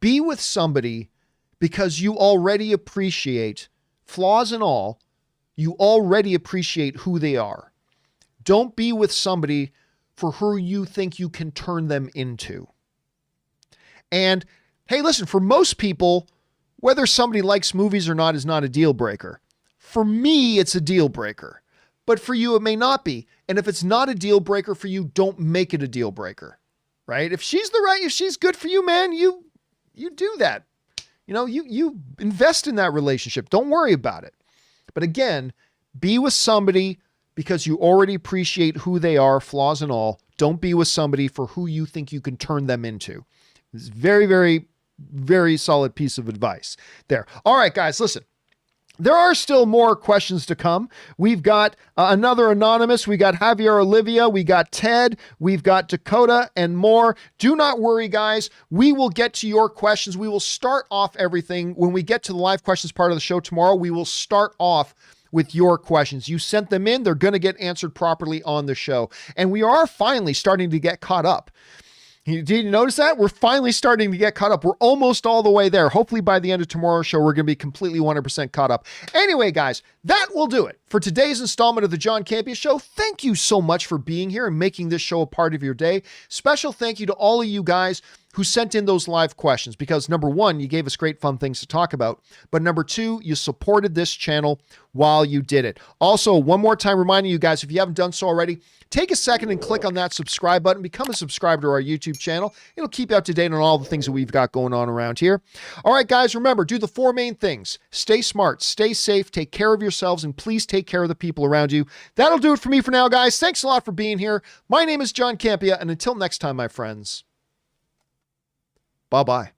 Be with somebody because you already appreciate, flaws and all, you already appreciate who they are. Don't be with somebody for who you think you can turn them into. And hey, listen, for most people, whether somebody likes movies or not is not a deal breaker. For me, it's a deal breaker. But for you, it may not be. And if it's not a deal breaker for you, don't make it a deal breaker, right? If she's good for you, man, you do that. You invest in that relationship. Don't worry about it. But again, be with somebody because you already appreciate who they are, flaws and all. Don't be with somebody for who you think you can turn them into. It's very, very, very solid piece of advice there. All right, guys, listen. There are still more questions to come. We've got another anonymous. We got Javier Olivia. We got Ted. We've got Dakota and more. Do not worry, guys. We will get to your questions. We will start off everything. When we get to the live questions part of the show tomorrow, we will start off with your questions. You sent them in. They're going to get answered properly on the show. And we are finally starting to get caught up. Did you notice that? We're finally starting to get caught up. We're almost all the way there. Hopefully by the end of tomorrow's show, we're going to be completely 100% caught up. Anyway, guys, that will do it for today's installment of the John Campea Show. Thank you so much for being here and making this show a part of your day. Special thank you to all of you guys who sent in those live questions because number one, you gave us great fun things to talk about. But number two, you supported this channel while you did it. Also, one more time reminding you guys, if you haven't done so already, take a second and click on that subscribe button. Become a subscriber to our YouTube channel. It'll keep you up to date on all the things that we've got going on around here. All right, guys, remember, do the four main things. Stay smart, stay safe, take care of yourselves, and please take care of the people around you. That'll do it for me for now, guys. Thanks a lot for being here. My name is John Campea, and until next time, my friends, bye-bye.